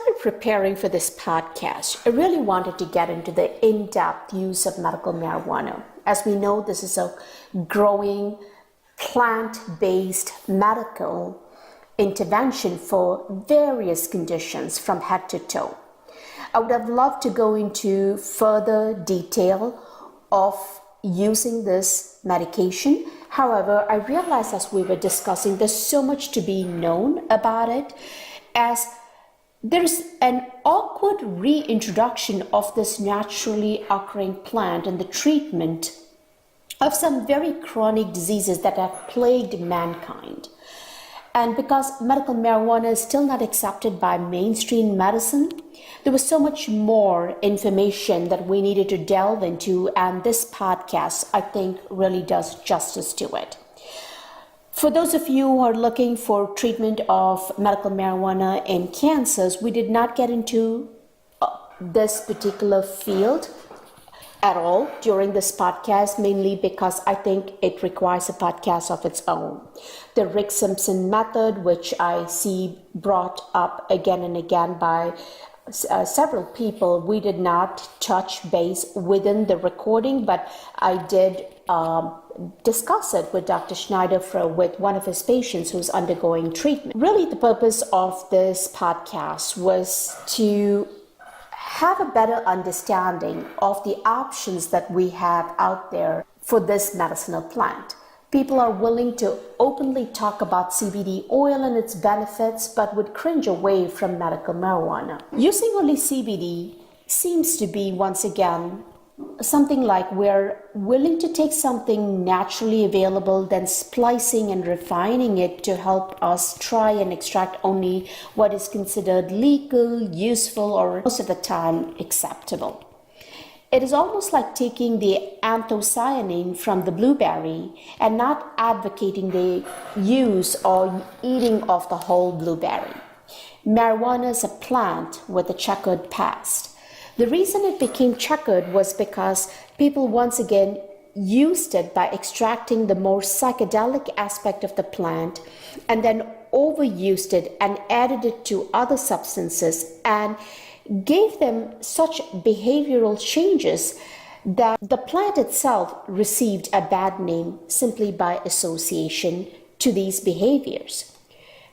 started preparing for this podcast, I really wanted to get into the in-depth use of medical marijuana. As we know, this is a growing plant-based medical intervention for various conditions from head to toe. I would have loved to go into further detail of using this medication. However, I realized as we were discussing, there's so much to be known about it, as there's an awkward reintroduction of this naturally occurring plant in the treatment of some very chronic diseases that have plagued mankind. And because medical marijuana is still not accepted by mainstream medicine, there was so much more information that we needed to delve into, and this podcast, I think, really does justice to it. For those of you who are looking for treatment of medical marijuana in cancers, we did not get into this particular field at all during this podcast, mainly because I think it requires a podcast of its own. The Rick Simpson method, which I see brought up again and again by several people, we did not touch base within the recording, but I did discuss it with Dr. Schneider with one of his patients who's undergoing treatment. Really, the purpose of this podcast was to have a better understanding of the options that we have out there for this medicinal plant. People are willing to openly talk about CBD oil and its benefits, but would cringe away from medical marijuana. Using only CBD seems to be, once again, something like we're willing to take something naturally available, then splicing and refining it to help us try and extract only what is considered legal, useful, or most of the time acceptable. It is almost like taking the anthocyanin from the blueberry and not advocating the use or eating of the whole blueberry. Marijuana is a plant with a checkered past. The reason it became checkered was because people once again used it by extracting the more psychedelic aspect of the plant and then overused it and added it to other substances and gave them such behavioral changes that the plant itself received a bad name simply by association to these behaviors.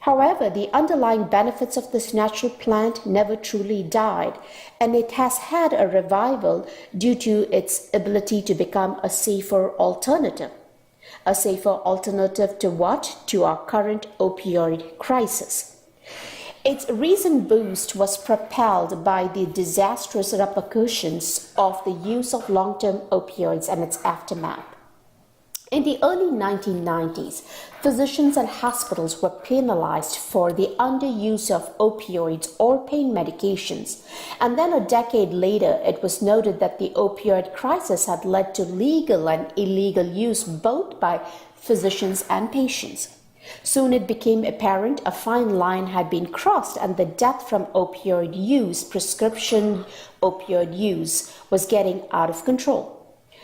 However, the underlying benefits of this natural plant never truly died, and it has had a revival due to its ability to become a safer alternative. A safer alternative to what? To our current opioid crisis. Its recent boost was propelled by the disastrous repercussions of the use of long-term opioids and its aftermath. In the early 1990s, physicians and hospitals were penalized for the underuse of opioids or pain medications, and then a decade later it was noted that the opioid crisis had led to legal and illegal use both by physicians and patients. Soon it became apparent a fine line had been crossed and the death from opioid use, prescription opioid use, was getting out of control.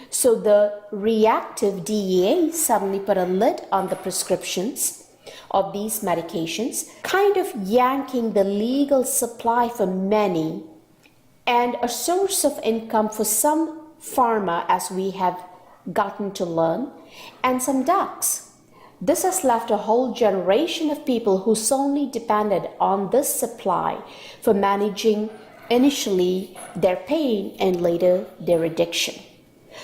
So the reactive DEA suddenly put a lid on the prescriptions of these medications, kind of yanking the legal supply for many and a source of income for some pharma, as we have gotten to learn, and some docs. This has left a whole generation of people who solely depended on this supply for managing initially their pain and later their addiction.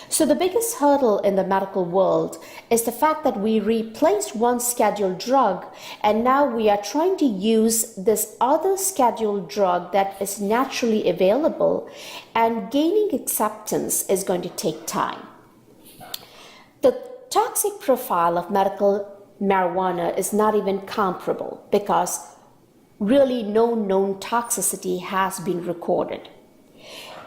So the biggest hurdle in the medical world is the fact that we replaced one scheduled drug and now we are trying to use this other scheduled drug that is naturally available, and gaining acceptance is going to take time. The toxic profile of medical marijuana is not even comparable because really no known toxicity has been recorded.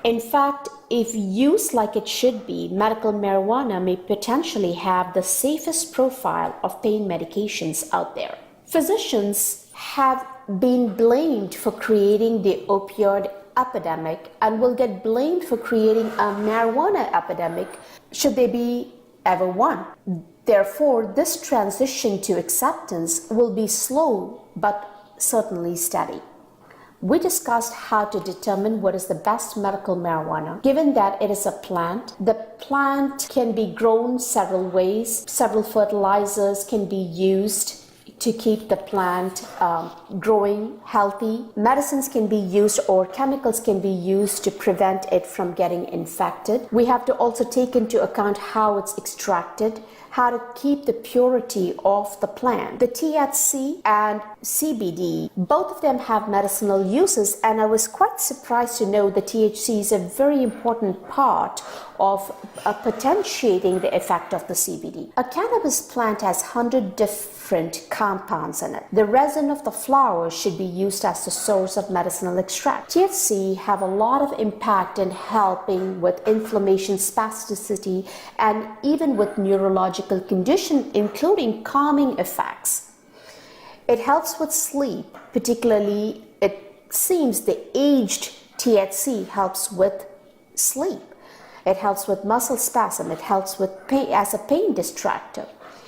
In fact, if used like it should be, medical marijuana may potentially have the safest profile of pain medications out there. Physicians have been blamed for creating the opioid epidemic and will get blamed for creating a marijuana epidemic should there be ever one. Therefore, this transition to acceptance will be slow but certainly steady. we discussed how to determine what is the best medical marijuana. Given that it is a plant, the plant can be grown several ways. Several fertilizers can be used to keep the plant growing healthy. Medicines can be used or chemicals can be used to prevent it from getting infected. We have to also take into account how it's extracted, how to keep the purity of the plant. The THC and CBD, both of them have medicinal uses, and I was quite surprised to know that THC is a very important part of potentiating the effect of the CBD. A cannabis plant has 100 different compounds in it. The resin of the flower should be used as the source of medicinal extract. THC have a lot of impact in helping with inflammation, spasticity, and even with neurological condition, including calming effects. It helps with sleep, particularly it seems the aged THC helps with sleep. It helps with muscle spasm. It helps with pain as a pain distractor.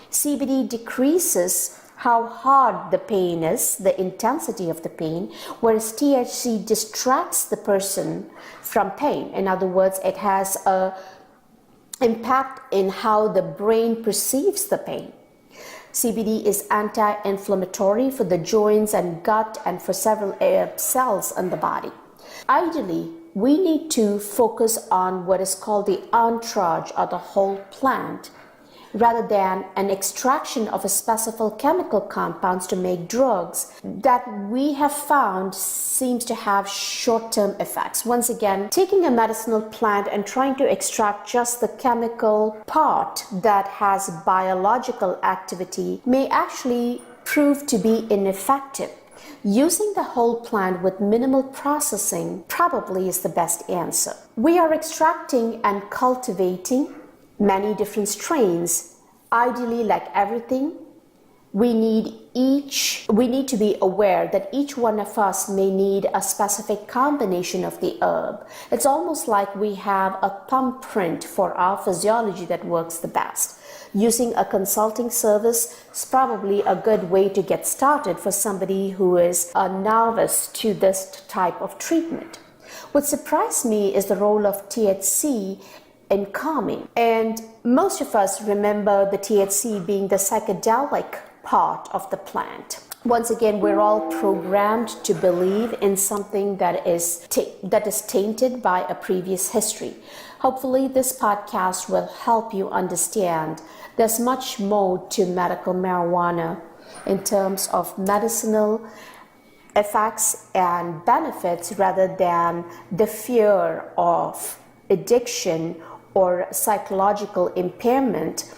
CBD decreases how hard the pain is, the intensity of the pain, whereas THC distracts the person from pain. In other words, it has an impact in how the brain perceives the pain. CBD is anti-inflammatory for the joints and gut and for several cells in the body. Ideally, we need to focus on what is called the entourage or the whole plant rather than an extraction of a specific chemical compounds to make drugs that we have found seems to have short-term effects. Once again, taking a medicinal plant and trying to extract just the chemical part that has biological activity may actually prove to be ineffective. Using the whole plant with minimal processing probably is the best answer. We are extracting and cultivating many different strains. Ideally, like everything, we need to be aware that each one of us may need a specific combination of the herb. It's almost like we have a thumbprint for our physiology that works the best. Using a consulting service is probably a good way to get started for somebody who is a novice to this type of treatment. What surprised me is the role of THC in calming. And most of us remember the THC being the psychedelic part of the plant. Once again, we're all programmed to believe in something that is tainted by a previous history. Hopefully, this podcast will help you understand there's much more to medical marijuana in terms of medicinal effects and benefits rather than the fear of addiction or psychological impairment,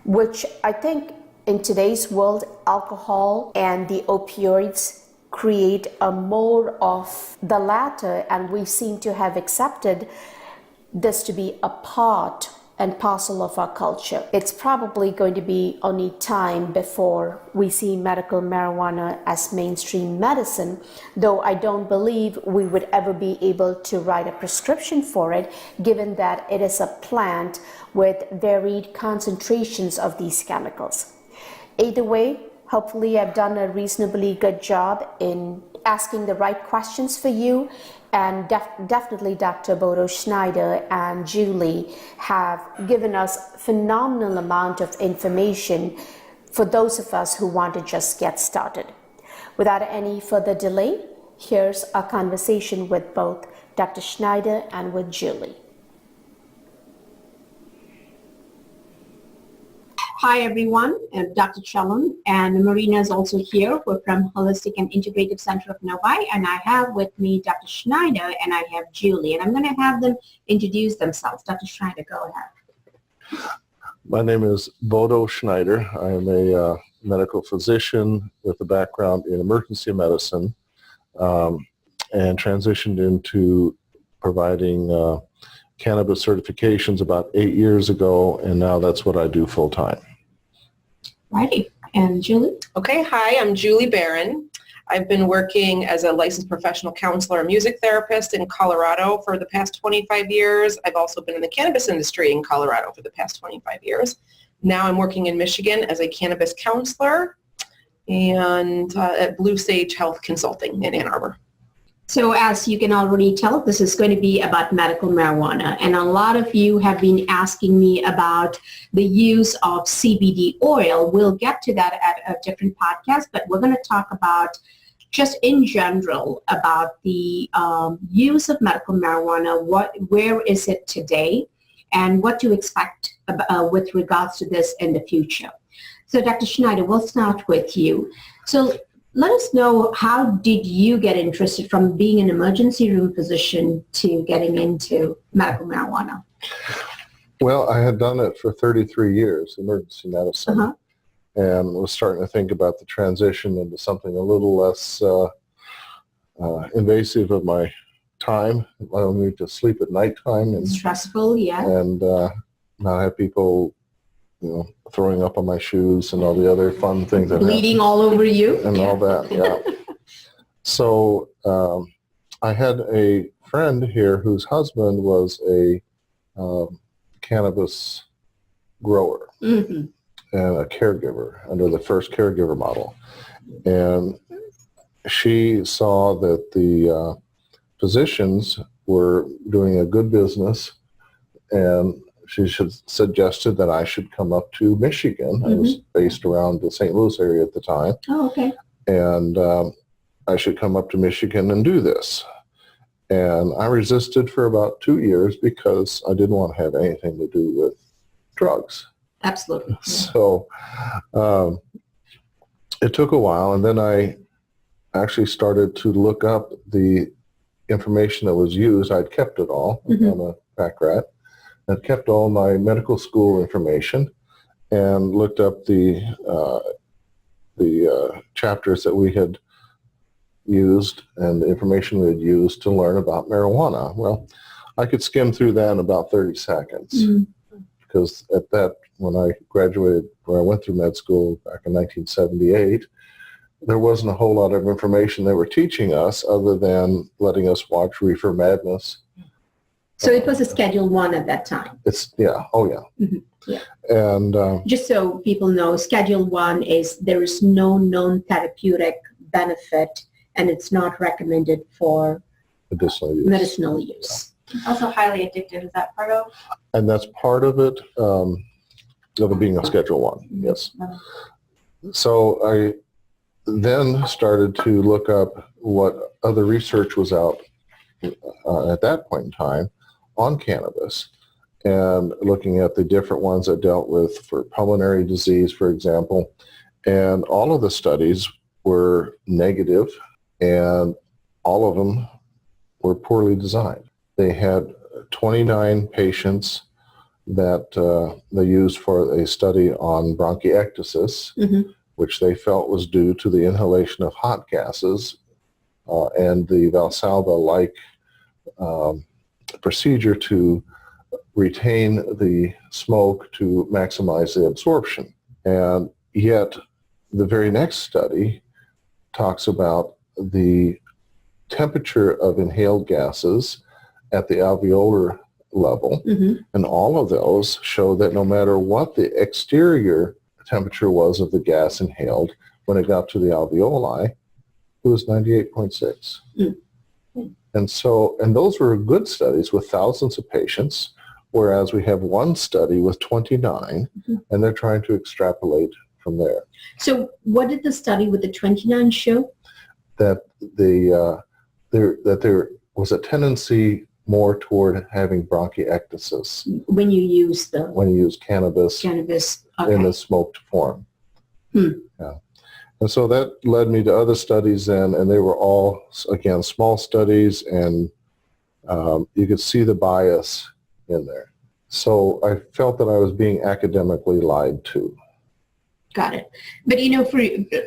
which I think in today's world, alcohol and the opioids create a more of the latter, and we seem to have accepted this to be a part and parcel of our culture. It's probably going to be only time before we see medical marijuana as mainstream medicine, though I don't believe we would ever be able to write a prescription for it, given that it is a plant with varied concentrations of these chemicals. Either way, hopefully I've done a reasonably good job in asking the right questions for you, and definitely Dr. Bodo Schneider and Julie have given us phenomenal amount of information for those of us who want to just get started. Without any further delay, here's a conversation with both Dr. Schneider and with Julie. Hi everyone, I'm Dr. Chellam, and Marina is also here. We're from Holistic and Integrative Center of Novi, and I have with me Dr. Schneider and I have Julie, and I'm going to have them introduce themselves. Dr. Schneider, go ahead. My name is Bodo Schneider. I am a medical physician with a background in emergency medicine and transitioned into providing cannabis certifications about 8 years ago, and now that's what I do full time. Righty. And Julie? Okay, hi, I'm Julie Barron. I've been working as a licensed professional counselor and music therapist in Colorado for the past 25 years. I've also been in the cannabis industry in Colorado for the past 25 years. Now I'm working in Michigan as a cannabis counselor and at Blue Sage Health Consulting in Ann Arbor. So as you can already tell, this is going to be about medical marijuana. And a lot of you have been asking me about the use of CBD oil. We'll get to that at a different podcast, but we're going to talk about just in general about the use of medical marijuana, where is it today, and what to expect with regards to this in the future. So Dr. Schneider, we'll start with you. So let us know, how did you get interested from being an emergency room physician to getting into medical marijuana? Well, I had done it for 33 years, emergency medicine, and was starting to think about the transition into something a little less invasive of my time, allowing me to sleep at nighttime and stressful, and not have people, throwing up on my shoes and all the other fun things that bleeding happen. all over you and all that. Yeah. So I had a friend here whose husband was a cannabis grower and a caregiver under the first caregiver model, and she saw that the physicians were doing a good business, and she suggested that I should come up to Michigan. I was based around the St. Louis area at the time. Oh, okay. And I should come up to Michigan and do this. And I resisted for about 2 years because I didn't want to have anything to do with drugs. Absolutely. Yeah. So it took a while, and then I actually started to look up the information that was used. I'd kept it all. I'm a pack rat. I'd kept all my medical school information and looked up the chapters that we had used and the information we had used to learn about marijuana. Well, I could skim through that in about 30 seconds because at that, when I graduated, when I went through med school back in 1978, there wasn't a whole lot of information they were teaching us other than letting us watch Reefer Madness. So it was a Schedule 1 at that time. Yeah. Yeah. And just so people know, Schedule 1 is there is no known therapeutic benefit, and it's not recommended for medicinal use. Also highly addictive. Is that part of? And that's part of it, of it being a Schedule 1, yes. So I then started to look up what other research was out at that point in time on cannabis, and looking at the different ones that dealt with for pulmonary disease, for example. And all of the studies were negative, and all of them were poorly designed. They had 29 patients that they used for a study on bronchiectasis, which they felt was due to the inhalation of hot gases and the Valsalva-like procedure to retain the smoke to maximize the absorption. And yet the very next study talks about the temperature of inhaled gases at the alveolar level, and all of those show that no matter what the exterior temperature was of the gas inhaled, when it got to the alveoli, it was 98.6. And those were good studies with thousands of patients, whereas we have one study with 29, and they're trying to extrapolate from there. So what did the study with the 29 show? That there was a tendency more toward having bronchiectasis when you use cannabis in the smoked form. Yeah. And so that led me to other studies then, and they were all, again, small studies, and you could see the bias in there. So I felt that I was being academically lied to. Got it. But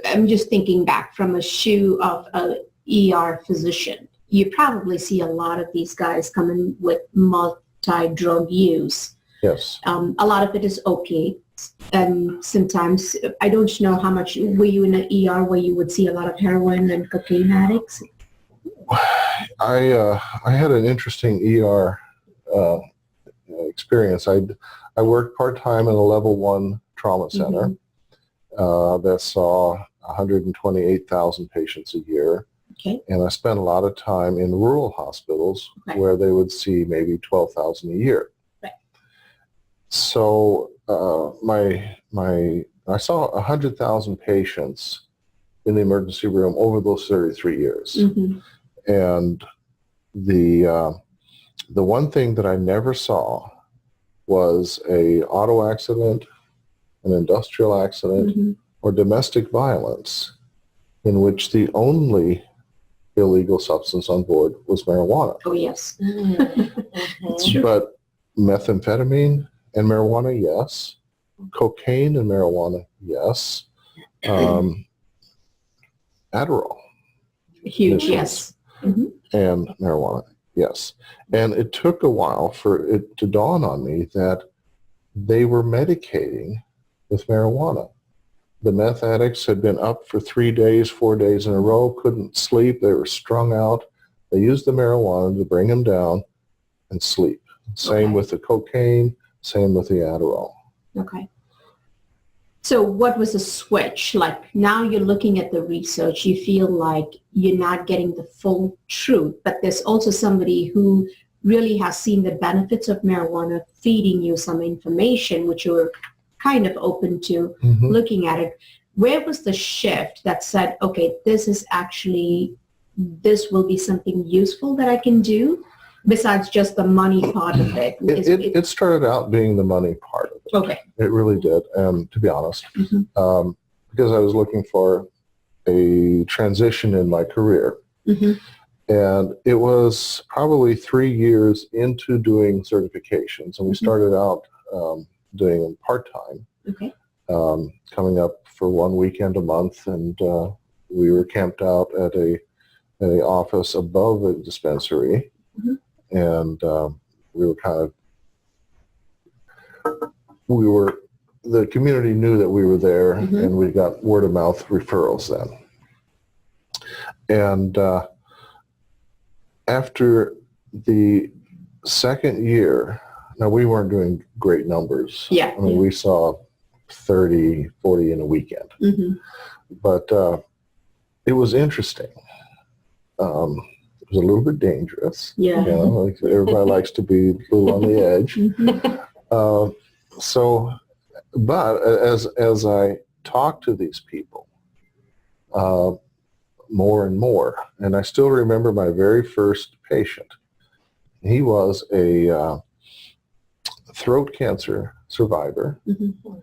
I'm just thinking back from a shoe of a ER physician. You probably see a lot of these guys coming with multi-drug use. Yes. A lot of it is opiates. And sometimes, I don't know how much, were you in an ER where you would see a lot of heroin and cocaine addicts? I had an interesting ER experience. I worked part-time in a level 1 trauma center that saw 128,000 patients a year. Okay. And I spent a lot of time in rural hospitals Right. where they would see maybe 12,000 a year. Right. So I saw 100,000 patients in the emergency room over those 33 years. Mm-hmm. And the one thing that I never saw was a auto accident, an industrial accident, Mm-hmm. or domestic violence in which the only illegal substance on board was marijuana. Oh, yes. Mhm. True. But methamphetamine and marijuana, yes. Cocaine and marijuana, yes. Adderall Huge, Missions. yes. Mm-hmm. and marijuana, yes. And it took a while for it to dawn on me that they were medicating with marijuana. The meth addicts had been up for 3 days, 4 days in a row, couldn't sleep, they were strung out. They used the marijuana to bring them down and sleep. Same Okay. with the cocaine, same with the Adderall. Okay. So what was the switch? Like now you're looking at the research, you feel like you're not getting the full truth, but there's also somebody who really has seen the benefits of marijuana feeding you some information, which you're kind of open to looking at it. Where was the shift that said, okay, this will be something useful that I can do besides just the money part of it? It started out being the money part of it. Okay. It really did, to be honest, Mm-hmm. because I was looking for a transition in my career. Mm-hmm. And it was probably 3 years into doing certifications, and we started out doing them part-time, Okay. coming up for one weekend a month, and we were camped out at a office above a dispensary, and the community knew that we were there, and we got word-of-mouth referrals then. And after the second year, now we weren't doing great numbers. Yeah. I mean, we saw 30, 40 in a weekend. Mm-hmm. But it was interesting. It was a little bit dangerous. Yeah. You know, like everybody likes to be a little on the edge. Mm-hmm. But as I talked to these people, more and more, and I still remember my very first patient. He was a throat cancer survivor Mm-hmm.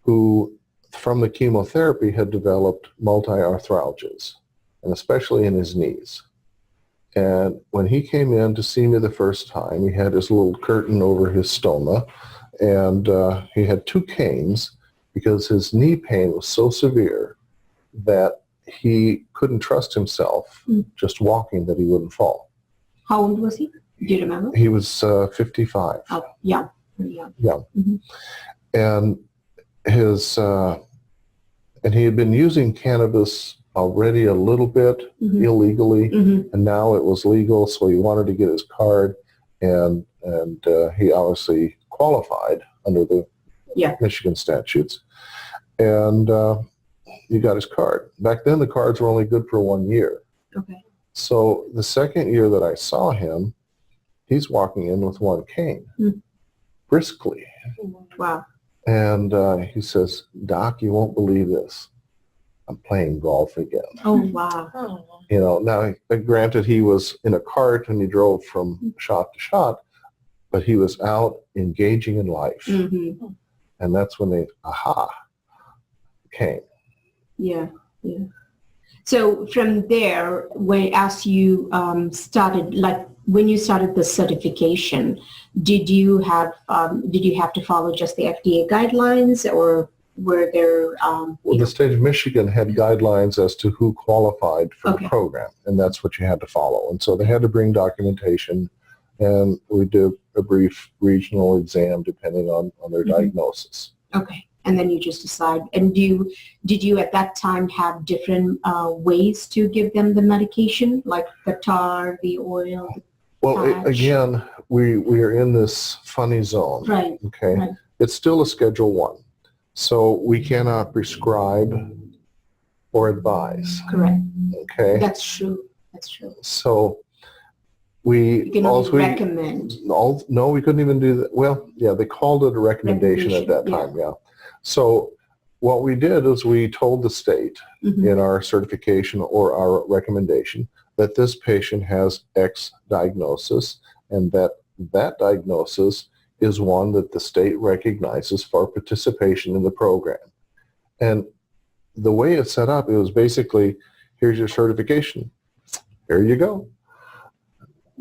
who, from the chemotherapy, had developed multi-arthralgias, and especially in his knees. And when he came in to see me the first time, he had his little curtain over his stoma, and he had 2 canes because his knee pain was so severe that he couldn't trust himself just walking, that he wouldn't fall. How old was he? Do you remember? He was 55. Oh, young. Pretty young. Yeah. Mm-hmm. And and he had been using cannabis already a little bit illegally, and now it was legal, so he wanted to get his card, and he obviously qualified under the Michigan statutes, and he got his card. Back then the cards were only good for 1 year. Okay. So the second year that I saw him, he's walking in with 1 cane, briskly. Wow. And he says, "Doc, you won't believe this. I'm playing golf again." Oh, wow. You know, now granted he was in a cart and he drove from shot to shot, but he was out engaging in life. Mm-hmm. And that's when the aha came. Yeah, yeah. So from there, as you started, like when you started the certification, did you have to follow just the FDA guidelines, or were there? Well, the state of Michigan had guidelines as to who qualified for the Okay. program, and that's what you had to follow. And so they had to bring documentation, and we did a brief regional exam depending on their diagnosis. Okay. And then you just decide. And did you at that time have different ways to give them the medication, like the tar, the oil? Well, patch? again, we are in this funny zone. Right. Okay. Right. It's still a Schedule 1. So we cannot prescribe or advise. Correct. Okay. That's true. That's true. So we You can also only recommend. no, we couldn't even do that. Well, yeah, they called it a recommendation at that time. Yeah. So what we did is we told the state in our certification or our recommendation that this patient has X diagnosis, and that diagnosis is one that the state recognizes for participation in the program. And the way it's set up, it was basically, here's your certification. Here you go.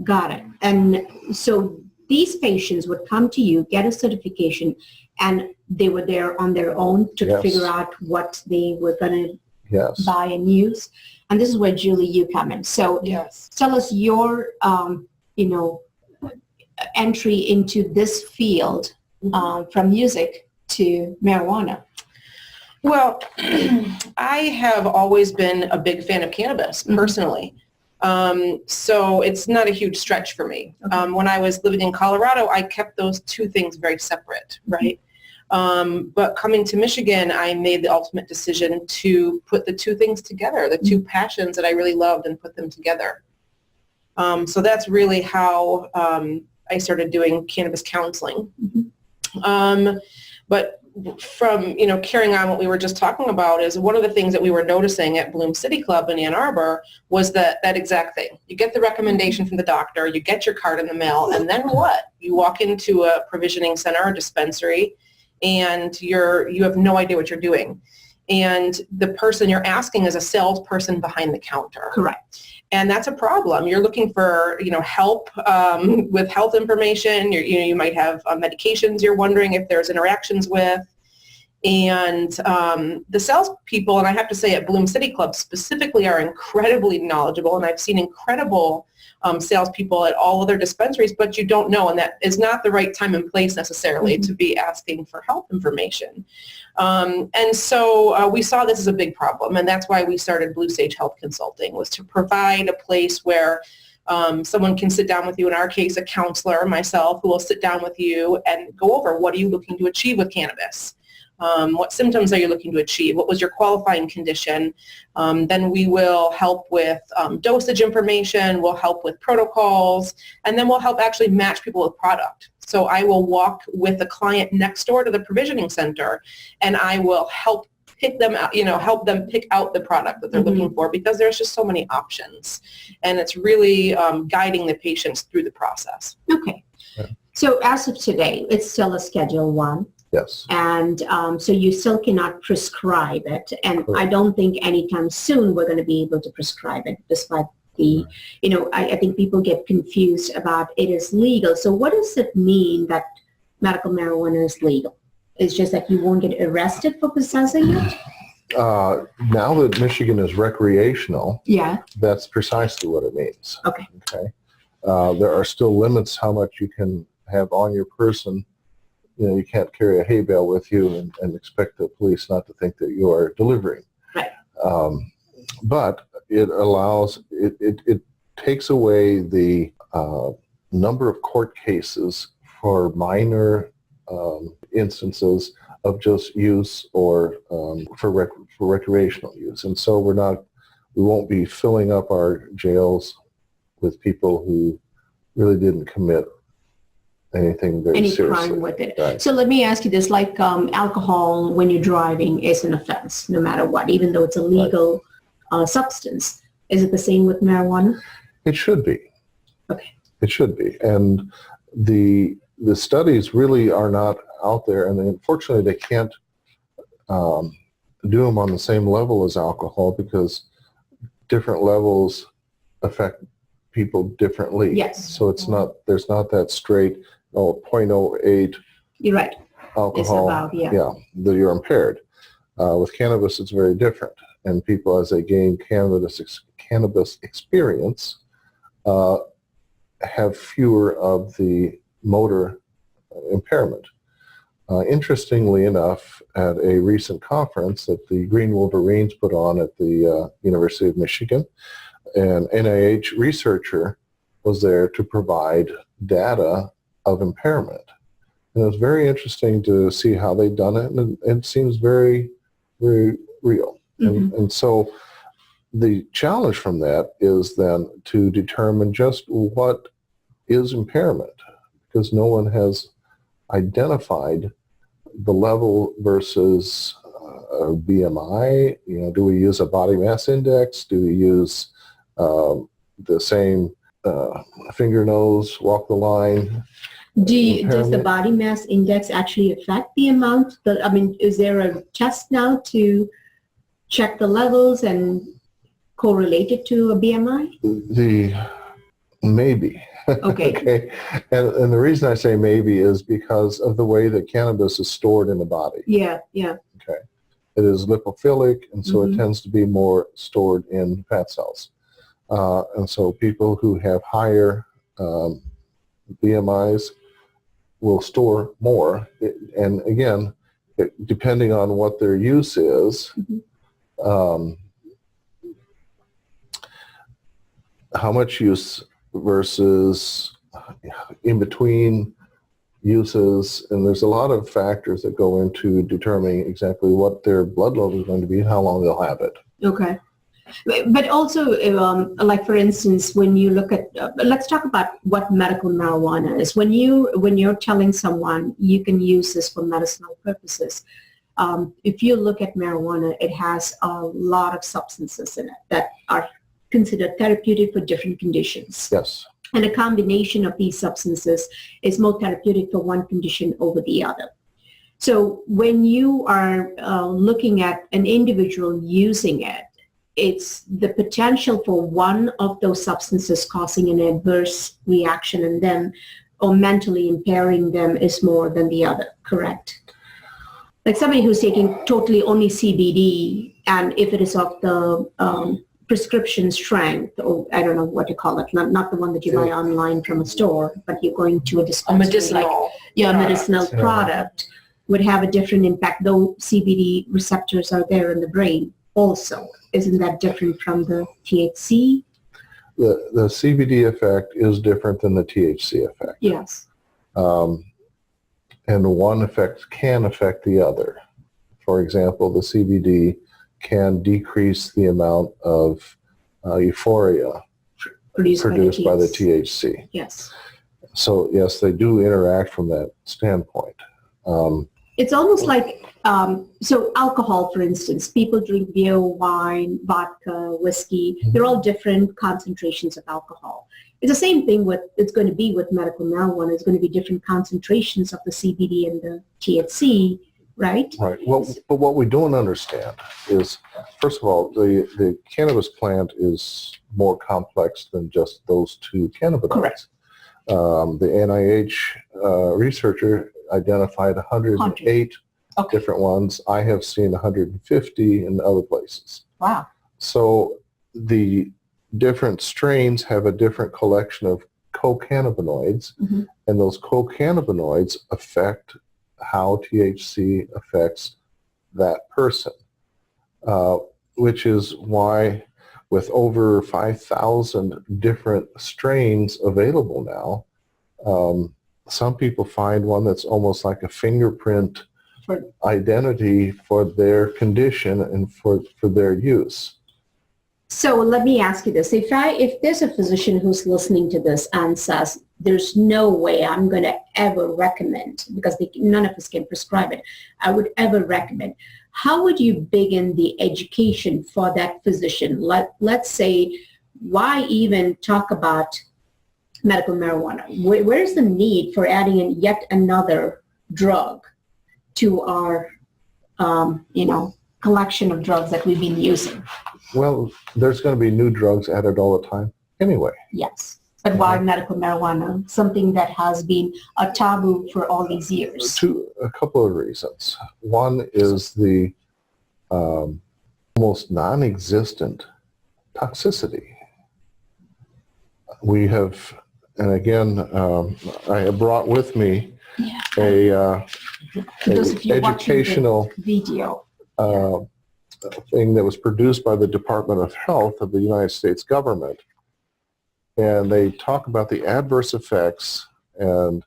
Got it. And so these patients would come to you, get a certification, and they were there on their own to figure out what they were going to buy and use. And this is where, Julie, you come in. So tell us your, entry into this field from music to marijuana. Well, I have always been a big fan of cannabis personally. So it's not a huge stretch for me. When I was living in Colorado, I kept those two things very separate, right? But coming to Michigan, I made the ultimate decision to put the two things together, the two passions that I really loved, and put them together. So that's really how I started doing cannabis counseling. But from, carrying on what we were just talking about, is one of the things that we were noticing at Bloom City Club in Ann Arbor was that exact thing. You get the recommendation from the doctor, you get your card in the mail, and then what? You walk into a provisioning center or dispensary, and you have no idea what you're doing. And the person you're asking is a salesperson behind the counter. Correct. And that's a problem. You're looking for, help with health information. You might have medications you're wondering if there's interactions with. And the salespeople, and I have to say at Bloom City Club specifically, are incredibly knowledgeable. And I've seen incredible salespeople at all other dispensaries, but you don't know. And that is not the right time and place necessarily to be asking for health information. And so we saw this as a big problem, and that's why we started Blue Sage Health Consulting, was to provide a place where someone can sit down with you, in our case a counselor, myself, who will sit down with you and go over, what are you looking to achieve with cannabis? What symptoms are you looking to achieve? What was your qualifying condition? Then we will help with dosage information, we'll help with protocols, and then we'll help actually match people with product. So I will walk with the client next door to the provisioning center, and I will help pick them out, help them pick out the product that they're looking for, because there's just so many options. And it's really guiding the patients through the process. Okay. So as of today, it's still a Schedule 1. Yes. And so you still cannot prescribe it. And I don't think anytime soon we're going to be able to prescribe it, despite the, I think people get confused about it is legal. So what does it mean that medical marijuana is legal? It's just that you won't get arrested for possessing it? Now that Michigan is recreational, that's precisely what it means. Okay. There are still limits how much you can have on your person. You can't carry a hay bale with you and expect the police not to think that you are delivering. Right. But it allows, it takes away the number of court cases for minor instances of just use or for recreational use. And so we won't be filling up our jails with people who really didn't commit anything very seriously. Any crime with it. Right. So let me ask you this, like alcohol when you're driving is an offense, no matter what, even though it's a legal substance. Is it the same with marijuana? It should be. Okay. It should be. And the studies really are not out there, and unfortunately they can't do them on the same level as alcohol, because different levels affect people differently. Yes. So there's not that straight 0.08 You're right. alcohol. It's about, that you're impaired. With cannabis, it's very different, and people, as they gain cannabis experience, have fewer of the motor impairment. Interestingly enough, at a recent conference that the Green Wolverines put on at the University of Michigan, an NIH researcher was there to provide data of impairment. And it was very interesting to see how they'd done it, and it seems very, very real. And so the challenge from that is then to determine just what is impairment, because no one has identified the level versus BMI. You know, do we use a body mass index? Do we use the same finger, nose, walk the line? Does the body mass index actually affect the amount? I mean, is there a test now to check the levels and correlate it to a BMI? Maybe. Okay. Okay. And the reason I say maybe is because of the way that cannabis is stored in the body. Yeah, yeah. Okay. It is lipophilic, and so it tends to be more stored in fat cells. And so people who have higher BMIs will store more. And again, depending on what their use is, how much use versus in between uses, and there's a lot of factors that go into determining exactly what their blood level is going to be and how long they'll have it. Okay. But also, like for instance, when you look at, let's talk about what medical marijuana is. When you're telling someone you can use this for medicinal purposes, if you look at marijuana, it has a lot of substances in it that are considered therapeutic for different conditions. Yes. And a combination of these substances is more therapeutic for one condition over the other. So when you are looking at an individual using it, it's the potential for one of those substances causing an adverse reaction in them or mentally impairing them is more than the other, correct? Like somebody who's taking totally only CBD, and if it is of the prescription strength, or I don't know what to call it, not the one that you buy online from a store, but you're going to a dispensary, medicinal medicinal product, would have a different impact, though CBD receptors are there in the brain also. Isn't that different from the THC? The CBD effect is different than the THC effect. Yes. And one effect can affect the other. For example, the CBD can decrease the amount of euphoria produced by the THC. Yes. So yes, they do interact from that standpoint. It's almost like, so alcohol, for instance, people drink beer, wine, vodka, whiskey. They're all different concentrations of alcohol. It's the same thing it's going to be with medical marijuana. It's going to be different concentrations of the CBD and the THC, right? Right. Well, but what we don't understand is, first of all, the cannabis plant is more complex than just those two cannabinoids. Correct. The NIH researcher identified 108 different ones. I have seen 150 in other places. Wow. So the different strains have a different collection of co-cannabinoids, and those co-cannabinoids affect how THC affects that person, which is why with over 5,000 different strains available now, some people find one that's almost like a fingerprint identity for their condition and for their use. So let me ask you this. If there's a physician who's listening to this and says, there's no way I'm going to ever recommend, because none of us can prescribe it, I would ever recommend, how would you begin the education for that physician? Let's say, why even talk about medical marijuana? Where's the need for adding in yet another drug to our, collection of drugs that we've been using? Well, there's going to be new drugs added all the time anyway. Yes. But why medical marijuana? Something that has been a taboo for all these years. A couple of reasons. One is the almost non-existent toxicity. We have, and again, I have brought with me a educational video thing that was produced by the Department of Health of the United States government. And they talk about the adverse effects, and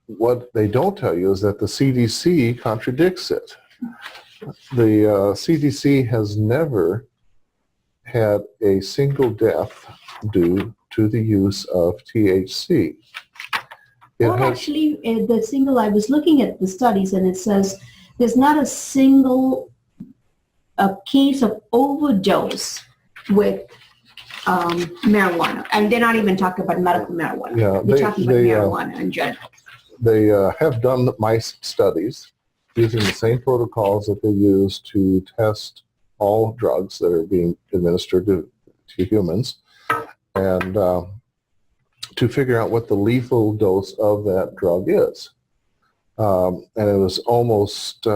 what they don't tell you is that the CDC contradicts it. The CDC has never had a single death due to the use of THC. Actually, the single, I was looking at the studies and it says there's not a single case of overdose with marijuana. And they're not even talking about medical marijuana. Yeah, they're talking about marijuana in general. They have done mice studies using the same protocols that they use to test all drugs that are being administered to humans, and to figure out what the lethal dose of that drug is. And it was almost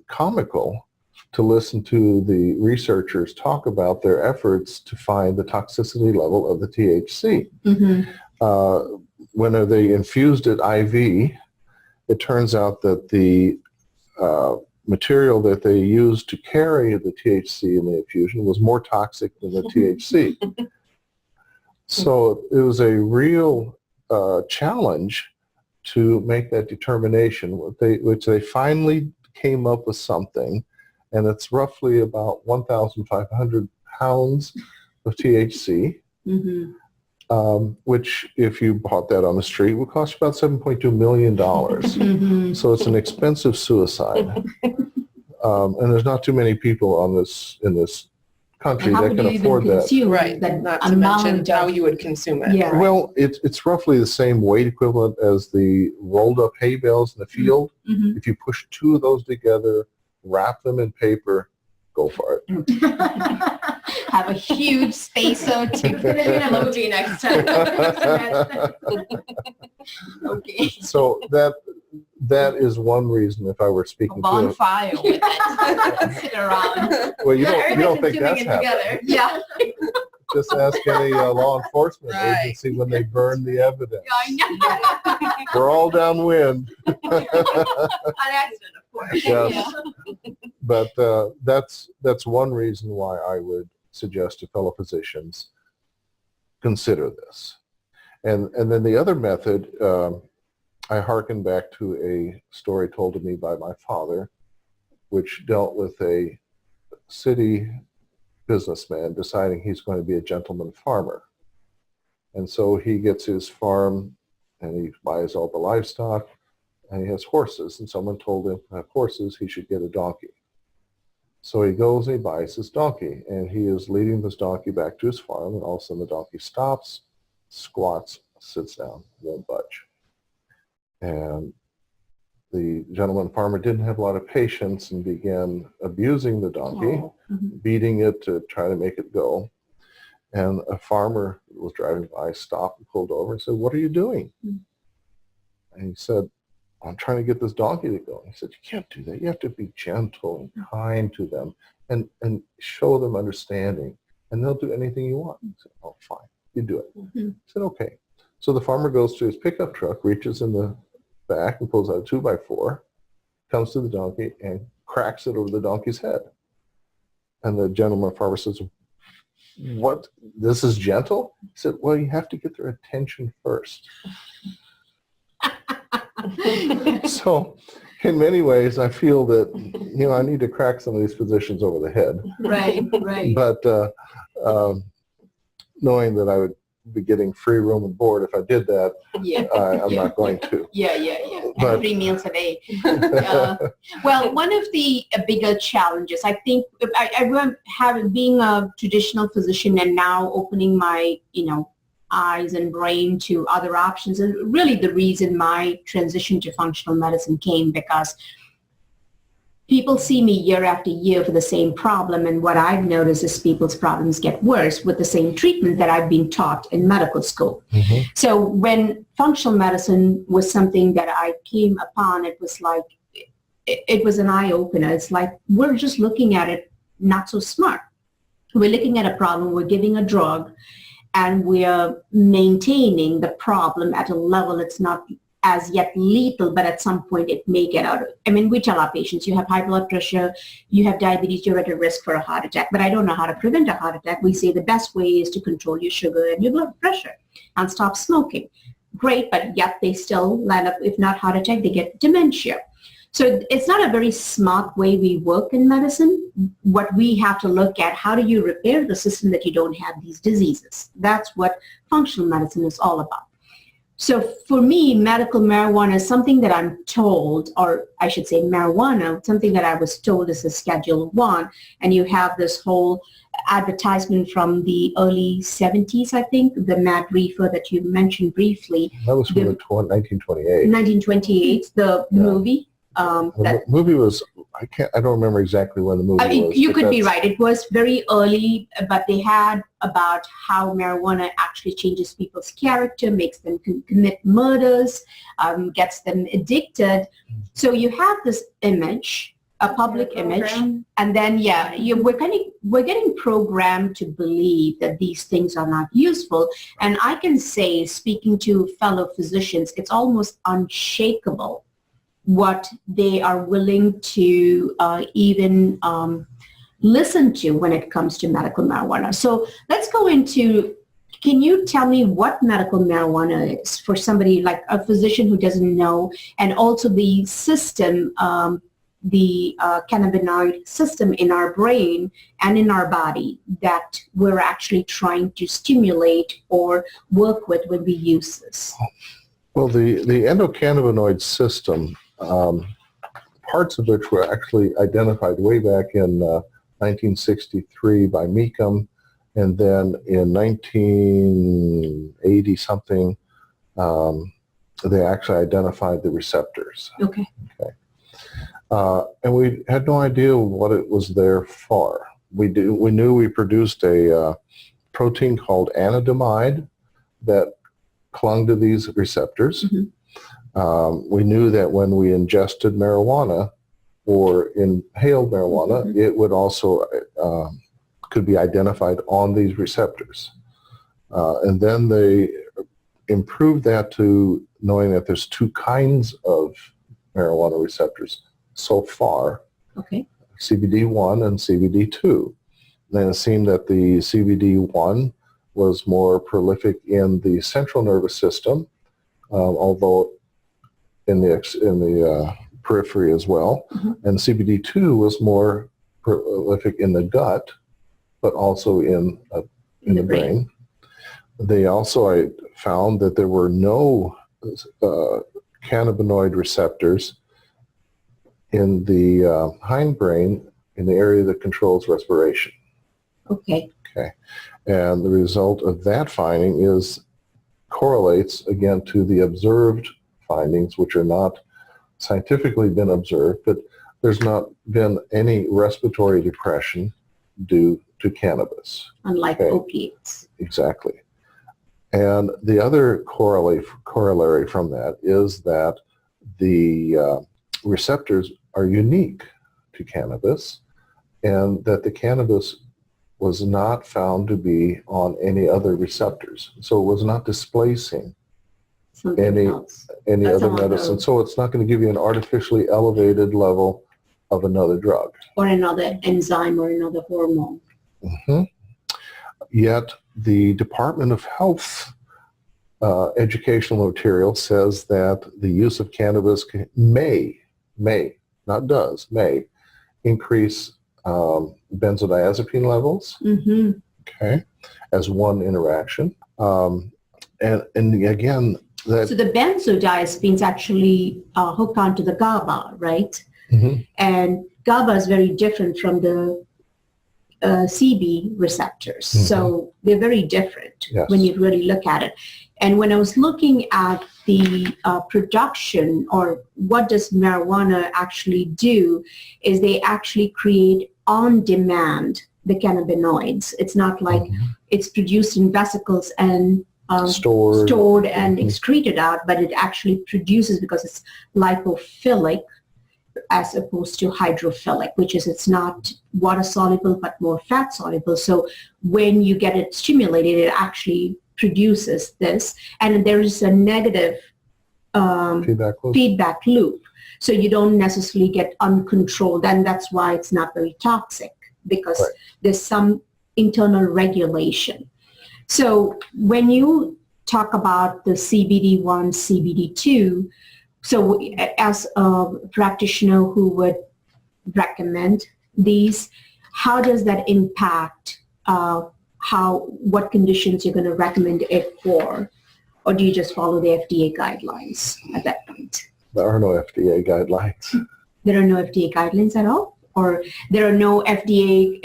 comical to listen to the researchers talk about their efforts to find the toxicity level of the THC. Mm-hmm. When they infused it IV, it turns out that the material that they used to carry the THC in the infusion was more toxic than the THC. So it was a real challenge to make that determination, which they finally came up with something, and it's roughly about 1,500 pounds of THC. Mm-hmm. Which, if you bought that on the street, would cost you about $7.2 million. Mm-hmm. So it's an expensive suicide. And there's not too many people in this country that can afford that. Right, not to mention how you would consume it. Yeah. Well, it's roughly the same weight equivalent as the rolled up hay bales in the field. Mm-hmm. If you push two of those together, wrap them in paper, go for it. Have a huge spacer to put it in a emoji next time. Okay. So that is one reason, if I were speaking to a bonfire with it. Sit around. Well, you don't think that's happening. Together. Yeah. Just ask any law enforcement agency when they burn the evidence. Yeah, I know. We're all downwind. An accident, of course. Yes. Yeah. But that's one reason why I would suggest to fellow physicians consider this. And then the other method, I hearken back to a story told to me by my father, which dealt with a city businessman deciding he's going to be a gentleman farmer. And so he gets his farm and he buys all the livestock and he has horses. And someone told him to have horses, he should get a donkey. So he goes and he buys his donkey and he is leading this donkey back to his farm, and all of a sudden the donkey stops, squats, sits down, won't budge. And the gentleman farmer didn't have a lot of patience and began abusing the donkey, beating it to try to make it go. And a farmer who was driving by stopped and pulled over and said, "What are you doing?" And he said, "I'm trying to get this donkey to go." And he said, "You can't do that. You have to be gentle and kind to them and show them understanding, and they'll do anything you want." He said, "Oh, fine. You do it." He said, "Okay." So the farmer goes to his pickup truck, reaches in the back and pulls out a 2x4, comes to the donkey and cracks it over the donkey's head. And the gentleman farmer says, "What? This is gentle?" He said, "Well, you have to get their attention first." So in many ways, I feel that, I need to crack some of these physicians over the head. Right. But knowing that I would be getting free room and board if I did that, I'm not going to. Yeah. But 3 meals a day. Well, one of the bigger challenges, I think, I being a traditional physician and now opening my, eyes and brain to other options, and really the reason my transition to functional medicine came, because people see me year after year for the same problem, and what I've noticed is people's problems get worse with the same treatment that I've been taught in medical school. Mm-hmm. So when functional medicine was something that I came upon, it was like, it was an eye-opener. It's like, we're just looking at it not so smart. We're looking at a problem, we're giving a drug, and we're maintaining the problem at a level it's not as yet lethal, but at some point it may get out of it. I mean, we tell our patients, you have high blood pressure, you have diabetes, you're at a risk for a heart attack, but I don't know how to prevent a heart attack. We say the best way is to control your sugar and your blood pressure and stop smoking. Great, but yet they still land up, if not heart attack, they get dementia. So it's not a very smart way we work in medicine. What we have to look at, how do you repair the system that you don't have these diseases? That's what functional medicine is all about. So for me, medical marijuana is something that I'm told, or I should say marijuana, something that I was told is a Schedule 1, and you have this whole advertisement from the early 70s, I think, the Mad Reefer that you mentioned briefly. That was from 1928. 1928, the movie. The movie was, I don't remember exactly when the movie was. You could be right. It was very early, but they had about how marijuana actually changes people's character, makes them commit murders, gets them addicted. So you have this image, a public image, and then we're getting programmed to believe that these things are not useful. And I can say, speaking to fellow physicians, it's almost unshakable what they are willing to even listen to when it comes to medical marijuana. So let's go into, can you tell me what medical marijuana is for somebody like a physician who doesn't know, and also the system, the cannabinoid system in our brain and in our body that we're actually trying to stimulate or work with when we use this? Well, the endocannabinoid system, parts of which were actually identified way back in 1963 by Meekum, and then in 1980 something, they actually identified the receptors. Okay. And we had no idea what it was there for. We knew we produced a protein called anandamide that clung to these receptors. Mm-hmm. We knew that when we ingested marijuana or inhaled marijuana, mm-hmm. it would also could be identified on these receptors. And then they improved that to knowing that there's two kinds of marijuana receptors so far, okay. CBD1 and CBD2. Then it seemed that the CBD1 was more prolific in the central nervous system, although in the periphery as well. Mm-hmm. And CBD2 was more prolific in the gut, but also in the brain. They also found that there were no cannabinoid receptors in the hindbrain in the area that controls respiration. Okay. Okay. And the result of that finding correlates again to the observed findings, which are not scientifically been observed, but there's not been any respiratory depression due to cannabis. Unlike opiates. Exactly. And the other corollary from that is that the receptors are unique to cannabis, and that the cannabis was not found to be on any other receptors. So it was not displacing any other medicine. So it's not going to give you an artificially elevated level of another drug. Or another enzyme or another hormone. Mm-hmm. Yet the Department of Health educational material says that the use of cannabis may, not does, may increase benzodiazepine levels, mm-hmm. okay, as one interaction. And again, so the benzodiazepines actually hook onto the GABA, right? Mm-hmm. And GABA is very different from the CB receptors. Mm-hmm. So they're very different when you really look at it. And when I was looking at the production, or what does marijuana actually do, is they actually create on demand the cannabinoids. It's not like mm-hmm. it's produced in vesicles and stored and mm-hmm. excreted out, but it actually produces, because it's lipophilic as opposed to hydrophilic, which is it's not water soluble but more fat soluble. So when you get it stimulated, it actually produces this, and there is a negative feedback loop. So you don't necessarily get uncontrolled, and that's why it's not very toxic, because there's some internal regulation. So when you talk about the CBD1, CBD2, So as a practitioner who would recommend these, how does that impact what conditions you're going to recommend it for? Or do you just follow the FDA guidelines at that point? There are no FDA guidelines. There are no FDA guidelines at all? Or there are no FDA,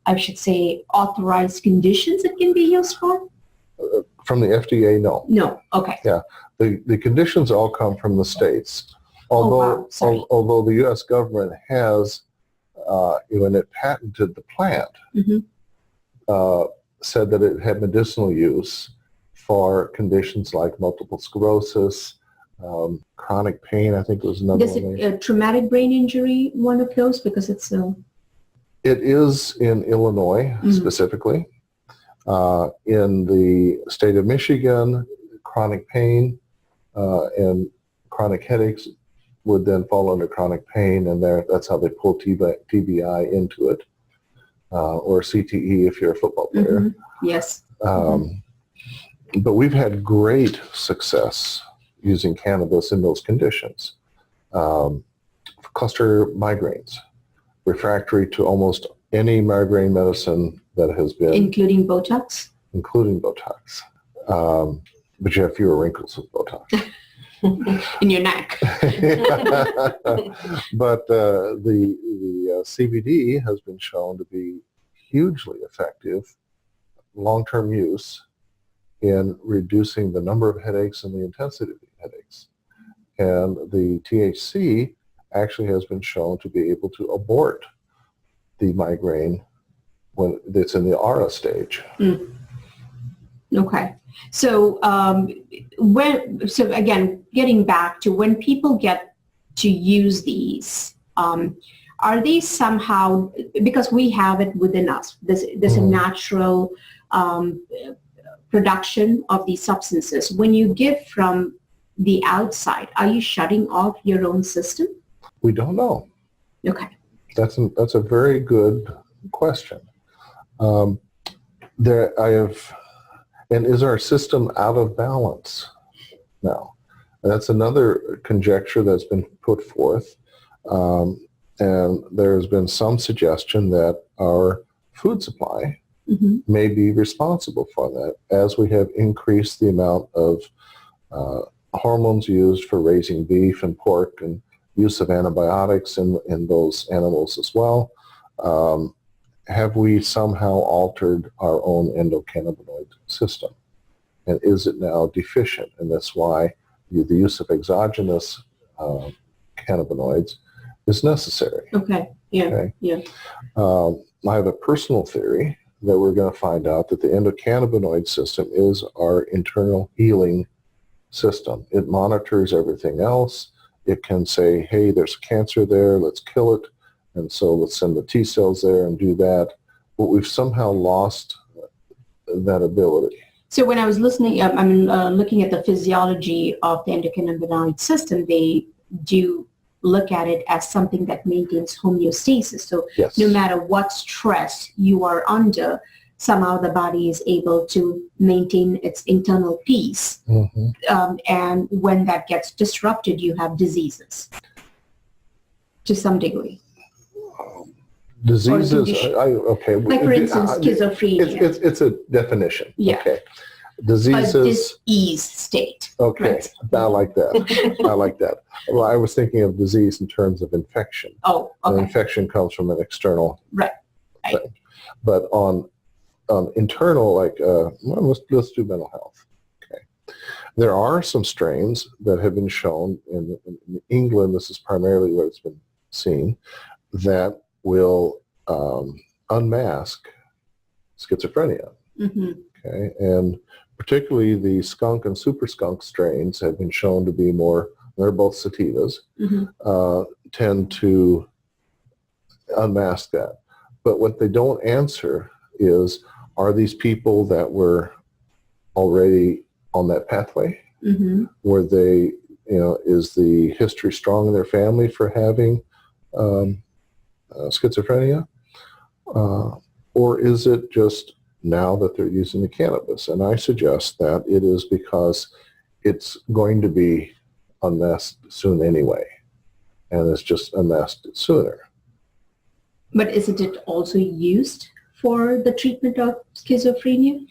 I should say, authorized conditions it can be used for? From the FDA, no. No, okay. Yeah, the conditions all come from the states. Although, Sorry. although the U.S. government has, when it patented the plant, said that it had medicinal use for conditions like multiple sclerosis, chronic pain, I think was another Is one. it a traumatic brain injury one of those? Because it's a... It is in Illinois specifically. In the state of Michigan, chronic pain and chronic headaches would then fall under chronic pain, and that's how they pull TBI into it, or CTE if you're a football player. Yes. But we've had great success using cannabis in those conditions. Cluster migraines, refractory to almost any migraine medicine that has been... Including Botox? Including Botox. But you have fewer wrinkles with Botox. In your neck. But the CBD has been shown to be hugely effective, long-term use, in reducing the number of headaches and the intensity of the headaches. And the THC actually has been shown to be able to abort the migraine when it's in the aura stage. Okay. So so again, getting back to when people get to use these, are these somehow, because we have it within us, there's a natural production of these substances. When you give from the outside, are you shutting off your own system? We don't know. Okay. That's a very good question. And is our system out of balance now? That's another conjecture that's been put forth. And there's been some suggestion that our food supply may be responsible for that, as we have increased the amount of hormones used for raising beef and pork, and use of antibiotics in those animals as well. Have we somehow altered our own endocannabinoid system? And is it now deficient? And that's why the use of exogenous cannabinoids is necessary. Okay. Yeah. Okay? Yeah. I have a personal theory that we're going to find out that the endocannabinoid system is our internal healing system. It monitors everything else. It can say, hey, there's cancer there, let's kill it. And so let's send the T cells there and do that. But we've somehow lost that ability. So when I was listening, looking at the physiology of the endocannabinoid system, they do look at it as something that maintains homeostasis. So Yes. no matter what stress you are under, somehow the body is able to maintain its internal peace. And when that gets disrupted, you have diseases to some degree. Diseases, okay. Like for instance, schizophrenia. It's a definition. Yeah. Okay. A Diseases. diseased state. Okay. Right. I like that. I like that. Well, I was thinking of disease in terms of infection. Oh, An okay. infection comes from an external Right. thing. But on internal, like, let's do mental health. Okay. There are some strains that have been shown in England, this is primarily what it's been seen, that will unmask schizophrenia. Okay. And particularly the skunk and super skunk strains have been shown to be more, they're both sativas, tend to unmask that. But what they don't answer is, are these people that were already on that pathway? Were they, is the history strong in their family for having schizophrenia? Or is it just now that they're using the cannabis? And I suggest that it is because it's going to be unmasked soon anyway, and it's just unmasked sooner. But isn't it also used for the treatment of schizophrenia?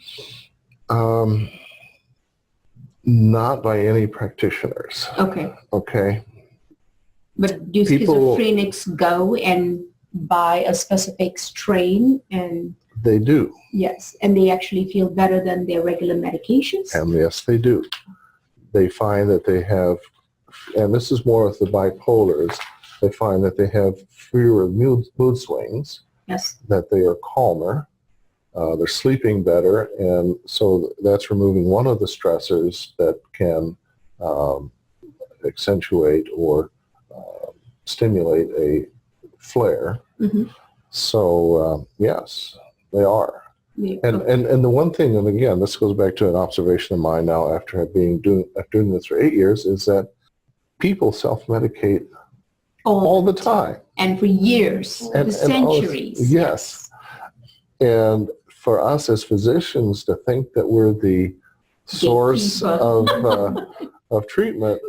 Not by any practitioners. Okay. Okay. But do People- schizophrenics go and buy a specific strain and They do, yes, and they actually feel better than their regular medications? and yes, they do. They find that they have, and this is more with the bipolars, they find that they have fewer mood swings, Yes. that they are calmer, they're sleeping better, and so that's removing one of the stressors that can accentuate or stimulate a flare. Mm-hmm. So yes, they are. And the one thing, and again, this goes back to an observation of mine now after doing this for 8 years, is that people self-medicate all the time. And for years, for And centuries. yes. And for us as physicians to think that we're the source Gatekeeper. of treatment,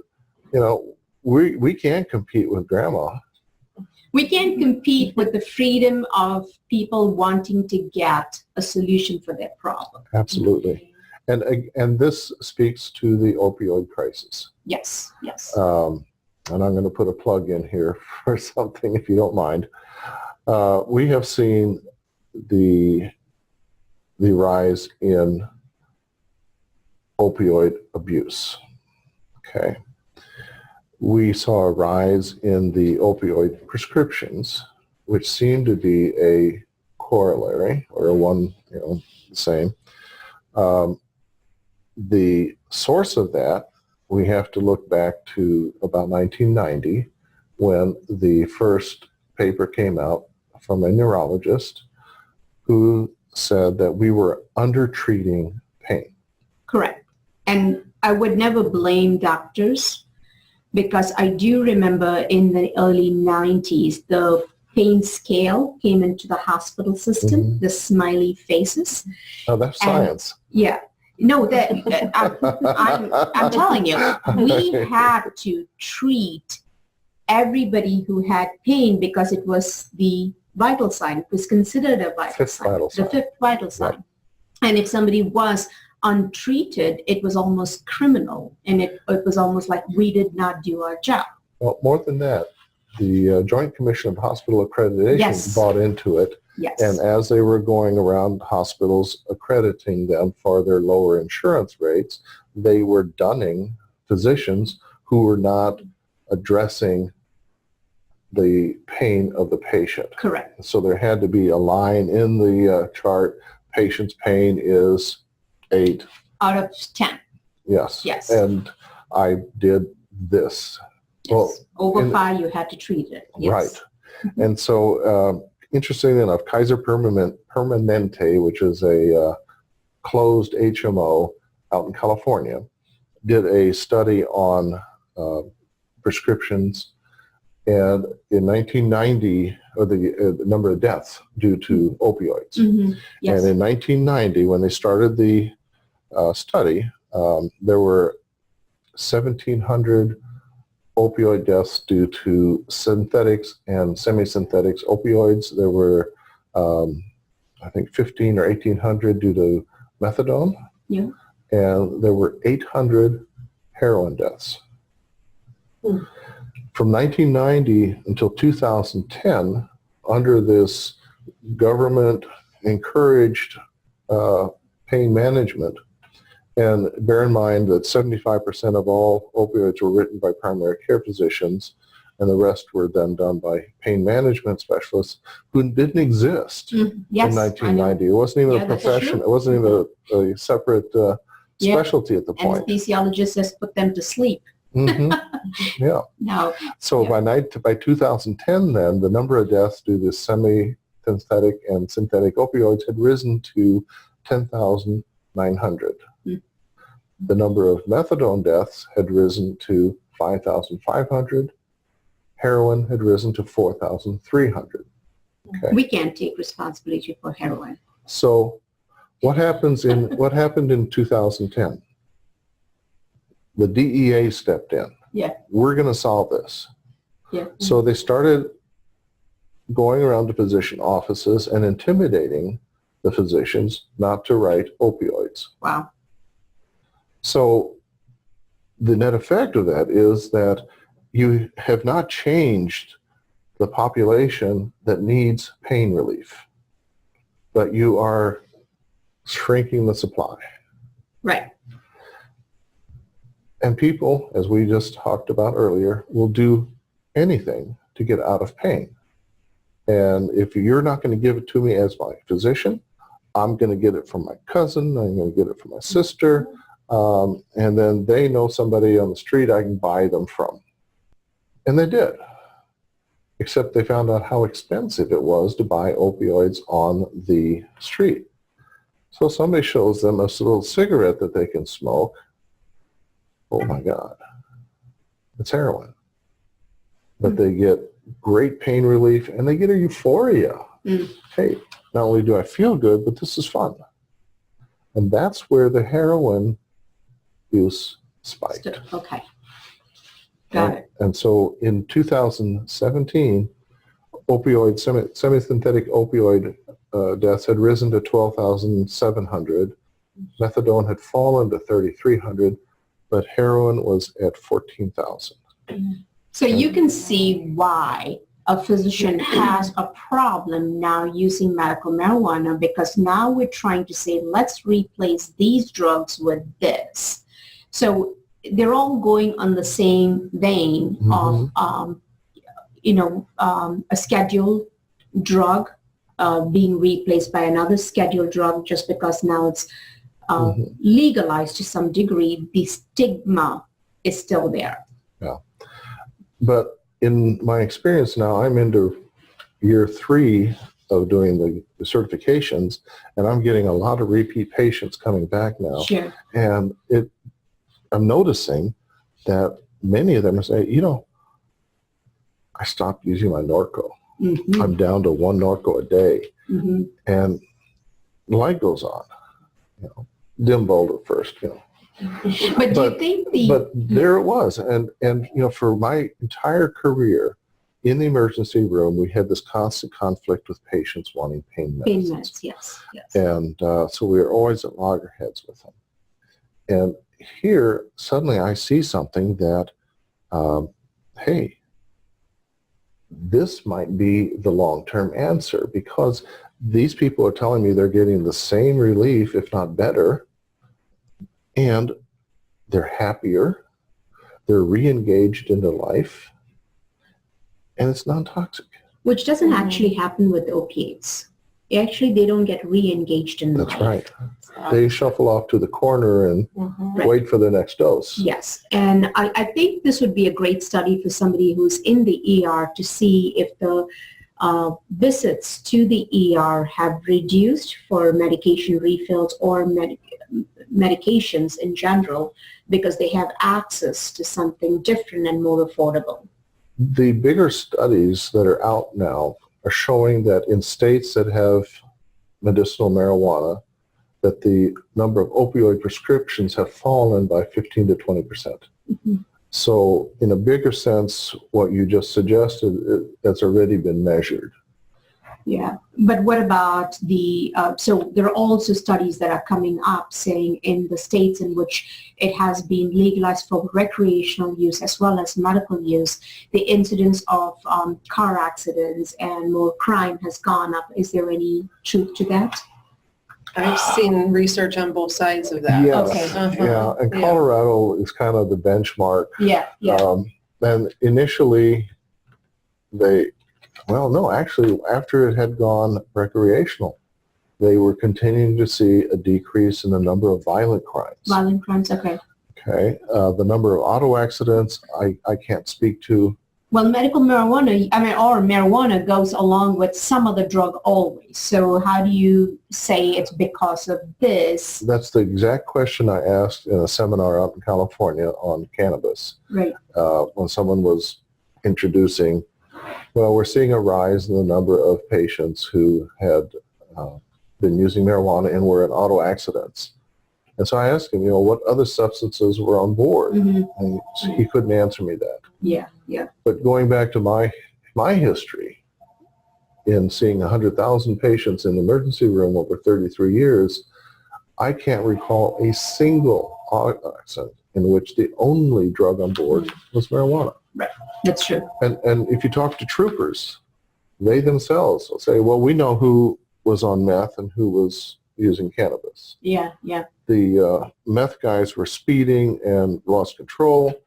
we can't compete with grandma. We can't compete with the freedom of people wanting to get a solution for their problem. Absolutely. And this speaks to the opioid crisis. Yes, yes. And I'm going to put a plug in here for something, if you don't mind. We have seen the rise in opioid abuse. Okay. We saw a rise in the opioid prescriptions, which seemed to be a corollary or a one, the same. The source of that, we have to look back to about 1990 when the first paper came out from a neurologist who said that we were undertreating pain. Correct. And I would never blame doctors because I do remember in the early 90s, the pain scale came into the hospital system, Mm-hmm. the smiley faces. Now that's science. Yeah. No, I'm telling you, we had to treat everybody who had pain because it was the vital sign. It was considered a vital Fifth sign. vital The sign. fifth vital sign. Right. And if somebody was untreated, it was almost criminal. And it was almost like we did not do our job. Well, more than that, the Joint Commission of Hospital Accreditation Yes. bought into it. Yes. And as they were going around hospitals accrediting them for their lower insurance rates, they were dunning physicians who were not addressing the pain of the patient. Correct. So there had to be a line in the chart, patient's pain is 8. Out of 10. Yes. Yes. And I did this. Yes. Well, Over in- 5, you had to treat it. Yes. Right. And so, interestingly enough, Kaiser Permanente, which is a closed HMO out in California, did a study on prescriptions, and in 1990, or the number of deaths due to opioids. Mm-hmm. Yes. And in 1990, when they started the study, there were 1,700 opioid deaths due to synthetics and semi-synthetics opioids. There were, I think, 1,500 or 1,800 due to methadone. Yeah. And there were 800 heroin deaths. Hmm. From 1990 until 2010, under this government-encouraged pain management, and bear in mind that 75% of all opioids were written by primary care physicians, and the rest were then done by pain management specialists who didn't exist Yes. in I know. 1990. It wasn't even Yeah, a that's profession. true. It wasn't even a separate Yeah. specialty at the point. Anesthesiologists just put them to sleep. Mhm. Yeah. Now, So by 2010, then, the number of deaths due to semi-synthetic and synthetic opioids had risen to 10,900. Mm. The number of methadone deaths had risen to 5,500. Heroin had risen to 4,300. Okay. we can't take responsibility for heroin. So what happened in 2010? The DEA stepped in. Yeah. We're going to solve this. Yeah. So they started going around to physician offices and intimidating the physicians not to write opioids. Wow. So the net effect of that is that you have not changed the population that needs pain relief, but you are shrinking the supply. Right. And people, as we just talked about earlier, will do anything to get out of pain. And if you're not going to give it to me as my physician, I'm going to get it from my cousin, I'm going to get it from my sister, and then they know somebody on the street I can buy them from. And they did, except they found out how expensive it was to buy opioids on the street. So somebody shows them a little cigarette that they can smoke. Oh my God, it's heroin. But they get great pain relief and they get a euphoria. Hey, not only do I feel good, but this is fun. And that's where the heroin use spiked. Okay. Got it. And so in 2017, semi-synthetic opioid deaths had risen to 12,700. Methadone had fallen to 3,300, but heroin was at 14,000. So you can see why a physician has a problem now using medical marijuana, because now we're trying to say, let's replace these drugs with this. So they're all going on the same vein of, a scheduled drug being replaced by another scheduled drug just because now it's legalized to some degree. The stigma is still there. Yeah. But in my experience now, I'm into year 3 of doing the certifications, and I'm getting a lot of repeat patients coming back now. Sure. And I'm noticing that many of them are saying, I stopped using my Norco. I'm down to 1 Norco a day. And the light goes on. Dim bulb at first, But do you think But there it was. And for my entire career in the emergency room, we had this constant conflict with patients wanting pain medicines. Pain meds, yes. And so we were always at loggerheads with them. And here, suddenly I see something that, hey, this might be the long-term answer, because these people are telling me they're getting the same relief, if not better, and they're happier, they're re-engaged into life, and it's non-toxic. Which doesn't actually happen with opiates. Actually, they don't get re-engaged in life. That's right. They shuffle off to the corner and wait for their next dose. Yes, and I think this would be a great study for somebody who's in the ER to see if the visits to the ER have reduced for medication refills or medications in general, because they have access to something different and more affordable. The bigger studies that are out now are showing that in states that have medicinal marijuana, that the number of opioid prescriptions have fallen by 15 to 20%. So in a bigger sense, what you just suggested, that's already been measured. Yeah, but what about so there are also studies that are coming up saying in the states in which it has been legalized for recreational use as well as medical use, the incidence of car accidents and more crime has gone up. Is there any truth to that? I've seen research on both sides of that. Yes. Okay. Yeah, and Colorado is kind of the benchmark. And initially, actually, after it had gone recreational, they were continuing to see a decrease in the number of violent crimes. Violent crimes, okay. Okay. The number of auto accidents, I can't speak to. Well, medical marijuana, or marijuana goes along with some other drug always. So how do you say it's because of this? That's the exact question I asked in a seminar out in California on cannabis. Right. When someone was introducing, well, we're seeing a rise in the number of patients who had been using marijuana and were in auto accidents. And so I asked him, what other substances were on board? And he couldn't answer me that. Yeah, yeah. But going back to my history in seeing 100,000 patients in the emergency room over 33 years, I can't recall a single accident in which the only drug on board was marijuana. Right, that's true. And if you talk to troopers, they themselves will say, well, we know who was on meth and who was using cannabis. Yeah, yeah. The meth guys were speeding and lost control,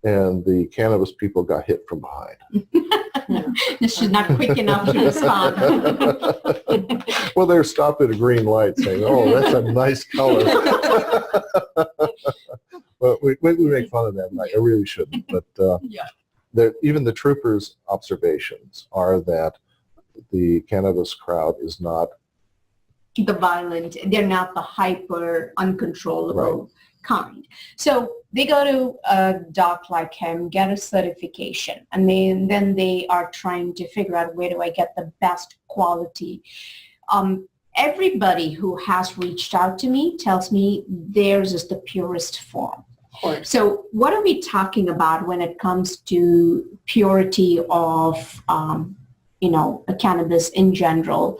and the cannabis people got hit from behind. She's not quick enough to respond. Well, they're stopped at a green light saying, oh, that's a nice color. But we make fun of them. I really shouldn't. But even the troopers' observations are that the cannabis crowd is not the violent, they're not the hyper uncontrollable kind. So they go to a doc like him, get a certification, and then they are trying to figure out, where do I get the best quality? Everybody who has reached out to me tells me theirs is the purest form. So what are we talking about when it comes to purity of, a cannabis in general?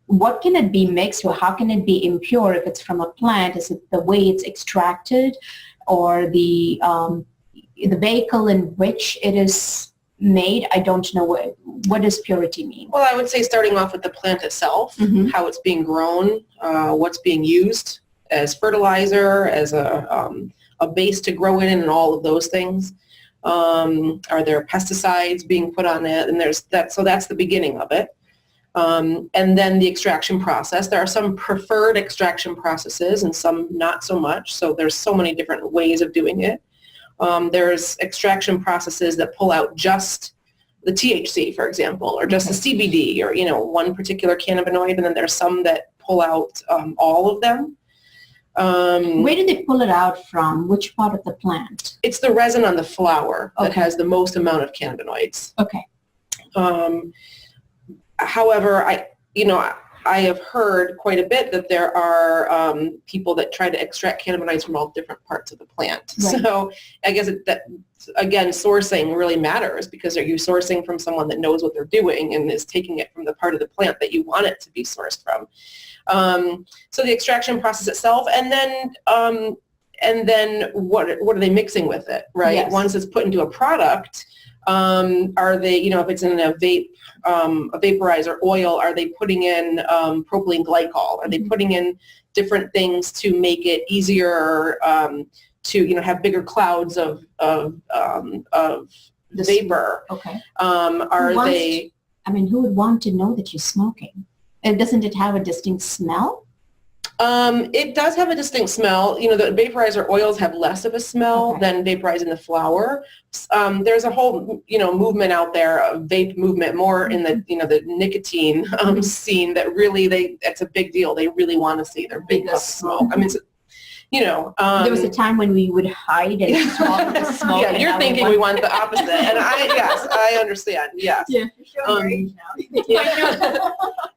What can it be mixed with? How can it be impure if it's from a plant? Is it the way it's extracted, or the vehicle in which it is made? I don't know. What does purity mean? Well, I would say starting off with the plant itself, how it's being grown, what's being used as fertilizer, as a base to grow in, and all of those things. Are there pesticides being put on it? And there's that. So that's the beginning of it. And then the extraction process. There are some preferred extraction processes and some not so much. So there's so many different ways of doing it. There's extraction processes that pull out just the THC, for example, or just the CBD, or, one particular cannabinoid. And then there's some that pull out all of them. Where do they pull it out from? Which part of the plant? It's the resin on the flower that has the most amount of cannabinoids. Okay. However, I have heard quite a bit that there are people that try to extract cannabinoids from all different parts of the plant. Right. So I guess again, sourcing really matters, because are you sourcing from someone that knows what they're doing and is taking it from the part of the plant that you want it to be sourced from? So the extraction process itself, and then what are they mixing with it, right? Yes. Once it's put into a product, are they, if it's in a vaporizer oil, are they putting in propylene glycol? Are they putting in different things to make it easier to, have bigger clouds of vapor? Okay. Who would want to know that you're smoking? And doesn't it have a distinct smell? It does have a distinct smell. The vaporizer oils have less of a smell than vaporizing the flower. There's a whole, movement out there, a vape movement, more in the, the nicotine scene, that really it's a big deal. They really want to see their big smoke. There was a time when we would hide and swallow the smoke. Yeah, you're thinking we want the opposite, and I understand. Yes. Yeah.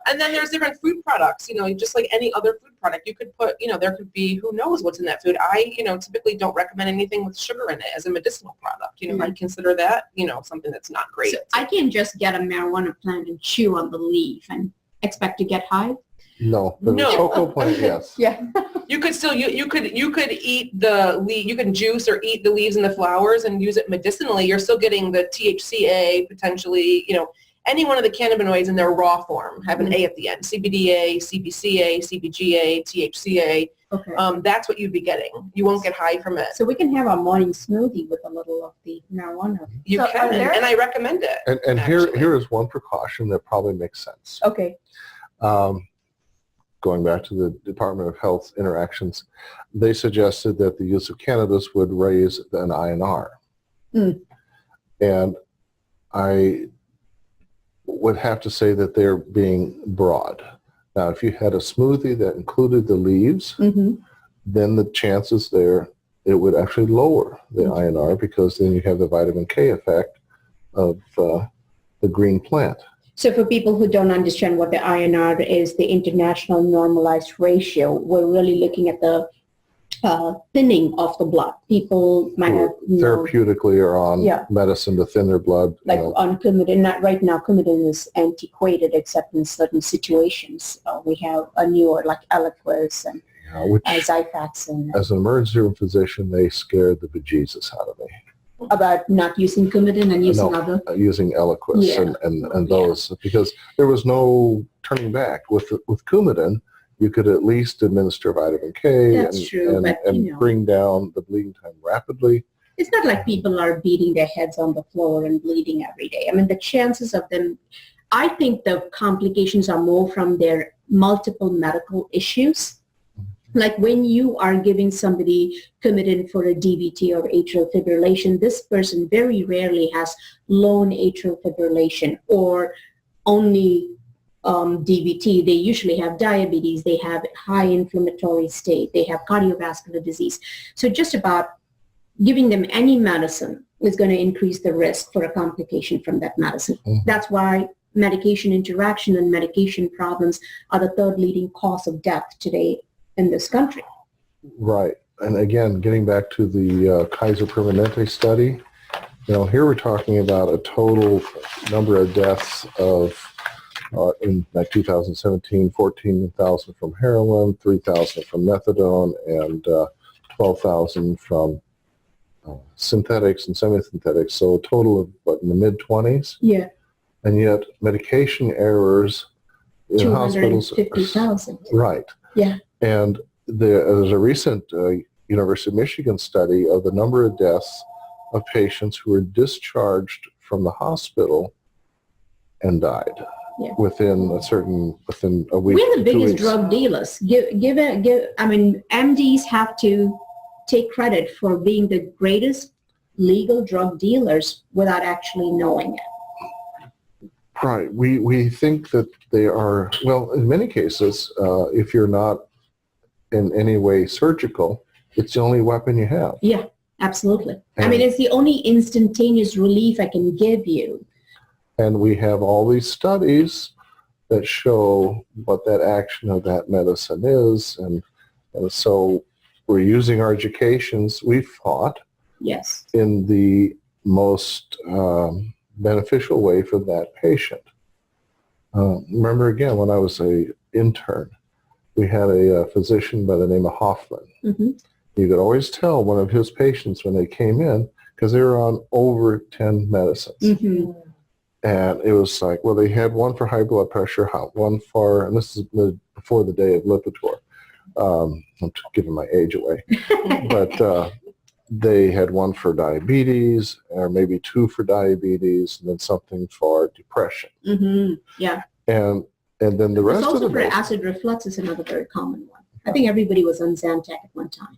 And then there's different food products. Just like any other food product, you could put. There could be, who knows what's in that food. I typically don't recommend anything with sugar in it as a medicinal product. I consider that something that's not great. So I can just get a marijuana plant and chew on the leaf and expect to get high. No, the cocoa plant, yes. Yeah. You could still you could eat the leaf. You can juice or eat the leaves and the flowers and use it medicinally. You're still getting the THCA potentially. Any one of the cannabinoids in their raw form have an A at the end. CBDA, CBCA, CBGA, THCA. Okay. That's what you'd be getting. You won't get high from it. So we can have our morning smoothie with a little of the marijuana. You can, and I recommend it. And here is one precaution that probably makes sense. Okay. Going back to the Department of Health interactions, they suggested that the use of cannabis would raise an INR. And I would have to say that they're being broad. Now, if you had a smoothie that included the leaves, then the chances there, it would actually lower the INR, because then you have the vitamin K effect of the green plant. So for people who don't understand what the INR is, the International Normalized Ratio, we're really looking at the thinning of the blood. People might have, therapeutically are on Yeah. medicine to thin their blood. like on Coumadin. Not right now, Coumadin is antiquated except in certain situations. We have a newer like Eliquis and Which, Xifaxan. as an emergency room physician, they scared the bejesus out of me. About not using Coumadin and using No, other. using Eliquis Yeah. and those, because there was no turning back. With Coumadin, you could at least administer vitamin K That's true, and, but, and bring down the bleeding time rapidly. It's not like people are beating their heads on the floor and bleeding every day. I mean, the chances of them, I think the complications are more from their multiple medical issues. Like when you are giving somebody Coumadin for a DVT or atrial fibrillation, this person very rarely has lone atrial fibrillation or only DVT. They usually have diabetes, they have high inflammatory state, they have cardiovascular disease. So just about giving them any medicine is going to increase the risk for a complication from that medicine. Mm-hmm. That's why medication interaction and medication problems are the third leading cause of death today in this country. Right. And again, getting back to the Kaiser Permanente study, here we're talking about a total number of deaths of in 2017, 14,000 from heroin, 3,000 from methadone, and 12,000 from synthetics and semi-synthetics. So a total of, in the mid-20s? Yeah. And yet medication errors in hospitals. 250,000. Right. Yeah. And there's a recent University of Michigan study of the number of deaths of patients who were discharged from the hospital and died. Yeah. within a week. We're the 2 biggest weeks. drug dealers. MDs have to take credit for being the greatest legal drug dealers without actually knowing it. Right. We think that they are, well, in many cases, if you're not in any way surgical, it's the only weapon you have. Yeah, absolutely. And- it's the only instantaneous relief I can give you. And we have all these studies that show what that action of that medicine is. And so we're using our educations, we've thought, Yes. in the most beneficial way for that patient. Remember again, when I was an intern, we had a physician by the name of Hoffman. Mm-hmm. You could always tell one of his patients when they came in because they were on over 10 medicines. Mm-hmm. And it was like, well, they had one for high blood pressure, one for, and this is before the day of Lipitor. I'm giving my age away. But they had one for diabetes, or maybe two for diabetes, and then something for depression. Mm-hmm. Yeah. And then the rest It's of also the for medicine. acid reflux is another very common one. I think everybody was on Zantac at one time.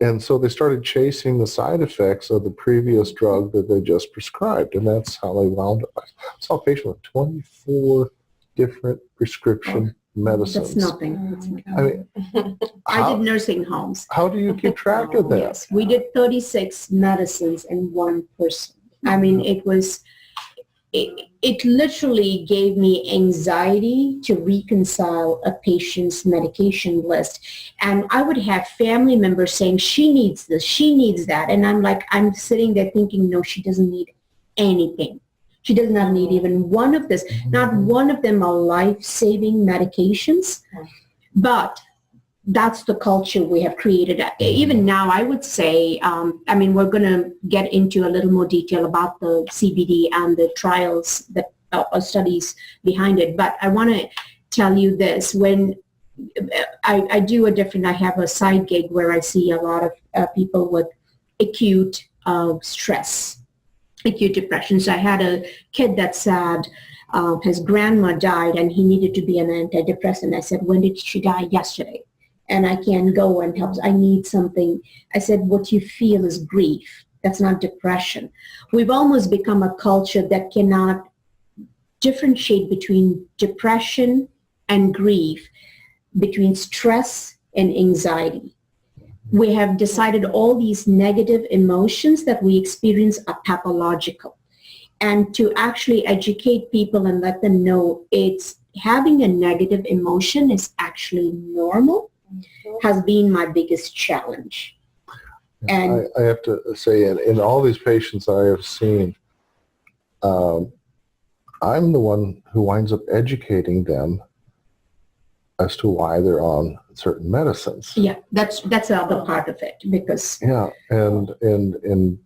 And so they started chasing the side effects of the previous drug that they just prescribed, and that's how they wound up. I saw a patient with 24 different prescription medicines. That's nothing. That's nothing. I mean, I did nursing homes. how do you keep track of that? Yes, we did 36 medicines in one person. It literally gave me anxiety to reconcile a patient's medication list. And I would have family members saying, she needs this, she needs that. And I'm sitting there thinking, no, she doesn't need anything. She does not need even one of this. Not one of them are life-saving medications, but that's the culture we have created. Even now, I would say, we're going to get into a little more detail about the CBD and the trials that are studies behind it. But I want to tell you this. When I have a side gig where I see a lot of people with acute stress, acute depression. So I had a kid that said his grandma died and he needed to be an antidepressant. I said, when did she die? Yesterday. And I can't go and help. I need something. I said, what you feel is grief. That's not depression. We've almost become a culture that cannot differentiate between depression and grief, between stress and anxiety. We have decided all these negative emotions that we experience are pathological. And to actually educate people and let them know it's having a negative emotion is actually normal. has been my biggest challenge. And I have to say, in all these patients I have seen, I'm the one who winds up educating them as to why they're on certain medicines. yeah, that's the other part of it, because Yeah, and you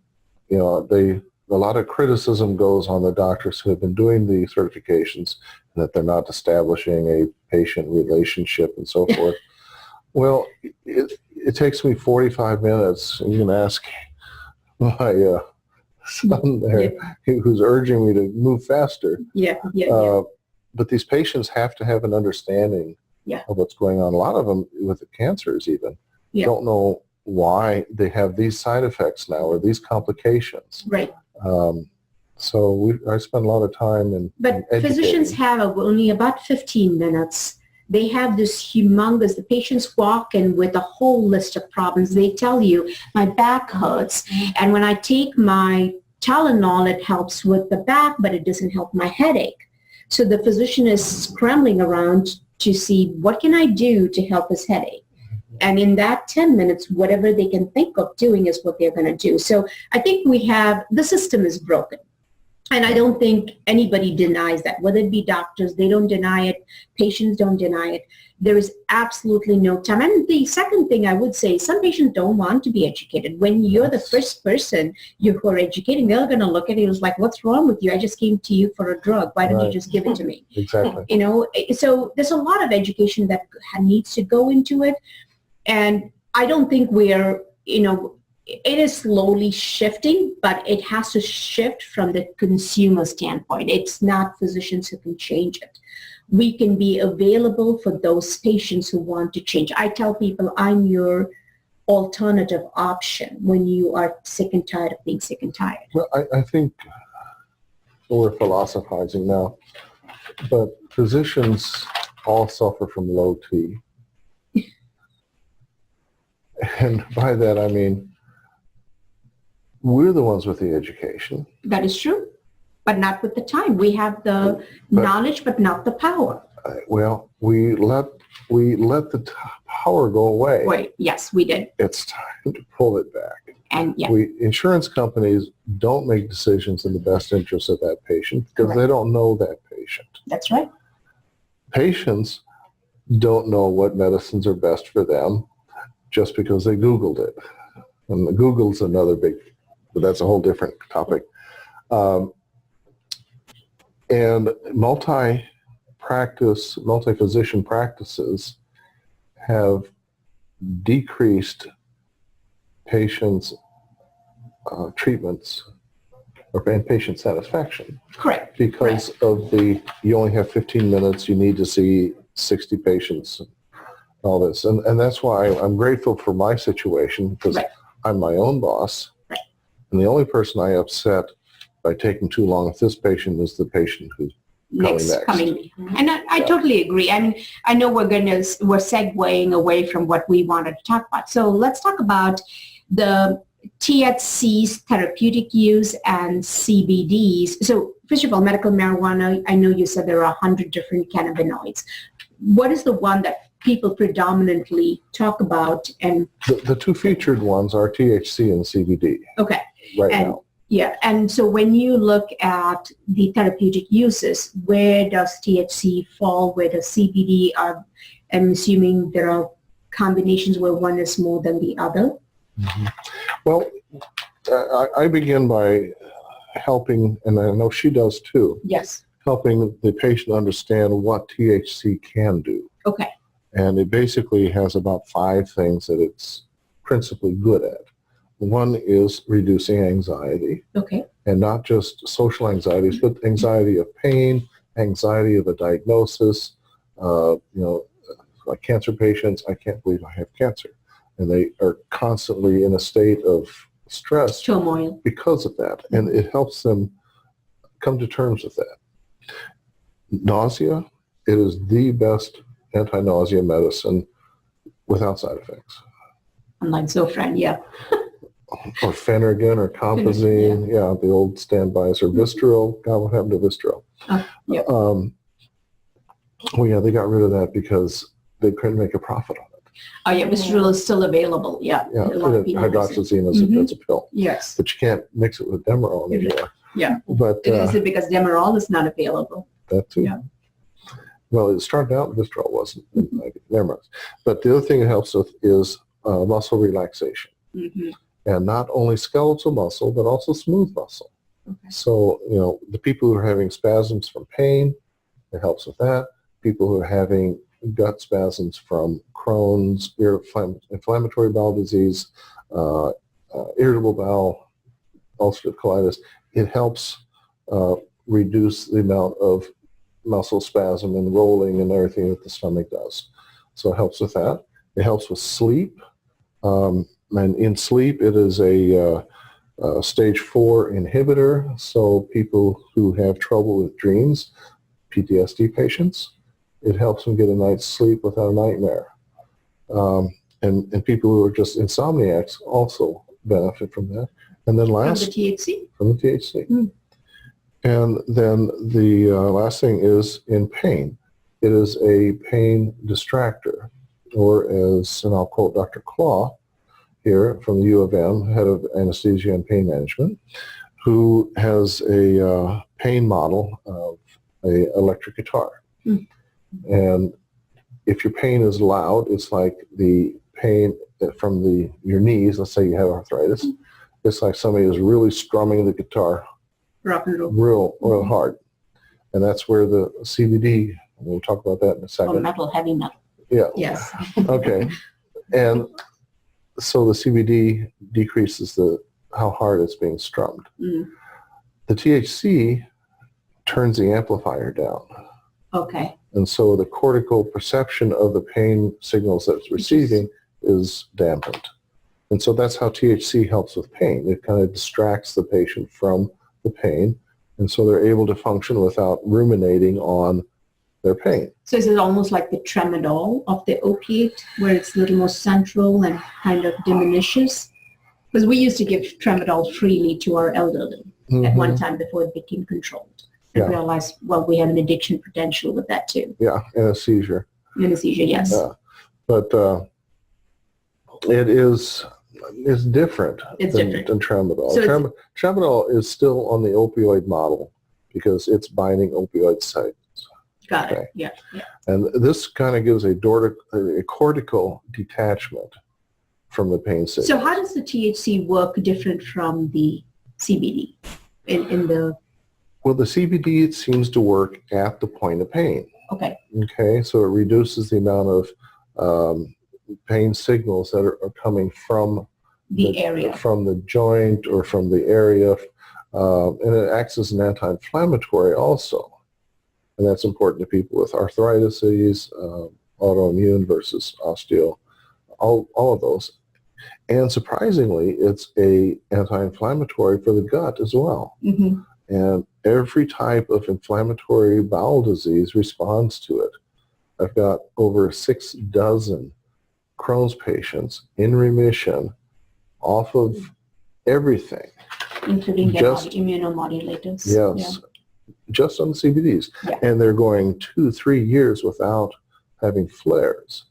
know, a lot of criticism goes on the doctors who have been doing the certifications, that they're not establishing a patient relationship and so forth. Well, it takes me 45 minutes, and you can ask my son there, who's urging me to move faster. But these patients have to have an understanding of what's going on. A lot of them with the cancers even don't know why they have these side effects now or these complications. Right. So I spend a lot of time in physicians have only about 15 minutes. They have this humongous, the patients walk in with a whole list of problems. They tell you, my back hurts, and when I take my Tylenol, it helps with the back, but it doesn't help my headache. So the physician is scrambling around to see, what can I do to help his headache? And in that 10 minutes, whatever they can think of doing is what they're going to do. So I think the system is broken. And I don't think anybody denies that, whether it be doctors, they don't deny it, patients don't deny it. There is absolutely no time. And the second thing I would say, some patients don't want to be educated. When you're the first person who are educating, they're going to look at you as like, what's wrong with you? I just came to you for a drug. Why don't you just give it to me? Exactly. You know, so there's a lot of education that needs to go into it. And I don't think we're, you know, it is slowly shifting, but it has to shift from the consumer standpoint. It's not physicians who can change it. We can be available for those patients who want to change. I tell people I'm your alternative option when you are sick and tired of being sick and tired. Well, I think we're philosophizing now, but physicians all suffer from low T. And by that I mean, we're the ones with the education. That is true, but not with the time. We have the knowledge, but not the power. Well, we let the power go away. Wait, yes, we did. It's time to pull it back. And Insurance companies don't make decisions in the best interest of that patient because they don't know that patient. That's right. Patients don't know what medicines are best for them just because they Googled it. And Google's another big, but that's a whole different topic. And multi-physician practices have decreased patients' treatments and patient satisfaction. Correct. Because of you only have 15 minutes, you need to see 60 patients, all this. And that's why I'm grateful for my situation, because I'm my own boss. Right. And the only person I upset by taking too long with this patient is the patient who's coming. And I totally agree. I mean, I know we're segueing away from what we wanted to talk about. So let's talk about the THC's therapeutic use and CBDs. So first of all, medical marijuana, I know you said there are 100 different cannabinoids. What is the one that people predominantly talk about? And the two featured ones are THC and CBD. Okay. Now. Yeah, and so when you look at the therapeutic uses, where does THC fall? Where does CBD? I'm assuming there are combinations where one is more than the other. Mm-hmm. Well, I begin by helping, and I know she does too. Yes. Helping the patient understand what THC can do. Okay. And it basically has about 5 things that it's principally good at. One is reducing anxiety. Okay. And not just social anxieties, but anxiety of pain, anxiety of a diagnosis. Like cancer patients, I can't believe I have cancer. And they are constantly in a state of stress. Turmoil. Because of that. And it helps them come to terms with that. Nausea, it is the best anti-nausea medicine without side effects. Unlike Zofran, yeah. Or Phenergan or Compazine, the old standbys, or Vistaril. God, what happened to Vistaril? Yeah. They got rid of that because they couldn't make a profit on it. Oh, yeah, Visceral is still available. Yeah. Yeah, A lot of people use it. hydroxyzine is it's a pill, Yes. but you can't mix it with Demerol anymore. Yeah. But Is it because Demerol is not available? that too. Yeah. Well, it started out Visceral wasn't. Never mind. But the other thing it helps with is muscle relaxation. Mm-hmm. And not only skeletal muscle, but also smooth muscle. Okay. So, the people who are having spasms from pain, it helps with that. People who are having gut spasms from Crohn's, inflammatory bowel disease, irritable bowel, ulcerative colitis, it helps reduce the amount of muscle spasm and rolling and everything that the stomach does. So it helps with that. It helps with sleep. And in sleep, it is a stage 4 inhibitor. So people who have trouble with dreams, PTSD patients, it helps them get a night's sleep without a nightmare. And people who are just insomniacs also benefit from that. And then last, From the THC? from the THC. And then the last thing is in pain. It is a pain distractor, or and I'll quote Dr. Claw here from the U of M, head of anesthesia and pain management, who has a pain model of an electric guitar. And if your pain is loud, it's like the pain from your knees. Let's say you have arthritis. It's like somebody is really strumming the guitar Rock and roll. real hard. And that's where the CBD, we'll talk about that in a Or second. metal, heavy metal. Yeah. Yes. Okay. And so the CBD decreases how hard it's being strummed. The THC turns the amplifier down. Okay. And so the cortical perception of the pain signals that it's receiving is dampened. And so that's how THC helps with pain. It kind of distracts the patient from the pain. And so they're able to function without ruminating on their pain. So is it almost like the tramadol of the opiate, where it's a little more central and kind of diminishes? Because we used to give tramadol freely to our elderly at one time before it became controlled. And realized, well, we have an addiction potential with that too. Yeah, and a seizure. Anesthesia, yes. Yeah. But it's different than tramadol. So Tramadol is still on the opioid model because it's binding opioid sites. Got Okay. it. Yeah. And this kind of gives a cortical detachment from the pain signal. So how does the THC work different from the CBD in the... Well, the CBD, it seems to work at the point of pain. Okay. Okay, so it reduces the amount of pain signals that are coming from The area. from the joint or from the area, and it acts as an anti-inflammatory also. And that's important to people with arthritis, autoimmune versus osteo, all of those. And surprisingly, it's a anti-inflammatory for the gut as well. Mm-hmm. And every type of inflammatory bowel disease responds to it. I've got over 6 dozen Crohn's patients in remission off of everything. Including the Just- immunomodulators. Yes, just on the CBDs. Yeah. And they're going 2-3 years without having flares.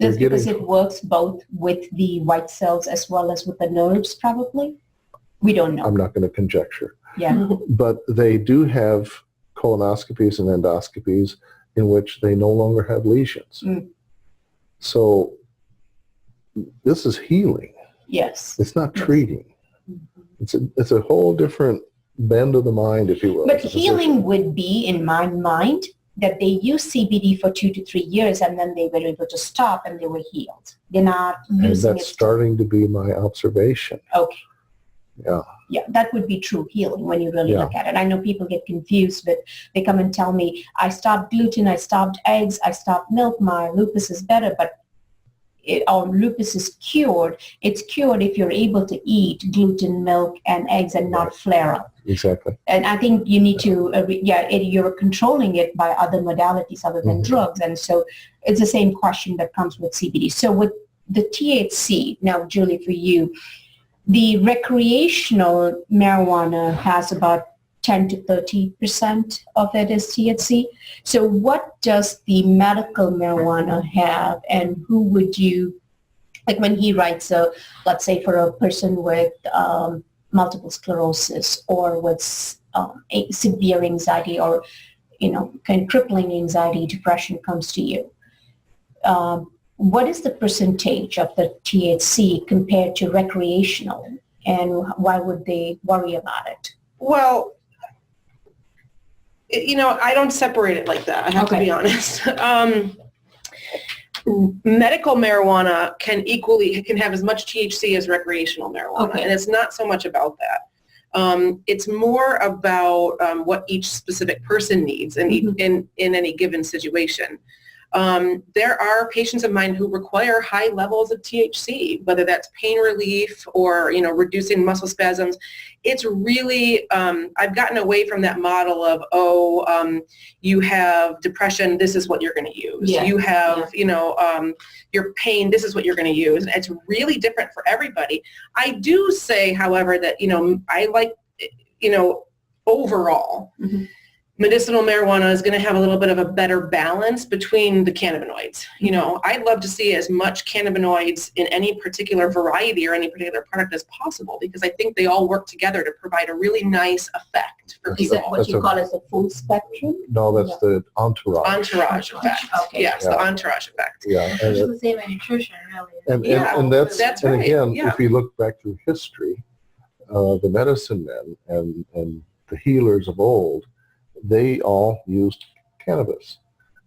That's They're because getting- it works both with the white cells as well as with the nerves, probably? We don't know. I'm not going to conjecture. Yeah. But they do have colonoscopies and endoscopies in which they no longer have lesions. So this is healing. Yes. It's not treating. It's a whole different bend of the mind, if you will. But as a healing would be, in my mind, that they used CBD for 2 to 3 years and then they were able to stop and they were healed. They're not physician. And using that's it. starting to be my observation. Okay. Yeah. Yeah, that would be true healing when you really Yeah. look at it. I know people get confused, but they come and tell me, I stopped gluten, I stopped eggs, I stopped milk, my lupus is better, but lupus is cured. It's cured if you're able to eat gluten, milk, and eggs and not flare up. Exactly. And I think you need to, you're controlling it by other modalities other than drugs. And so it's the same question that comes with CBD. So with the THC, now Julie, for you, the recreational marijuana has about 10 to 30% of it is THC. So what does the medical marijuana have, and who would you, like when he writes, let's say for a person with multiple sclerosis or with severe anxiety or, kind of crippling anxiety, depression comes to you, what is the percentage of the THC compared to recreational, and why would they worry about it? Well, I don't separate it like that. I have to be honest. Medical marijuana can have as much THC as recreational marijuana, and it's not so much about that. It's more about what each specific person needs in any given situation. There are patients of mine who require high levels of THC, whether that's pain relief or, reducing muscle spasms. It's really, I've gotten away from that model of, you have depression, this is what you're going to use. Yeah. You have, your pain, this is what you're going to use. It's really different for everybody. I do say, however, that, I like, overall, medicinal marijuana is going to have a little bit of a better balance between the cannabinoids. I'd love to see as much cannabinoids in any particular variety or any particular product as possible, because I think they all work together to provide a really nice effect for people. Is that what you call as a full spectrum? No, that's the entourage. Entourage effect. Okay. Yes, the entourage effect. Yeah. It's the same in nutrition, really. And that's right. Again, if you look back through history, the medicine men and the healers of old, they all used cannabis.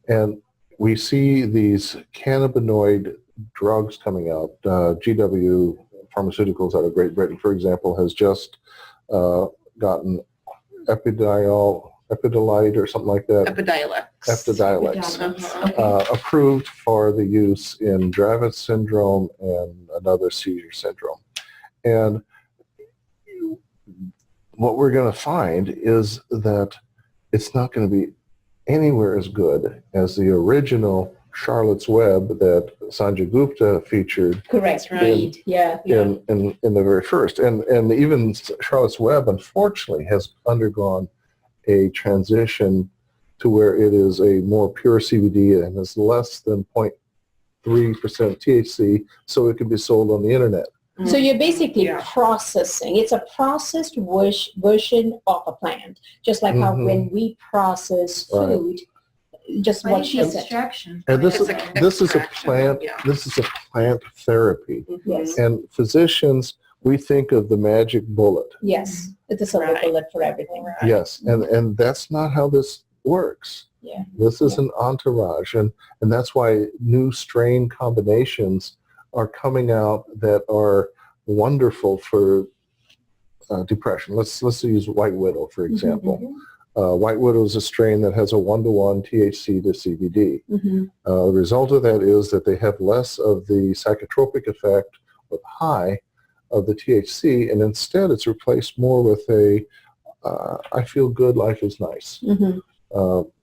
And we see these cannabinoid drugs coming out. GW Pharmaceuticals out of Great Britain, for example, has just gotten Epidiolex or something like that. Epidiolex. Approved for the use in Dravet syndrome and another seizure syndrome. And what we're going to find is that it's not going to be anywhere as good as the original Charlotte's Web that Sanjay Gupta featured. Correct, right. In the very first. And even Charlotte's Web, unfortunately, has undergone a transition to where it is a more pure CBD and is less than 0.3% THC, so it can be sold on the internet. So you're basically processing. It's a processed version of a plant, just like how when we process food, just what she said. Extraction. And this is a plant. Yeah. This is a plant therapy. Yes. And physicians, we think of the magic bullet. Yes, it's a silver bullet for everything. Right. Yes, and that's not how this works. Yeah. This is an entourage, and that's why new strain combinations are coming out that are wonderful for depression. Let's use White Widow, for example. White Widow is a strain that has a 1-to-1 THC to CBD. The result of that is that they have less of the psychotropic effect with high of the THC, and instead it's replaced more with a I feel good, life is nice.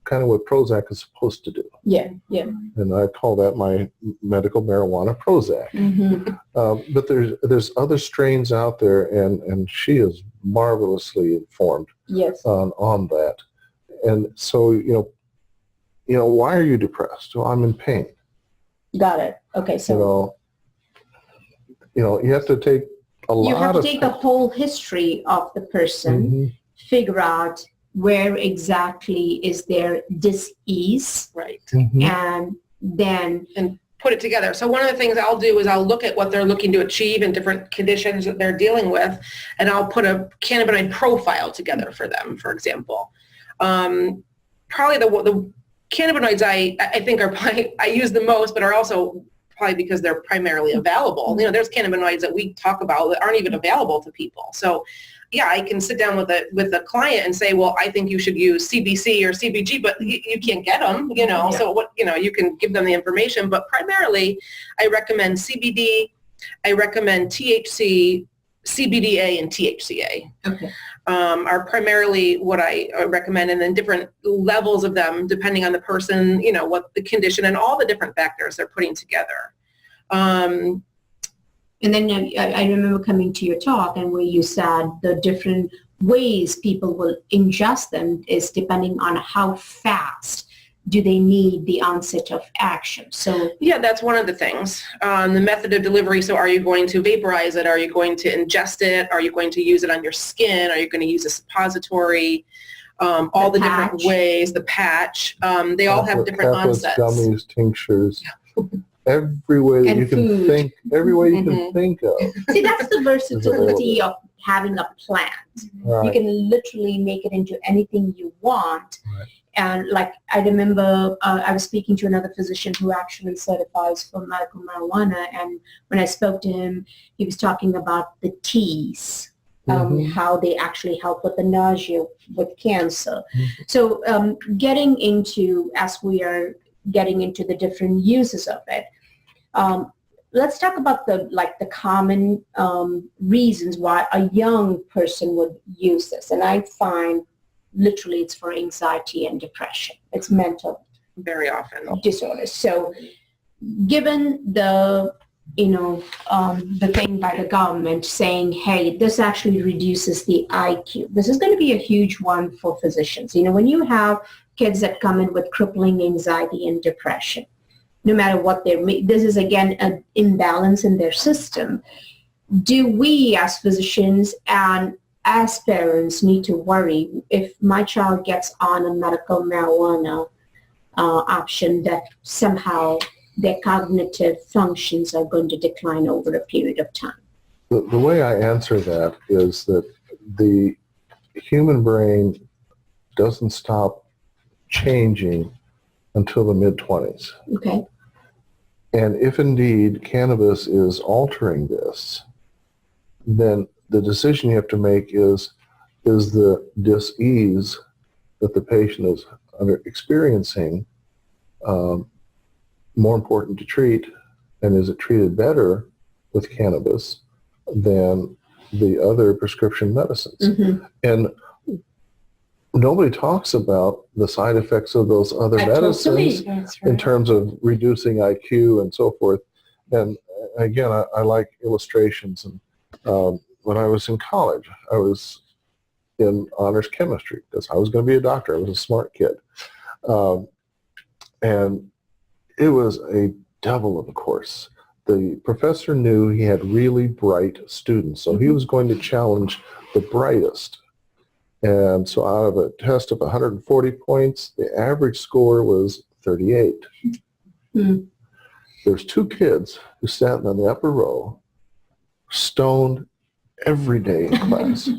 Kind of what Prozac is supposed to do. Yeah. And I call that my medical marijuana Prozac. But there's other strains out there, and she is marvelously informed on that. And so, why are you depressed? Well, I'm in pain. Got it. Okay, so you have to take you have to take a whole history of the person, figure out where exactly is their dis-ease, Right. and then put it together. So one of the things I'll do is I'll look at what they're looking to achieve in different conditions that they're dealing with, and I'll put a cannabinoid profile together for them, for example. Probably the cannabinoids I think are probably, I use the most, but are also probably because they're primarily available. There's cannabinoids that we talk about that aren't even available to people. So yeah, I can sit down with a client and say, well, I think you should use CBC or CBG, but you can't get them, so what, you can give them the information, but primarily I recommend CBD, I recommend THC, CBDA, and THCA. Are primarily what I recommend, and then different levels of them depending on the person, what the condition and all the different factors they're putting together. And then I remember coming to your talk and where you said the different ways people will ingest them is depending on how fast do they need the onset of action. So yeah, that's one of the things. The method of delivery, so are you going to vaporize it? Are you going to ingest it? Are you going to use it on your skin? Are you going to use a suppository? All the different ways, the patch, they all have different onsets. Gummies, tinctures, every way that you can food. think, every way you can think of. See, that's the versatility of having a plant. Right. You can literally make it into anything you want. Right. And like I remember I was speaking to another physician who actually certifies for medical marijuana, and when I spoke to him, he was talking about the teas, how they actually help with the nausea, with cancer. So getting into, as we are getting into the different uses of it, let's talk about the common reasons why a young person would use this. And I find literally it's for anxiety and depression. It's mental Very often. disorders. So given the the thing by the government saying, hey, this actually reduces the IQ. This is going to be a huge one for physicians. When you have kids that come in with crippling anxiety and depression, no matter what this is again an imbalance in their system. Do we as physicians and as parents need to worry if my child gets on a medical marijuana option that somehow their cognitive functions are going to decline over a period of time? The way I answer that is that the human brain doesn't stop changing until the mid-20s. Okay. And if indeed cannabis is altering this, then the decision you have to make is the dis-ease that the patient is experiencing more important to treat, and is it treated better with cannabis than the other prescription medicines? And nobody talks about the side effects of those other medicines in terms of reducing IQ and so forth. And again, I like illustrations. And when I was in college, I was in honors chemistry because I was going to be a doctor. I was a smart kid. And it was a devil of a course. The professor knew he had really bright students, so he was going to challenge the brightest. And so out of a test of 140 points, the average score was 38. There's two kids who sat in the upper row, stoned every day in class.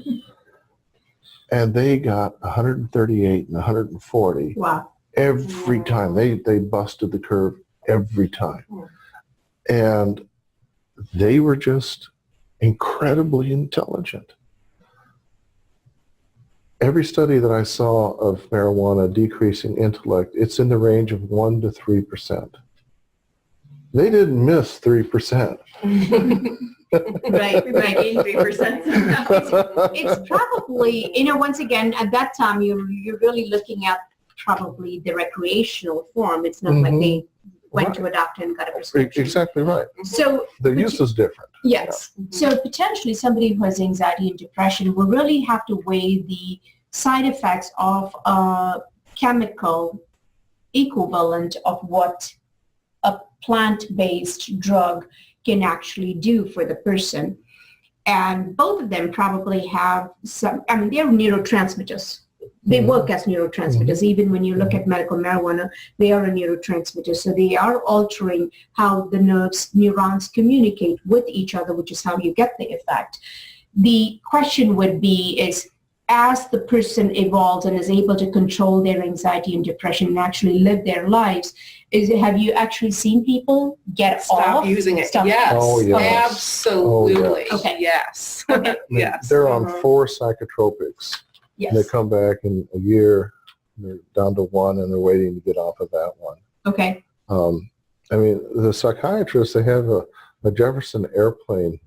And they got 138 and 140. Wow. Every time. They busted the curve every time. And they were just incredibly intelligent. Every study that I saw of marijuana decreasing intellect, it's in the range of 1 to 3%. They didn't miss 3%. Right, 3%. It's probably, once again, at that time, you're really looking at probably the recreational form. It's not like they went to a doctor and got a prescription. Exactly right. So the use is different. Yes. So potentially somebody who has anxiety and depression will really have to weigh the side effects of a chemical equivalent of what a plant-based drug can actually do for the person. And both of them probably have they're neurotransmitters. They work as neurotransmitters. Even when you look at medical marijuana, they are a neurotransmitter. So they are altering how the neurons communicate with each other, which is how you get the effect. The question would be is, as the person evolves and is able to control their anxiety and depression and actually live their lives, have you actually seen people Stop using it? Yes. Oh, yes. Absolutely. Oh, yes. Okay. Yes. Yes. They're on 4 psychotropics. Yes. And they come back in a year, they're down to 1, and they're waiting to get off of that one. Okay. The psychiatrists, they have a Jefferson Airplane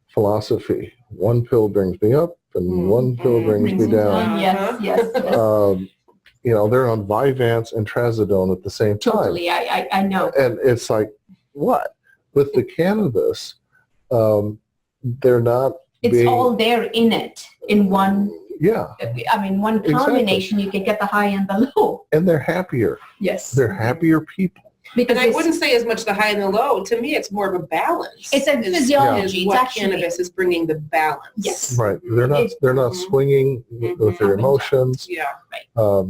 philosophy. 1 pill brings me up, and 1 pill brings me down. Yes. They're on Vyvanse and Trazodone at the same time. Totally. I know. And it's like, what? With the cannabis, they're not It's all there in it. in one, Yeah, I mean, one combination, you can get the high and the low. and they're happier. Yes. They're happier people. Because And I it's- wouldn't say as much the high and the low. To me, it's more of a balance. It's a physiology. Is It's what actually- cannabis is bringing the balance. Yes. Right. They're not Mhm. swinging with their Up and down. emotions. Yeah.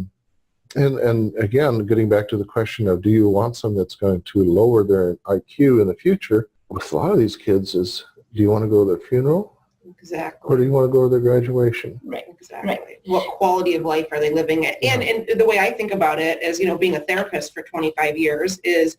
And again, getting back to the question of do you want something that's going to lower their IQ in the future? With a lot of these kids is, do you want to go to their funeral or Exactly. do you want to go to their graduation? Right. Exactly. Right. What quality of life are they living at? And the way I think about it as, being a therapist for 25 years is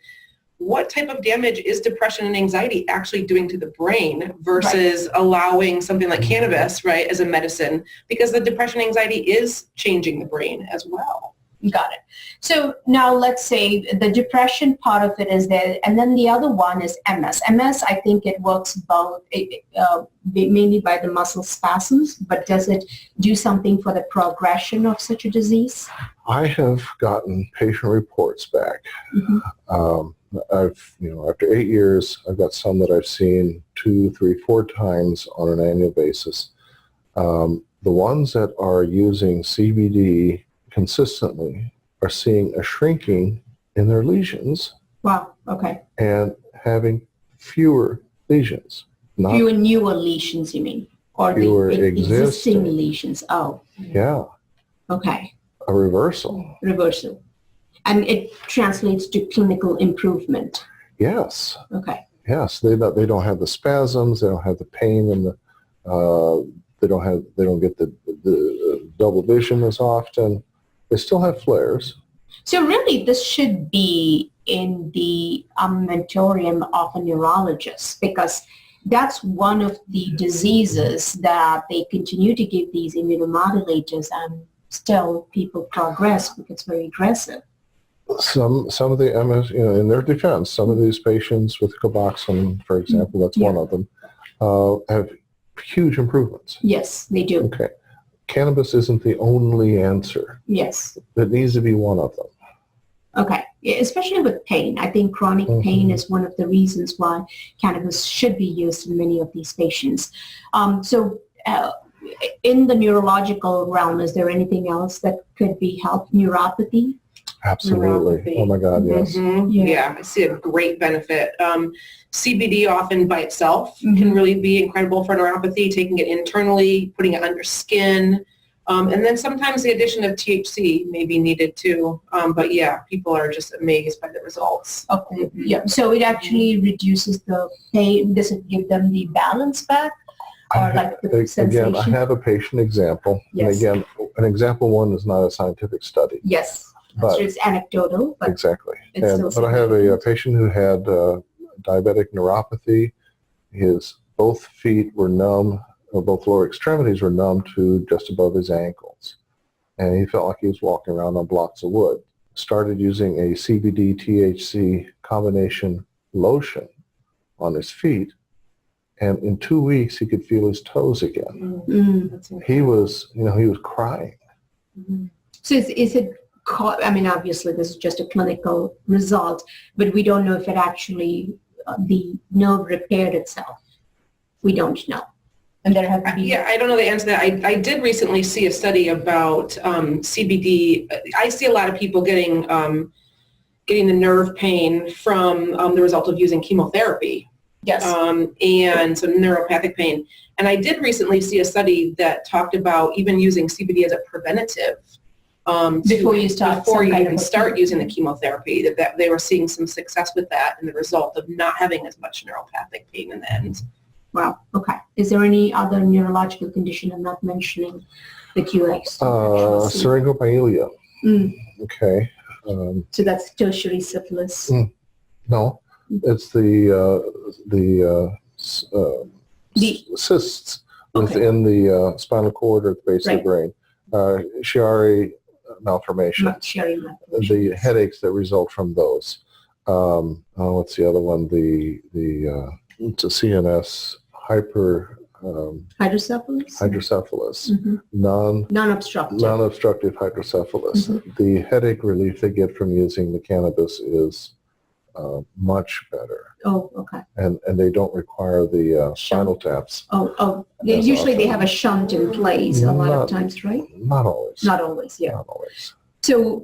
what type of damage is depression and anxiety actually doing to the brain versus allowing something like cannabis, right, as a medicine, because the depression and anxiety is changing the brain as well. Got it. So now let's say the depression part of it is there, and then the other one is MS. MS, I think it works both, mainly by the muscle spasms, but does it do something for the progression of such a disease? I have gotten patient reports back. After 8 years, I've got some that I've seen 2, 3, 4 times on an annual basis. The ones that are using CBD consistently are seeing a shrinking in their lesions Wow. Okay. and having fewer lesions. Not, Fewer newer lesions, you mean? Or Fewer the existing existing. lesions? Oh, yeah, okay. a reversal. Reversal. And it translates to clinical improvement. Yes, Okay. yes. They don't have the spasms. They don't have the pain, and they don't get the double vision as often. They still have flares. So really, this should be in the armamentarium of a neurologist, because that's one of the diseases that they continue to give these immunomodulators and still people progress because it's very aggressive. Some of the MS, in their defense, some of these patients with Coboxone, for example, that's one of them, have huge improvements. Yes, they do. Okay. Cannabis isn't the only answer. Yes. It needs to be one of them. Okay. Especially with pain. I think chronic pain is one of the reasons why cannabis should be used in many of these patients. In the neurological realm, is there anything else that could be helped? Neuropathy? Absolutely. Neuropathy. Oh my God, yes. Mhm. Yeah. Yeah, I see a great benefit. CBD often by itself can really be incredible for neuropathy, taking it internally, putting it under skin. And then sometimes the addition of THC may be needed too. But yeah, people are just amazed by the results. Okay. Yeah. So it actually reduces the pain. Does it give them the balance back? Or like the sensation? Again, I have a patient example. Yes. And again, an example one is not a scientific study. Yes. But- So it's anecdotal, but Exactly. it's still But I have a significant. patient who had diabetic neuropathy. His both feet were numb, or both lower extremities were numb to just above his ankles. And he felt like he was walking around on blocks of wood. Started using a CBD THC combination lotion on his feet. And in 2 weeks, he could feel his toes again. That's He was crying. So is it, I mean, obviously this is just a clinical result, but we don't know if it actually, the nerve repaired itself. We don't know. And there have to be... Yeah, I don't know the answer to that. I did recently see a study about CBD. I see a lot of people getting the nerve pain from the result of using chemotherapy. Yes. And some neuropathic pain. And I did recently see a study that talked about even using CBD as a preventative. Before you start Before some you kind even of a- start using the chemotherapy, that they were seeing some success with that and the result of not having as much neuropathic pain in the end. Wow. Okay. Is there any other neurological condition I'm not mentioning that you actually see? Syringomyelia. Mm. Okay. So that's tertiary syphilis. No, it's the cysts within the spinal cord or at the base of the brain. Chiari malformations. Not sharing that. The headaches that result from those. What's the other one? It's a CNS Hydrocephalus? hydrocephalus. Mhm. Non-obstructive. Non-obstructive hydrocephalus. The headache relief they get from using the cannabis is much better. Oh, okay. And they don't require the spinal taps. Oh. As Usually they often. have a shunt in place a lot of times, right? Not always. Not always, yeah. Not always. So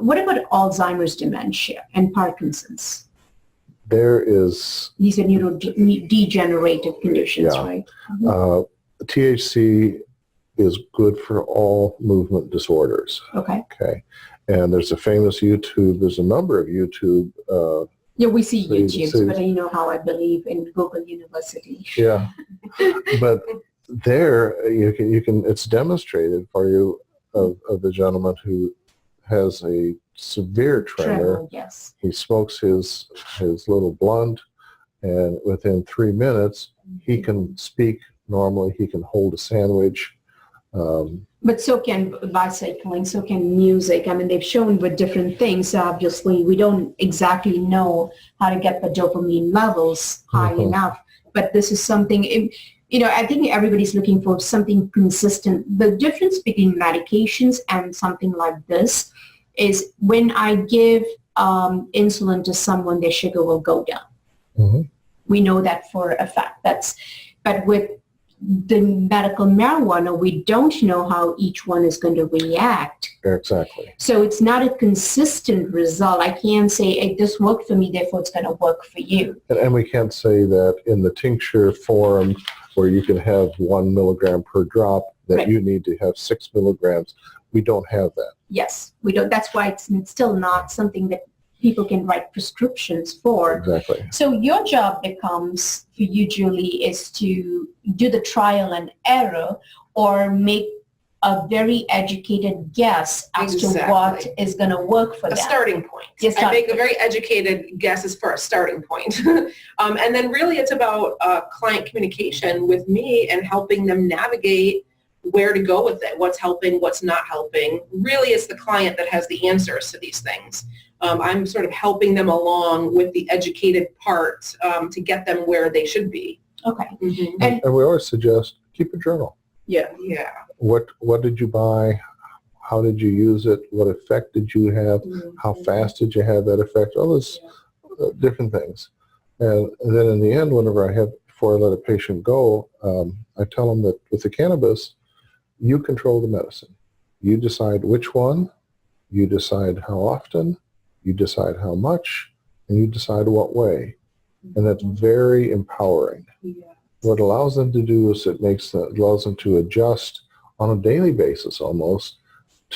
what about Alzheimer's dementia and Parkinson's? There is These are neurodegenerative conditions, Yeah. right? THC is good for all movement disorders. Okay. Okay. And there's a famous there's a number of YouTube. Yeah, we see So you YouTubes, see- but you know how I believe in Google University. Yeah. But there you can, it's demonstrated for you of the gentleman who has a severe tremor. Tremor, yes. He smokes his little blunt, and within 3 minutes, he can speak normally. He can hold a sandwich. But so can bicycling, so can music. I mean, they've shown with different things, obviously, we don't exactly know how to get the dopamine levels high Mhm. enough. But this is something, I think everybody's looking for something consistent. The difference between medications and something like this is when I give insulin to someone, their sugar will go down. Mhm. We know that for a fact. But with the medical marijuana, we don't know how each one is going to react. Exactly. So it's not a consistent result. I can't say, hey, this worked for me, therefore it's going to work for you. And we can't say that in the tincture form where you can have 1 milligram per drop that Right. you need to have 6 milligrams. We don't have that. Yes, we don't. That's why it's still not something that people can write prescriptions for. Exactly. So your job becomes, for you, Julie, is to do the trial and error or make a very educated guess as to what Exactly. is going to work for A them. starting point. Yes, I make a very educated guess as far as starting point. And then really it's about client communication with me and helping them navigate where to go with it, what's helping, what's not helping. Really it's the client that has the answers to these things. I'm sort of helping them along with the educated part to get them where they should be. Okay. Mm-hmm. And And we always suggest keep a journal. Yeah. What did you buy? How did you use it? What effect did you have? How fast did you have that effect? All those different things. And then in the end, before I let a patient go, I tell them that with the cannabis, you control the medicine. You decide which one, you decide how often, you decide how much, and you decide what way. And that's very empowering. What it allows them to do is it allows them to adjust on a daily basis almost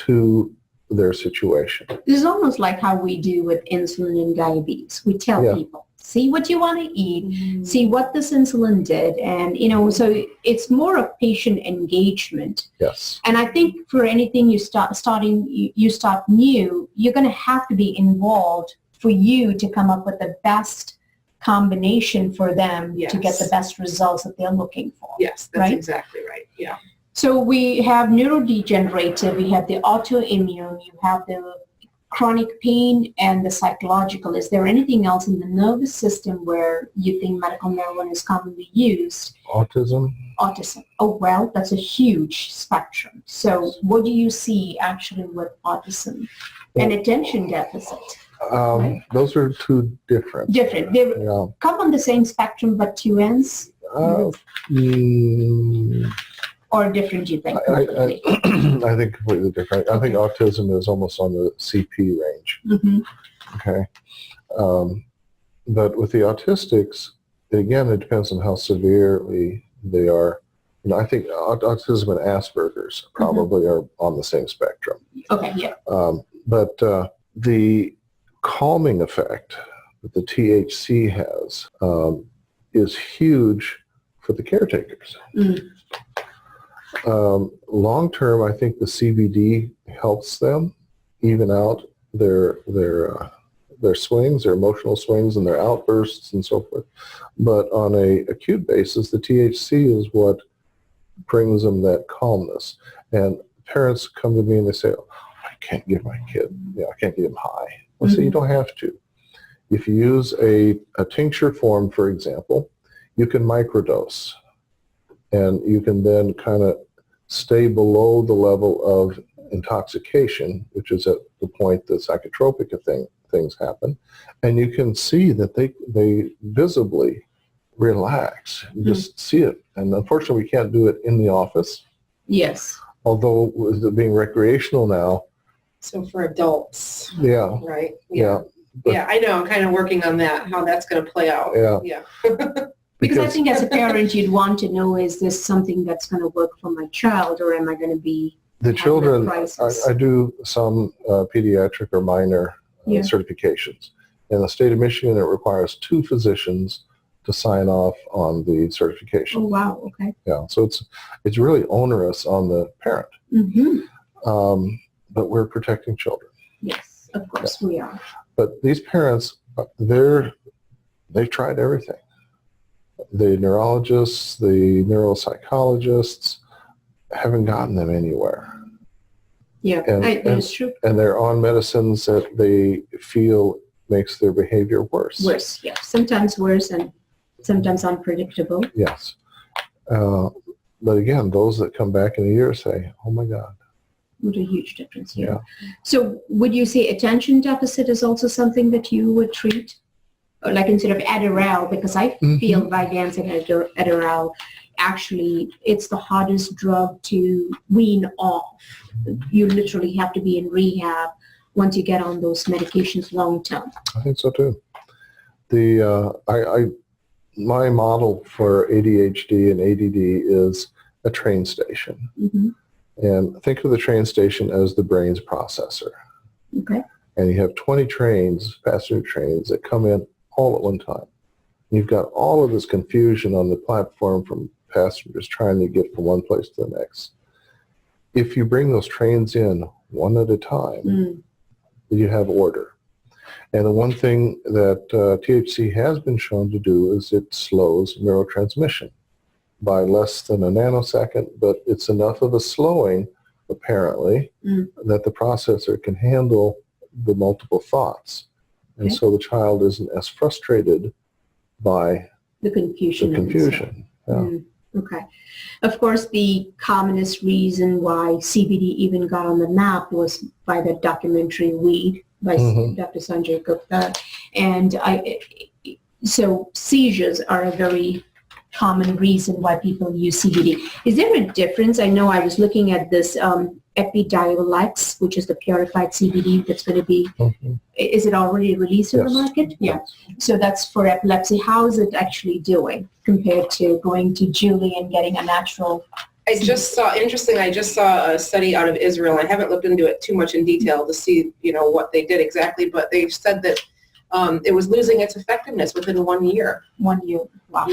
to their situation. this is almost like how we do with insulin and diabetes. We tell Yeah. people, see what you want to eat, see what this insulin did. And, so it's more of patient engagement. Yes. And I think for anything you start new, you're going to have to be involved for you to come up with the best combination for them to get the Yes. best results that they're looking for. Yes, that's Right? exactly right. Yeah. So we have neurodegenerative, we have the autoimmune, you have the chronic pain, and the psychological. Is there anything else in the nervous system where you think medical marijuana is commonly used? Autism. Autism. Oh, well, that's a huge spectrum. So what do you see actually with autism and attention deficit? Those are two different. Different. They Yeah. come on the same spectrum, but two ends, or different, do you think? completely? I think completely different. I think autism is almost on the CP range. Mhm. Okay. But with the autistics, again, it depends on how severely they are. I think autism and Asperger's probably are on the same spectrum. Okay, yeah. But the calming effect that the THC has is huge for the caretakers. Long term, I think the CBD helps them even out their swings, their emotional swings, and their outbursts and so forth. But on a acute basis, the THC is what brings them that calmness. And parents come to me and they say, oh, I can't give my kid, I can't get him high. Well, so you don't have to. If you use a tincture form, for example, you can microdose. And you can then kind of stay below the level of intoxication, which is at the point the psychotropic things happen, and you can see that they visibly relax. You just see it. And unfortunately, we can't do it in the office. Yes. Although with it being recreational now, So for adults, yeah, right? yeah. But- Yeah, I know. I'm kind of working on that, how that's going to play out. Yeah. Because I think as a parent, you'd want to know, is this something that's going to work for my child, or am I going to be the children, crisis? I do some pediatric or minor Yeah. certifications. In the state of Michigan, it requires 2 physicians to sign off on the certification. Oh, wow. Okay. Yeah, so it's really onerous on the parent. Mm-hmm. But we're protecting children. Yes, of course we are. But these parents, they've tried everything. The neurologists, the neuropsychologists haven't gotten them anywhere. Yeah, that's true. And they're on medicines that they feel makes their behavior worse. Worse, yeah. Sometimes worse and sometimes unpredictable. Yes. But again, those that come back in a year say, oh my God. What a huge difference here. Yeah. So would you say attention deficit is also something that you would treat? Or like instead of Adderall, because I feel Vyvanse and Adderall, actually, it's the hardest drug to wean off. You literally have to be in rehab once you get on those medications long term. I think so too. My model for ADHD and ADD is a train station. Mm-hmm. And think of the train station as the brain's processor. Okay. And you have 20 trains, passenger trains, that come in all at one time. You've got all of this confusion on the platform from passengers trying to get from one place to the next. If you bring those trains in one at a time, you have order. And the one thing that THC has been shown to do is it slows neurotransmission by less than a nanosecond, but it's enough of a slowing, apparently, that the processor can handle the multiple thoughts. And so the child isn't as frustrated by the confusion. Yeah. Okay. Of course, the commonest reason why CBD even got on the map was by the documentary Weed by Dr. Sanjay Gupta. And so seizures are a very common reason why people use CBD. Is there a difference? I know I was looking at this Epidiolex, which is the purified CBD that's going to be, is it already released in the market? Yeah. So that's for epilepsy. How is it actually doing compared to going to Julie and getting a natural? I just saw a study out of Israel. I haven't looked into it too much in detail to see, what they did exactly, but they said that it was losing its effectiveness within 1 year. 1 year. Wow.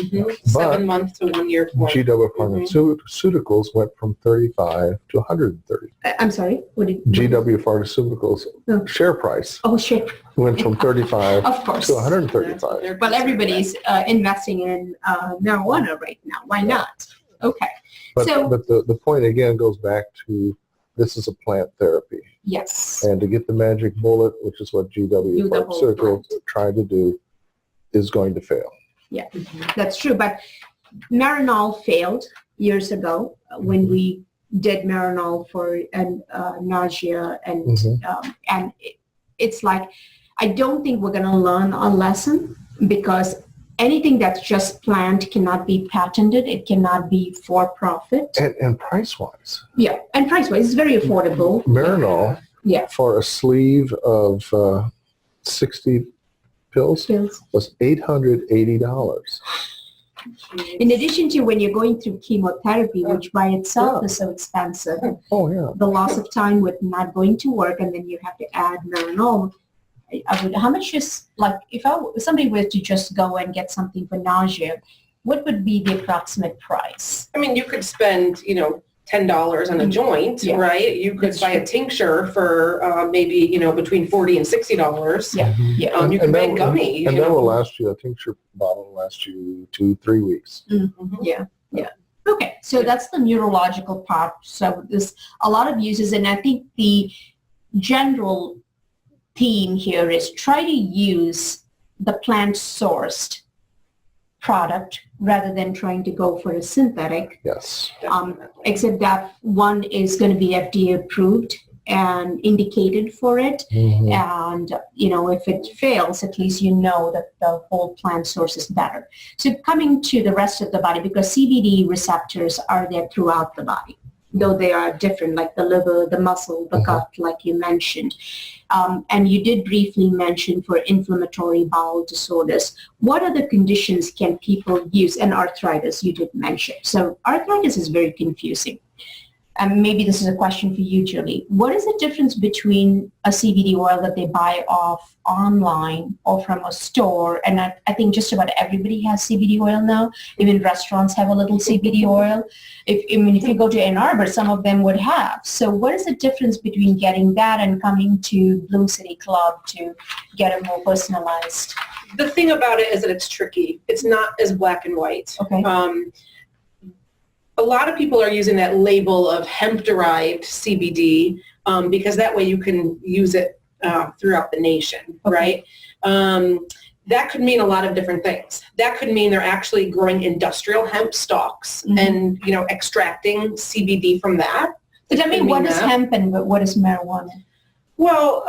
7 months to 1 year point. GW Pharmaceuticals went from 35 to 130. I'm sorry? What did GW Pharmaceuticals share price went from 35 Of course. to 135. Well, everybody's investing in marijuana right now. Why not? Okay. But the point again goes back to this is a plant therapy. Yes. And to get the magic bullet, which is what GW Pharmaceuticals tried to do, is going to fail. Yeah, that's true. But Marinol failed years ago when we did Marinol for nausea and it's like, I don't think we're going to learn a lesson because anything that's just plant cannot be patented. It cannot be for profit. And price-wise. Yeah, and price-wise, it's very affordable. Marinol, for a sleeve of 60 pills was $880. In addition to when you're going through chemotherapy, which by itself is so expensive, the loss of time with not going to work, and then you have to add Marinol. How much is, like, if somebody were to just go and get something for nausea, what would be the approximate price? I mean, you could spend, $10 on a joint, right? You could buy a tincture for maybe, between $40 and $60. You can buy a gummy. And that will last you, a tincture bottle will last you 2-3 weeks. Yeah. Okay, so that's the neurological part. So there's a lot of uses, and I think the general theme here is try to use the plant-sourced product rather than trying to go for a synthetic. Yes. Except that one is going to be FDA approved and indicated for it. Mhm. And, if it fails, at least you know that the whole plant source is better. So coming to the rest of the body, because CBD receptors are there throughout the body, though they are different, like the liver, the muscle, the gut, like you mentioned. And you did briefly mention for inflammatory bowel disorders. What other conditions can people use? And arthritis, you did mention. So arthritis is very confusing. And maybe this is a question for you, Julie. What is the difference between a CBD oil that they buy off online or from a store? And I think just about everybody has CBD oil now. Even restaurants have a little CBD oil. If you go to Ann Arbor, some of them would have. So what is the difference between getting that and coming to Bloom City Club to get a more personalized? The thing about it is that it's tricky. It's not as black and white. Okay. A lot of people are using that label of hemp-derived CBD because that way you can use it throughout the nation, right? That could mean a lot of different things. That could mean they're actually growing industrial hemp stalks and, extracting CBD from that. Does that mean what is hemp and what is marijuana? Well,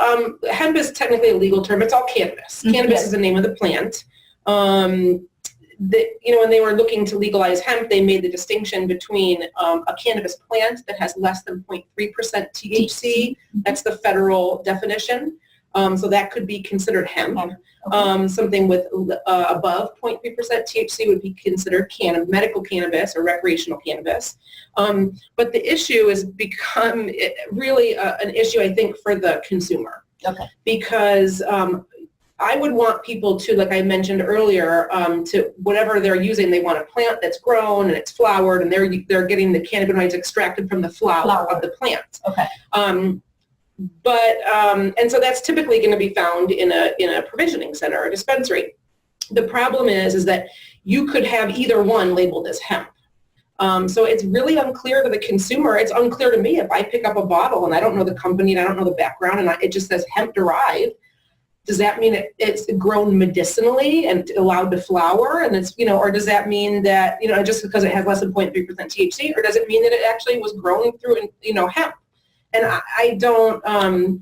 hemp is technically a legal term. It's all cannabis. Cannabis is the name of the plant. When they were looking to legalize hemp, they made the distinction between a cannabis plant that has less than 0.3% THC. That's the federal definition. So that could be considered hemp. Something with above 0.3% THC would be considered medical cannabis or recreational cannabis. But the issue has become really an issue, I think, for the consumer. Okay. Because I would want people to, like I mentioned earlier, to whatever they're using, they want a plant that's grown and it's flowered, and they're getting the cannabinoids extracted from the flower of the plant. Okay. And so that's typically going to be found in a provisioning center or a dispensary. The problem is that you could have either one labeled as hemp. So it's really unclear to the consumer. It's unclear to me if I pick up a bottle and I don't know the company and I don't know the background and it just says hemp derived. Does that mean it's grown medicinally and allowed to flower? And it's, or does that mean that, just because it has less than 0.3% THC, or does it mean that it actually was grown through, hemp? And I don't,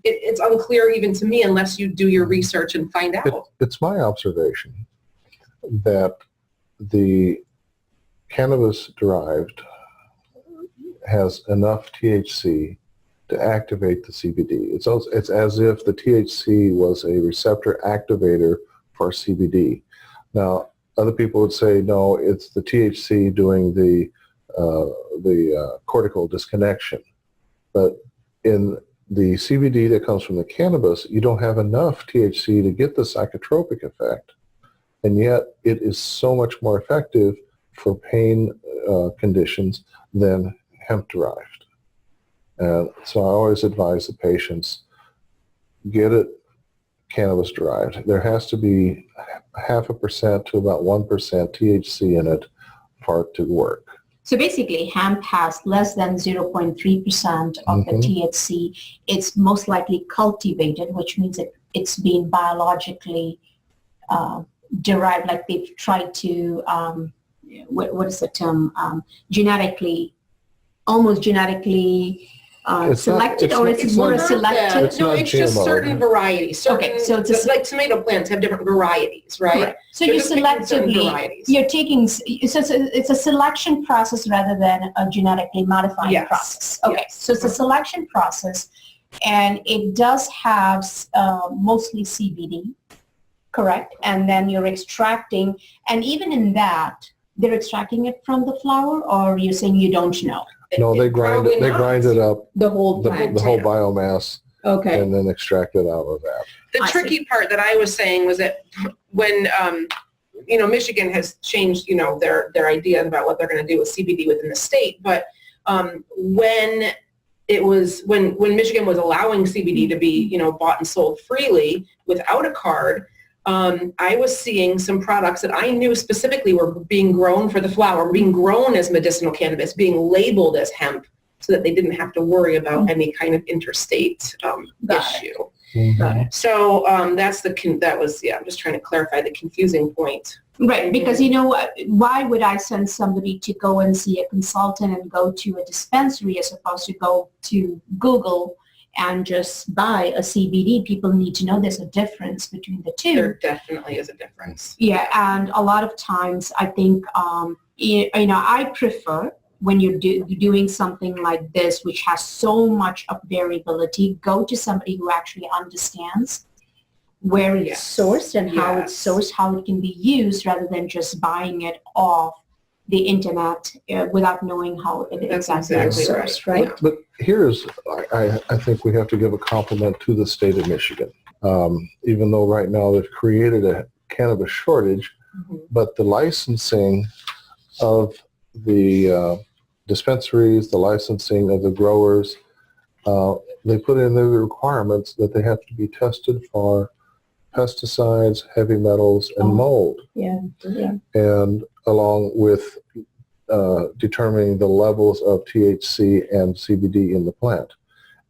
it's unclear even to me unless you do your research and find out. It's my observation that the cannabis derived has enough THC to activate the CBD. It's as if the THC was a receptor activator for CBD. Now, other people would say, no, it's the THC doing the cortical disconnection. But in the CBD that comes from the cannabis, you don't have enough THC to get the psychotropic effect. And yet it is so much more effective for pain conditions than hemp-derived. And so I always advise the patients, get it cannabis derived. There has to be 0.5% to about 1% THC in it for it to work. So basically, hemp has less than 0.3% of the THC. It's most likely cultivated, which means that it's being biologically derived, like they've tried to, what is the term, almost genetically selected, or it's more selected? No, it's just certain varieties. Okay, so it's like tomato plants have different varieties, right? Correct. So you selectively, you're taking, so it's a selection process rather than a genetically modifying process. Okay, so it's a selection process, and it does have mostly CBD, correct? And then you're extracting, and even in that, they're extracting it from the flower, or you're saying you don't know? No, they grind it. They grind it up. The whole plant. The whole biomass. Okay. And then extract it out of that. The tricky part that I was saying was that when Michigan has changed their idea about what they're going to do with CBD within the state, but when Michigan was allowing CBD to be bought and sold freely without a card, I was seeing some products that I knew specifically were being grown for the flower, being grown as medicinal cannabis, being labeled as hemp, so that they didn't have to worry about any kind of interstate issue. So I'm just trying to clarify the confusing point. Right, because why would I send somebody to go and see a consultant and go to a dispensary as opposed to go to Google and just buy a CBD. People need to know there's a difference between the two. There definitely is a difference. Yeah, and a lot of times I think, I prefer when you're doing something like this, which has so much of variability, go to somebody who actually understands where it's sourced and how it's sourced, how it can be used, rather than just buying it off the internet without knowing how it exactly is sourced, right? But here's, I think we have to give a compliment to the state of Michigan. Even though right now they've created a cannabis shortage, but the licensing of the dispensaries, the licensing of the growers, they put in the requirements that they have to be tested for pesticides, heavy metals, and mold. Yeah. And along with determining the levels of THC and CBD in the plant.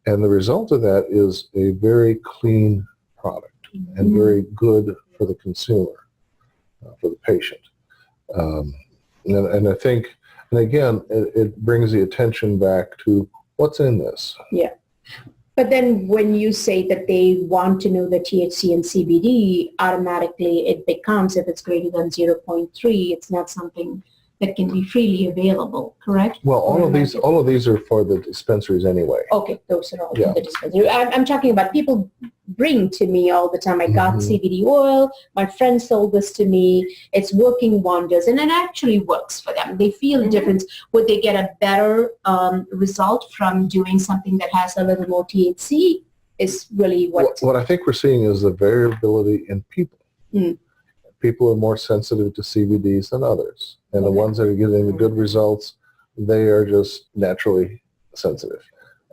And the result of that is a very clean product and very good for the consumer, for the patient. And I think, and again, it brings the attention back to what's in this. Yeah. But then when you say that they want to know the THC and CBD, automatically it becomes, if it's greater than 0.3, it's not something that can be freely available, correct? Well, all of these are for the dispensaries anyway. Okay, those are all the dispensary. I'm talking about people bring to me all the time. I got CBD oil. My friend sold this to me. It's working wonders, and it actually works for them. They feel a difference. Would they get a better result from doing something that has a little more THC? Is really what I think we're seeing is the variability in people. People are more sensitive to CBDs than others. And the ones that are getting the good results, they are just naturally sensitive.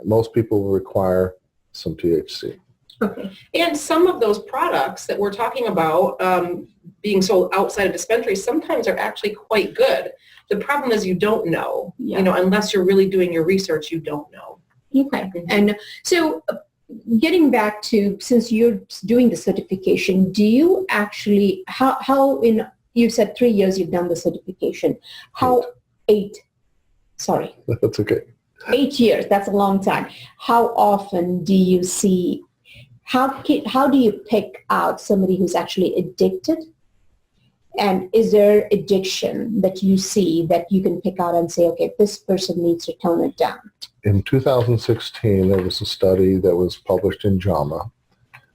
Most people will require some THC. Okay. And some of those products that we're talking about being sold outside of dispensaries sometimes are actually quite good. The problem is you don't know. Unless you're really doing your research, you don't know. Okay. And so getting back to, since you're doing the certification, do you actually, you said 3 years you've done the certification. That's okay. 8 years, that's a long time. How often do you see, how do you pick out somebody who's actually addicted? And is there addiction that you see that you can pick out and say, okay, this person needs to tone it down? In 2016, there was a study that was published in JAMA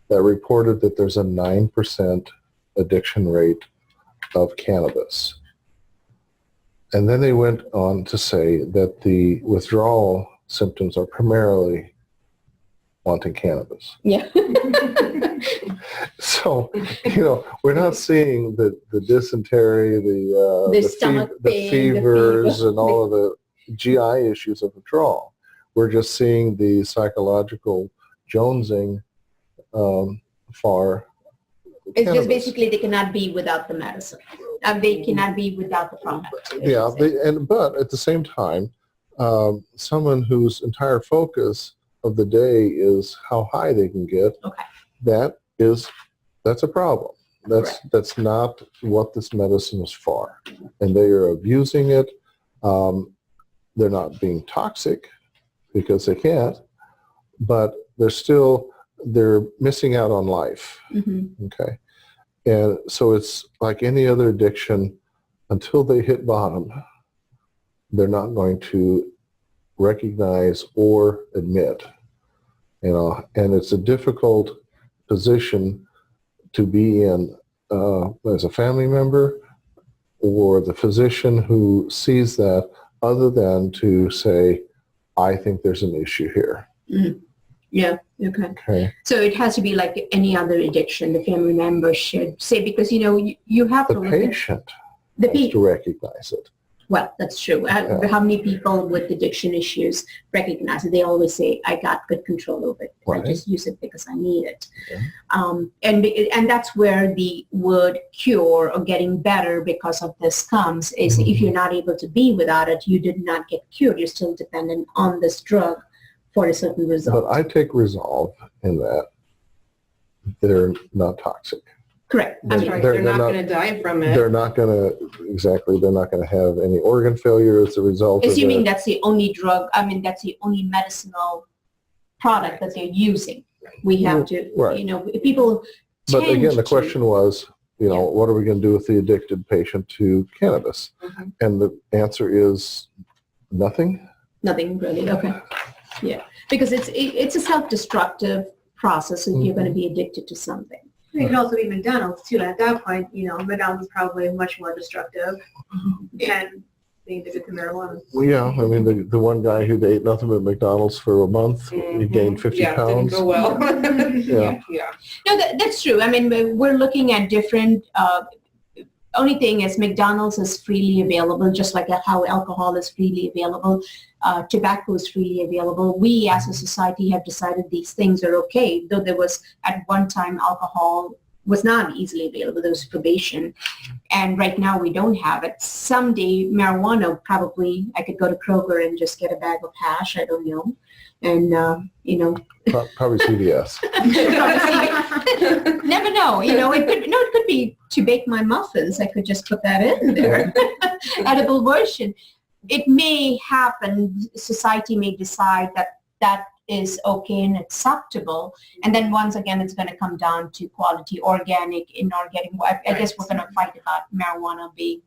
that reported that there's a 9% addiction rate of cannabis. And then they went on to say that the withdrawal symptoms are primarily wanting cannabis. Yeah. So, we're not seeing the dysentery, the fevers, and all of the GI issues of withdrawal. We're just seeing the psychological jonesing for It's cannabis. just basically they cannot be without the medicine. They cannot be without the product. Yeah, but at the same time, someone whose entire focus of the day is how high they can get, that's a problem. That's not what this medicine is for. And they are abusing it. They're not being toxic because they can't, but they're missing out on life. Okay. And so it's like any other addiction, until they hit bottom, they're not going to recognize or admit, and it's a difficult position to be in as a family member or the physician who sees that, other than to say, I think there's an issue here. Yeah, okay. So it has to be like any other addiction. The family member should say, because, you have to The look patient at has to recognize it. Well, that's true. How many people with addiction issues recognize it? They always say, I got good control over it. Right. I just use it because I need it. And that's where the word cure or getting better because of this comes, is if you're not able to be without it, you did not get cured. You're still dependent on this drug for a certain result. But I take resolve in that they're not toxic. Correct. They're not going to die from it. They're not going to have any organ failure as a result Assuming of that's the only drug, that's the only medicinal product that they're using. We have to, Right. you know, people But tend again, the to- question was, you know, what are we going to do with the addicted patient to cannabis? Mhm. And the answer is nothing. Nothing really, okay. Yeah, because it's a self-destructive process if you're going to be addicted to something. It could also be McDonald's too. At that point, you know, McDonald's is probably much more destructive than being addicted to marijuana. Well, yeah, I mean, the one guy who ate nothing but McDonald's for a month, he gained 50 Yeah, pounds. didn't go well. Yeah. Yeah. No, that's true. I mean, we're looking at different, only thing is McDonald's is freely available, just like how alcohol is freely available. Tobacco is freely available. We as a society have decided these things are okay, though there was at one time alcohol was not easily available. There was prohibition. And right now we don't have it. Someday marijuana, probably I could go to Kroger and just get a bag of hash. I don't know. And, you know, Probably CVS. never know. You know, it could be to bake my muffins. I could just put that in there. Edible version. It may happen. Society may decide that is okay and acceptable. And then once again, it's going to come down to quality, organic, inorganic. I guess we're going to fight about marijuana being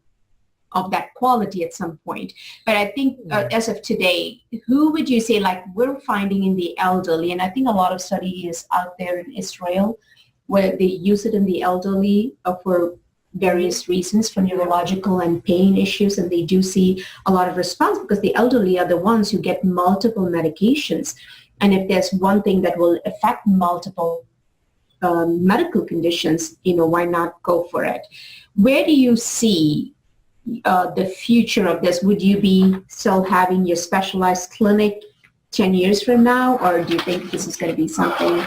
of that quality at some point. But I think as of today, who would you say, like we're finding in the elderly, and I think a lot of study is out there in Israel where they use it in the elderly for various reasons, for neurological and pain issues, and they do see a lot of response because the elderly are the ones who get multiple medications. And if there's one thing that will affect multiple medical conditions, you know, why not go for it? Where do you see the future of this? Would you be still having your specialized clinic 10 years from now, or do you think this is going to be something?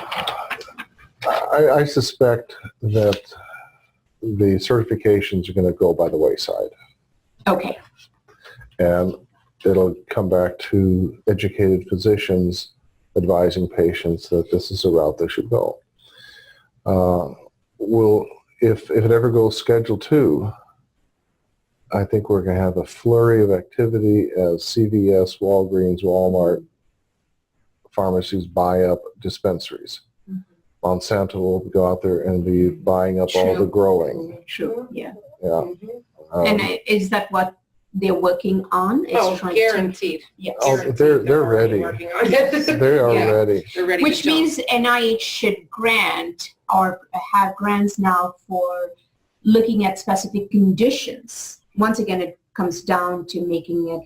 I suspect that the certifications are going to go by the wayside. Okay. And it'll come back to educated physicians advising patients that this is the route they should go. If it ever goes Schedule 2, I think we're going to have a flurry of activity as CVS, Walgreens, Walmart, pharmacies buy up dispensaries. Monsanto will go out there and be buying up all the growing. True. Yeah. Yeah. And is that what they're working on? Is Oh, trying guaranteed. Yes. Oh, they're already ready. working on it. They are Yeah. ready. They're ready Which to jump. means NIH should grant or have grants now for looking at specific conditions. Once again, it comes down to making it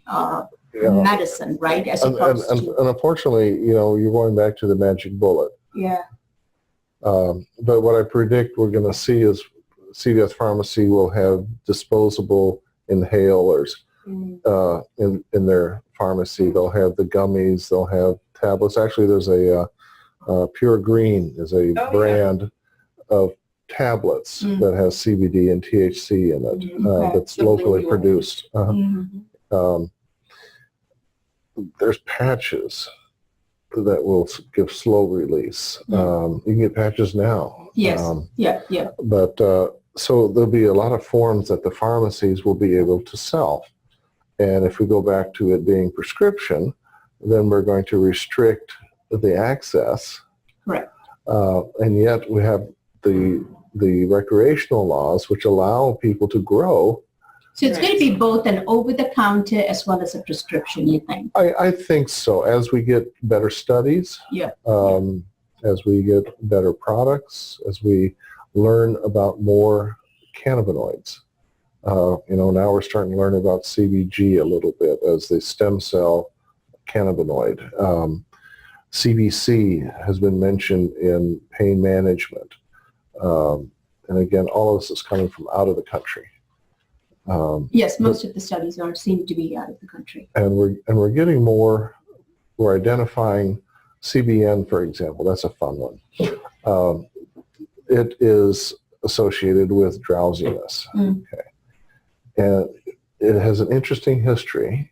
Yeah. medicine, right? As And opposed to, unfortunately, you know, you're going back to the magic bullet. yeah. But what I predict we're going to see is CVS Pharmacy will have disposable inhalers in their pharmacy. They'll have the gummies. They'll have tablets. Actually, there's a Pure Green is a brand of tablets that has CBD and THC in it Okay. that's locally Sublingual. produced. Mhm. There's patches that will give slow release. You can get patches now. Yes. Yeah. But so there'll be a lot of forms that the pharmacies will be able to sell. And if we go back to it being prescription, then we're going to restrict the access. Correct. And yet we have the recreational laws which allow people to grow. So it's going to be both an over-the-counter as well as a prescription, you think? I think so. As we get better studies, Yeah. as we get better products, as we learn about more cannabinoids. You know, now we're starting to learn about CBG a little bit as the stem cell cannabinoid. CBC has been mentioned in pain management. And again, all of this is coming from out of the country. Yes, most of the studies seem to be out of the country. And we're getting more. We're identifying CBN, for example. That's a fun one. It is associated with drowsiness. Okay, and it has an interesting history.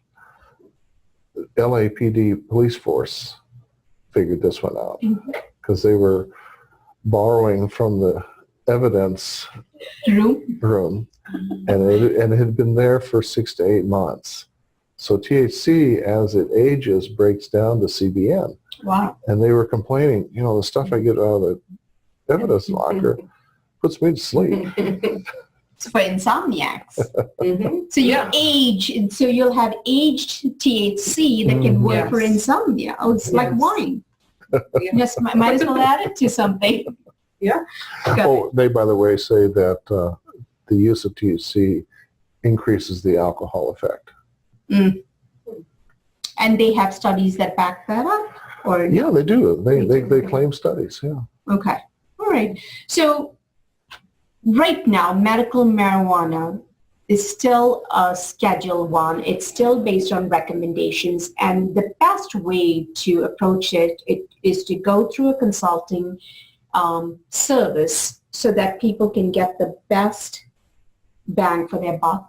LAPD police force figured this one out because they were borrowing from the evidence True. room, and it had been there for 6 to 8 months. So THC, as it ages, breaks down to CBN. Wow. And they were complaining, the stuff I get out of the evidence locker puts me to sleep. It's for insomniacs. Mhm. So you Yeah. age, and so you'll have aged THC that can work for Yes. insomnia. Oh, it's like Yes. wine. Yeah. Just might as well add it to something. Yeah. Got it. Oh, they, by the way, say that the use of THC increases the alcohol effect. And they have studies that back that up, or Yeah, they do. They Okay. claim studies, yeah. Okay. All right. So right now, medical marijuana is still a Schedule 1. It's still based on recommendations. And the best way to approach it is to go through a consulting service so that people can get the best bang for their buck.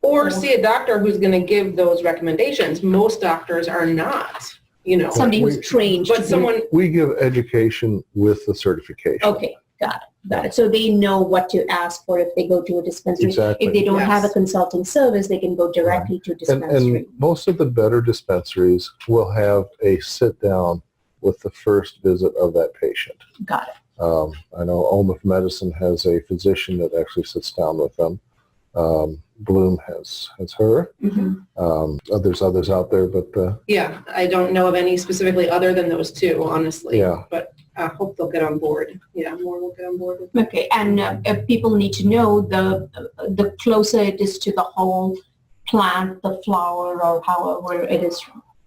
Or see a doctor who's going to give those recommendations. Most doctors are not, Somebody who's trained to But do- someone, We give education with the certification. Okay, got it. So they know what to ask for if they go to a dispensary. Exactly. If they don't have a Yes. consulting service, they can go directly to a dispensary. And most of the better dispensaries will have a sit down with the first visit of that patient. Got it. I know OMIF Medicine has a physician that actually sits down with them. Bloom has her. Mhm. There's others out there, but yeah, I don't know of any specifically other than those two, honestly. Yeah. But I hope they'll get on board. Yeah, more will get on board. Okay, and if people need to know, the closer it is to the whole plant, the flower, or however it is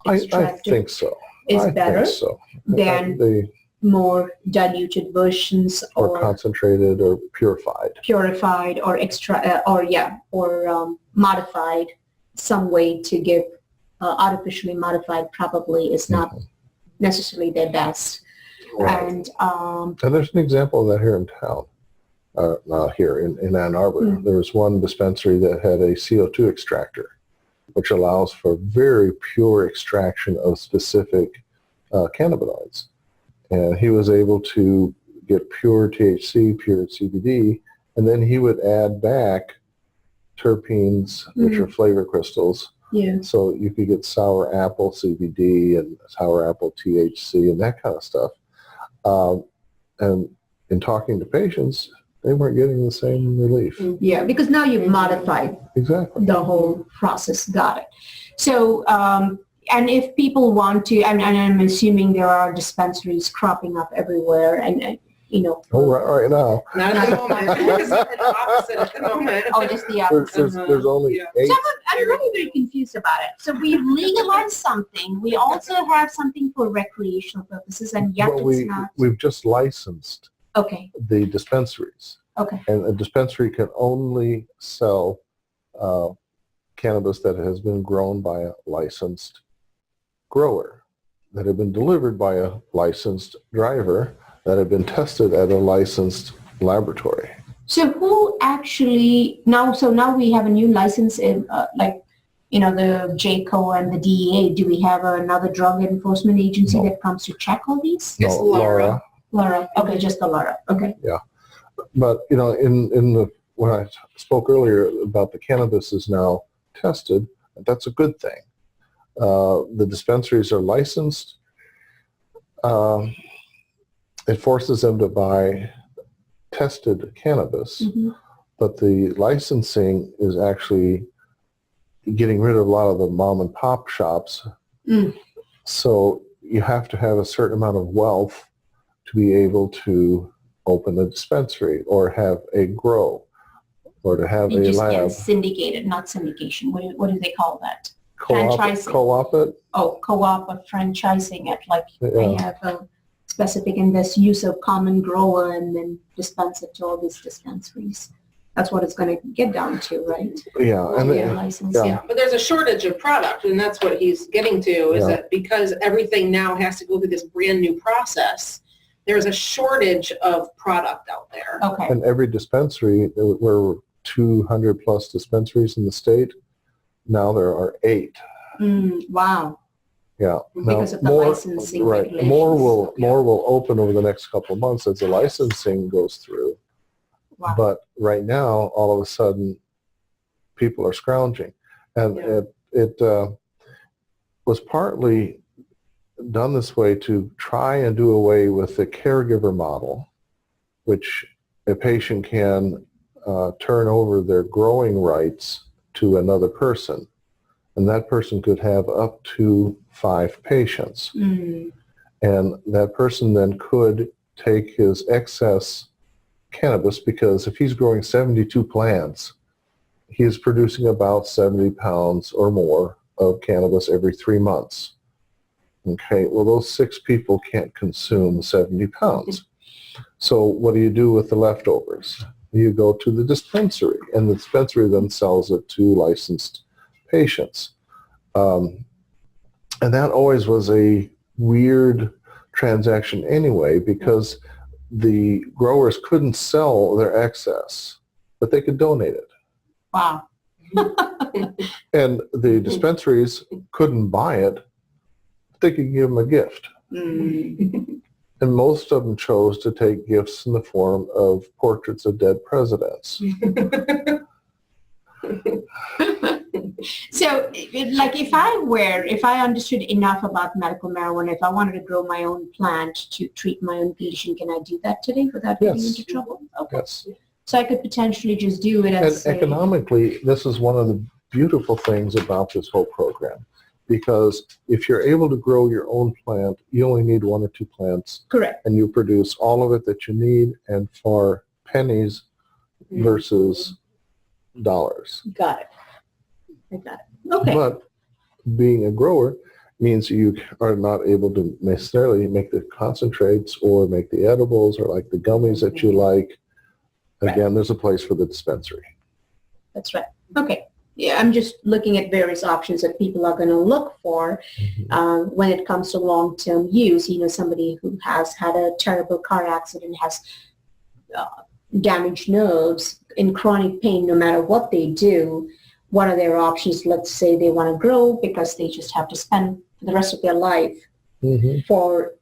I extracted, think so. is I better think so. than They more diluted versions or or concentrated or purified. purified or modified some way to give artificially modified probably is not necessarily their best. Right. And And there's an example of that here in town. Not here in Ann Arbor. There was one dispensary that had a CO2 extractor, which allows for very pure extraction of specific cannabinoids. And he was able to get pure THC, pure CBD, and then he would add back terpenes, which are flavor crystals. yeah, So you could get sour apple CBD and sour apple THC and that kind of stuff. And in talking to patients, they weren't getting the same relief. yeah, because now you've modified Exactly. the whole process. Got it. So, and if people want to, and I'm assuming there are dispensaries cropping up everywhere, and Oh, right now. Not at the moment. It's the opposite at the moment. oh, just the opposite. There's only Yeah. 8. So I'm really very confused about it. So we've legalized something. We also have something for recreational purposes, and yet Well, it's not. we've just licensed Okay. the dispensaries. Okay. And a dispensary can only sell cannabis that has been grown by a licensed grower, that have been delivered by a licensed driver, that have been tested at a licensed laboratory. So who actually now? So now we have a new license in, the JCO and the DEA. Do we have another drug enforcement agency No. that comes to check all these? Yes, Laura. Laura. Okay, just the Laura. Okay. But, when I spoke earlier about the cannabis is now tested, that's a good thing. The dispensaries are licensed. It forces them to buy tested cannabis, Mhm. but the licensing is actually getting rid of a lot of the mom and pop shops. So you have to have a certain amount of wealth to be able to open a dispensary or have a grow or to have You a just lab. get syndicated, not syndication. What do they call that? Co-op, franchising. co-op it. Oh, co-op or franchising it. Like they Yeah. have a specific and this use of common grower and then dispense it to all these dispensaries. That's what it's going to get down to, right? Yeah, and Yeah, license. yeah. Yeah, but there's a shortage of product, and that's what he's getting to, is Yeah. that because everything now has to go through this brand new process, there's a shortage of product out there. Okay. and every dispensary, we're 200 plus dispensaries in the state. Now there are 8. Wow. Yeah. Because of the more, licensing right. regulations. More will open over the next couple of months as the licensing goes through. Wow. But right now, all of a sudden, people are scrounging. And Yeah. it was partly done this way to try and do away with the caregiver model, which a patient can turn over their growing rights to another person. And that person could have up to 5 patients. Mm. And that person then could take his excess cannabis, because if he's growing 72 plants, he is producing about 70 pounds or more of cannabis every 3 months. Okay, well, those 6 people can't consume 70 pounds. So what do you do with the leftovers? You go to the dispensary, and the dispensary then sells it to licensed patients. And that always was a weird transaction anyway, because the growers couldn't sell their excess, but they could donate it. Wow. And the dispensaries couldn't buy it, but they could give them a gift. Mm. And most of them chose to take gifts in the form of portraits of dead presidents. So, like, if I understood enough about medical marijuana, if I wanted to grow my own plant to treat my own condition, can I do that today without getting Yes. into trouble? Okay. Yes. So I could potentially just do it as And economically, this is one of the beautiful things about this whole program, because if you're able to grow your own plant, you only need 1 or 2 plants, correct. and you produce all of it that you need, and for pennies versus dollars. Got it. I got it. Okay. But being a grower means you are not able to necessarily make the concentrates or make the edibles or like the gummies that you like. Again, there's a place for the dispensary. That's right. Okay. Yeah, I'm just looking at various options that people are going to look for when it comes to long-term use. You know, somebody who has had a terrible car accident, has damaged nerves, in chronic pain, no matter what they do, what are their options? Let's say they want to grow because they just have to spend the rest of their life for...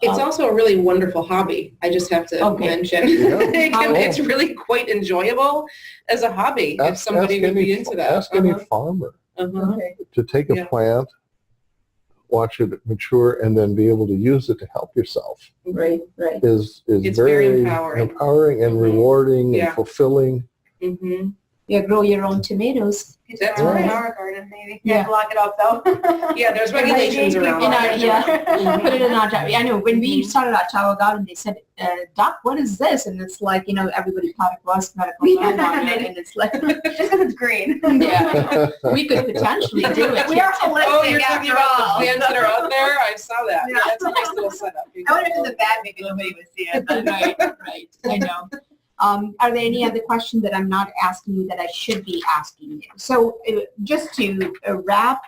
It's also a really wonderful hobby. I just have to mention. It's really quite enjoyable as a hobby if somebody would be into that. Ask any farmer to take a plant, watch it mature, and then be able to use it to help yourself. Right. Is very empowering and rewarding and fulfilling. Yeah, grow your own tomatoes. That's right. Our garden, maybe. Yeah, block it up though. Yeah, there's regulations around that. Put it in our tower. I know when we started our tower garden, they said, "Doc, what is this?" And it's like, you know, everybody thought it was medical marijuana, and it's like just because it's green. Yeah, we could potentially do it. We are holistic. Oh, you're talking about the plants that are out there? I saw that. Yeah. That's a nice little setup. I would have been the bad, maybe nobody would see it. Right. I know. Are there any other questions that I'm not asking you that I should be asking you? So just to wrap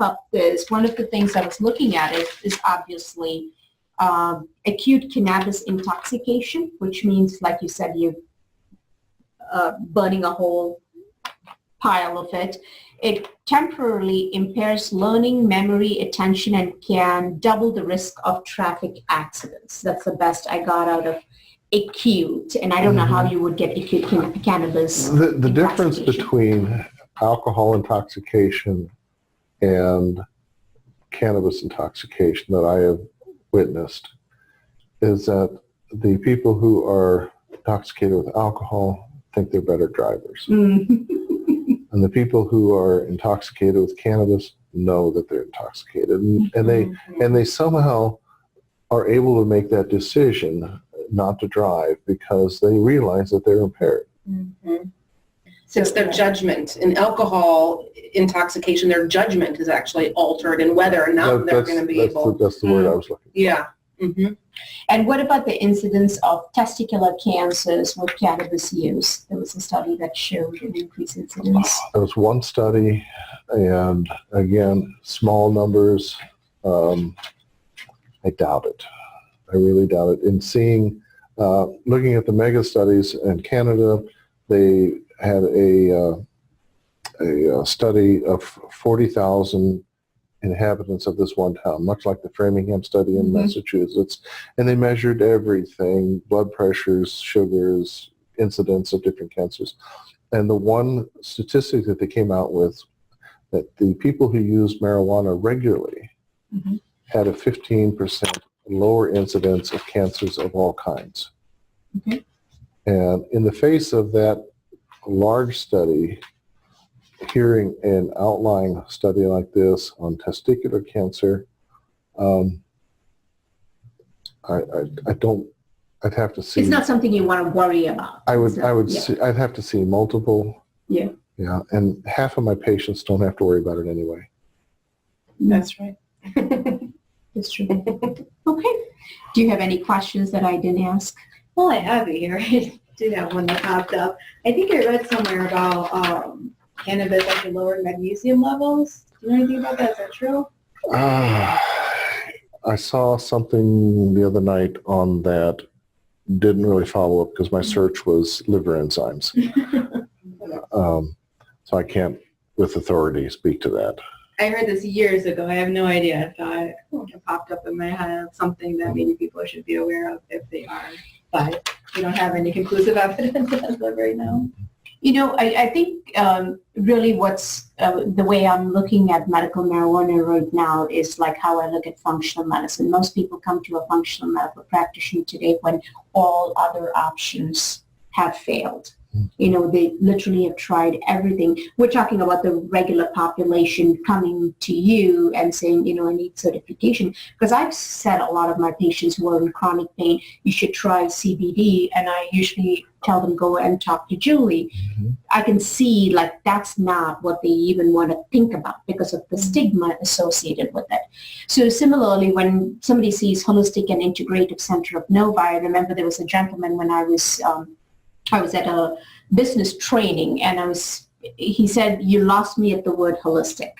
up this, one of the things I was looking at is obviously acute cannabis intoxication, which means, like you said, you're burning a whole pile of it. It temporarily impairs learning, memory, attention, and can double the risk of traffic accidents. That's the best I got out of acute, and I don't know how you would get acute cannabis. The difference between alcohol intoxication and cannabis intoxication that I have witnessed is that the people who are intoxicated with alcohol think they're better drivers. And the people who are intoxicated with cannabis know that they're intoxicated, and they somehow are able to make that decision not to drive because they realize that they're impaired. So it's their judgment. In alcohol intoxication, their judgment is actually altered in whether or not they're going to be able. That's the word I was looking for. Yeah. And what about the incidence of testicular cancers with cannabis use? There was a study that showed an increased incidence. There was one study, and again, small numbers. I doubt it. I really doubt it. In seeing, looking at the mega studies in Canada, they had a study of 40,000 inhabitants of this one town, much like the Framingham study in Massachusetts, and they measured everything: blood pressures, sugars, incidence of different cancers. And the one statistic that they came out with that the people who used marijuana regularly Mhm. had a 15% lower incidence of cancers of all kinds. Okay. And in the face of that large study, hearing an outlying study like this on testicular cancer, I don't. I'd have to see. It's not something you want to worry about. I would. Yeah. See, I'd have to see multiple. Yeah. Yeah, and half of my patients don't have to worry about it anyway. That's right. That's true. Okay. Do you have any questions that I didn't ask? Well, I have it here. I did have one that popped up. I think I read somewhere about cannabis actually lowered magnesium levels. Do you know anything about that? Is that true? I saw something the other night on that. Didn't really follow up because my search was liver enzymes. So I can't, with authority, speak to that. I heard this years ago. I have no idea. I thought it popped up in my head, something that maybe people should be aware of if they are, but we don't have any conclusive evidence as of right now. You know, I think really what's the way I'm looking at medical marijuana right now is like how I look at functional medicine. Most people come to a functional medical practitioner today when all other options have failed. You know, they literally have tried everything. We're talking about the regular population coming to you and saying, you know, I need certification. Because I've said a lot of my patients who are in chronic pain, you should try CBD. And I usually tell them, go and talk to Julie. Mm-hmm. I can see like that's not what they even want to think about because of the stigma associated with it. So similarly, when somebody sees Holistic and Integrative Center of Novi, I remember there was a gentleman when I was at a business training and he said, you lost me at the word holistic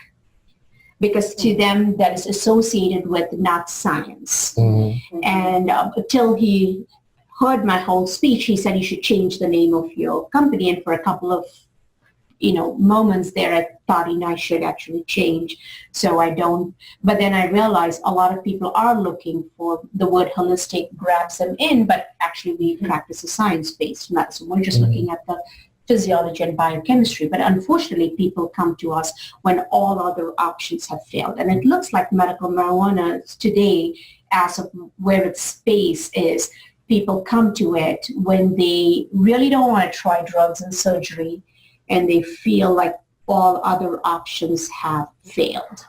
because to them that is associated with not science. Mm-hmm. And until he heard my whole speech, he said, you should change the name of your company. And for a couple of, moments there, I thought, I should actually change. So I don't. But then I realized a lot of people are looking for the word holistic grabs them in, but actually we practice a science-based medicine. We're just looking at the physiology and biochemistry. But unfortunately, people come to us when all other options have failed. And it looks like medical marijuana today, as of where its space is, people come to it when they really don't want to try drugs and surgery, and they feel like all other options have failed.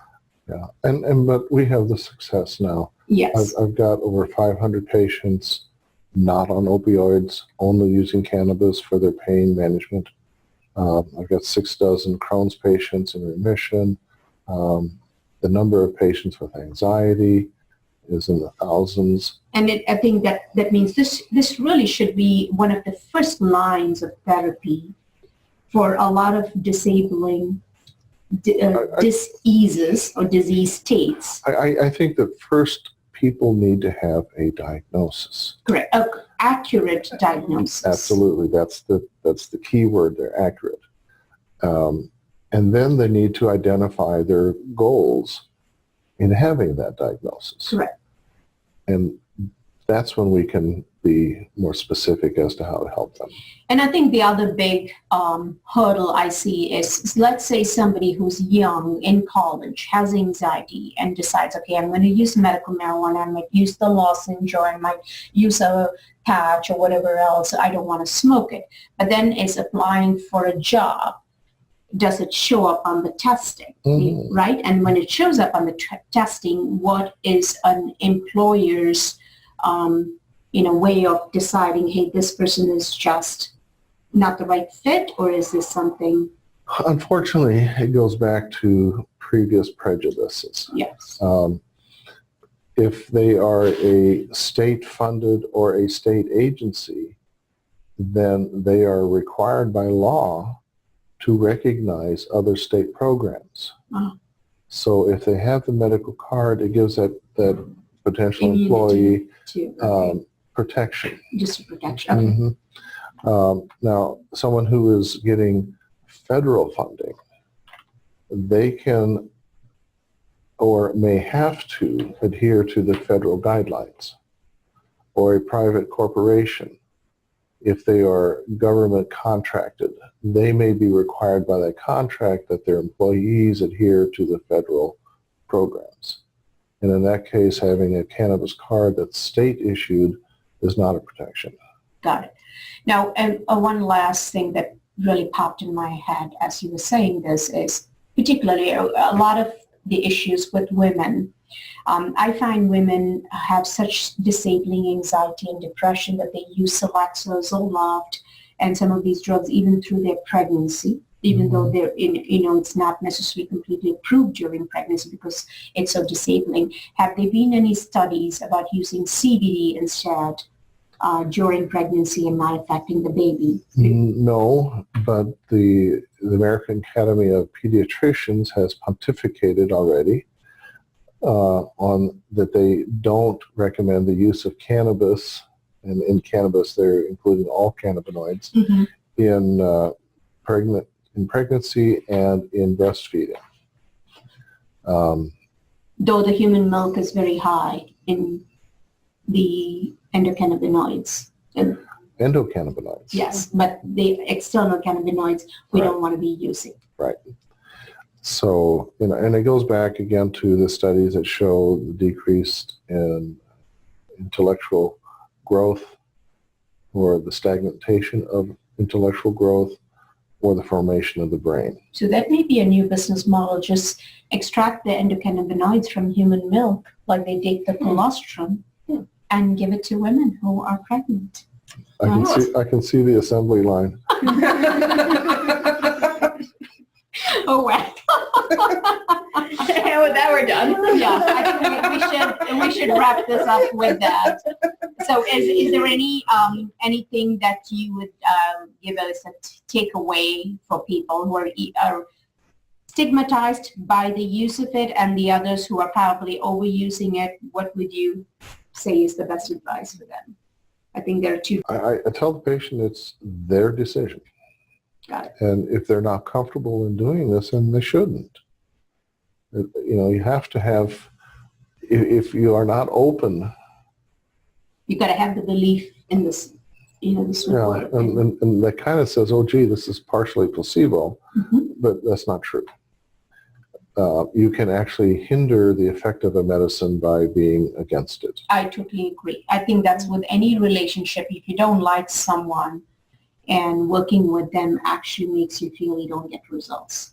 Yeah, but we have the success now. Yes. I've got over 500 patients not on opioids, only using cannabis for their pain management. I've got 6 dozen Crohn's patients in remission. The number of patients with anxiety is in the thousands. And I think that means this really should be one of the first lines of therapy for a lot of disabling diseases or disease states. I think that first people need to have a diagnosis. Correct. Accurate diagnosis. Absolutely. That's the key word there, accurate. And then they need to identify their goals in having that diagnosis. Correct. And that's when we can be more specific as to how to help them. And I think the other big hurdle I see is, let's say somebody who's young in college has anxiety and decides, okay, I'm going to use medical marijuana, I might use the lozenge, or I might use a patch or whatever else. I don't want to smoke it. But then is applying for a job. Does it show up on the testing, right? And when it shows up on the testing, what is an employer's way of deciding, hey, this person is just not the right fit, or is this something? Unfortunately, it goes back to previous prejudices. Yes. If they are a state-funded or a state agency, then they are required by law to recognize other state programs. Oh. So if they have the medical card, it gives that potential employee protection. Just protection. Okay. Mm-hmm. Now, someone who is getting federal funding, they can or may have to adhere to the federal guidelines. Or a private corporation, if they are government contracted, they may be required by that contract that their employees adhere to the federal programs. And in that case, having a cannabis card that's state issued is not a protection. Got it. Now, and one last thing that really popped in my head as you were saying this is particularly a lot of the issues with women. I find women have such disabling anxiety and depression that they use Suboxone, Zoloft, and some of these drugs even through their pregnancy, even though they're it's not necessarily completely approved during pregnancy because it's so disabling. Have there been any studies about using CBD instead during pregnancy and not affecting the baby? No, but the American Academy of Pediatricians has pontificated already on that they don't recommend the use of cannabis, and in cannabis they're including all cannabinoids, in pregnancy and in breastfeeding. Though the human milk is very high in the endocannabinoids. Endocannabinoids. Yes, but the external cannabinoids we don't want to be using. Right. So, and it goes back again to the studies that show the decrease in intellectual growth or the stagnation of intellectual growth or the formation of the brain. So that may be a new business model, just extract the endocannabinoids from human milk like they take the colostrum and give it to women who are pregnant. I can see the assembly line. Oh, well. And with that, we're done. Yeah, I think we should wrap this up with that. So is there any anything that you would give us a takeaway for people who are stigmatized by the use of it and the others who are probably overusing it? What would you say is the best advice for them? I think there are two. I tell the patient it's their decision. Got it. And if they're not comfortable in doing this, then they shouldn't. You have to have, if you are not open. You got to have the belief in this, this Yeah, and that kind of says, oh, gee, this is partially placebo, but that's not true. You can actually hinder the effect of a medicine by being against it. I totally agree. I think that's with any relationship. If you don't like someone and working with them actually makes you feel you don't get results.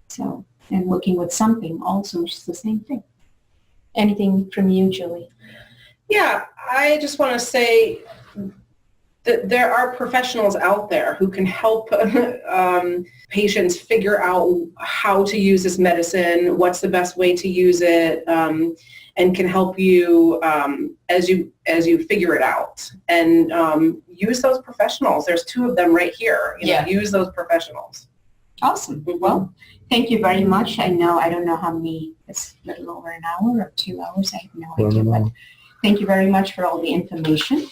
So, and working with something also is the same thing. Anything from you, Julie? Yeah, I just want to say that there are professionals out there who can help patients figure out how to use this medicine, what's the best way to use it, and can help you as you figure it out. And use those professionals. There's two of them right here. Use those professionals. Awesome. Well, thank you very much. I don't know how many, it's a little over an hour or 2 hours. I have no idea. But thank you very much for all the information.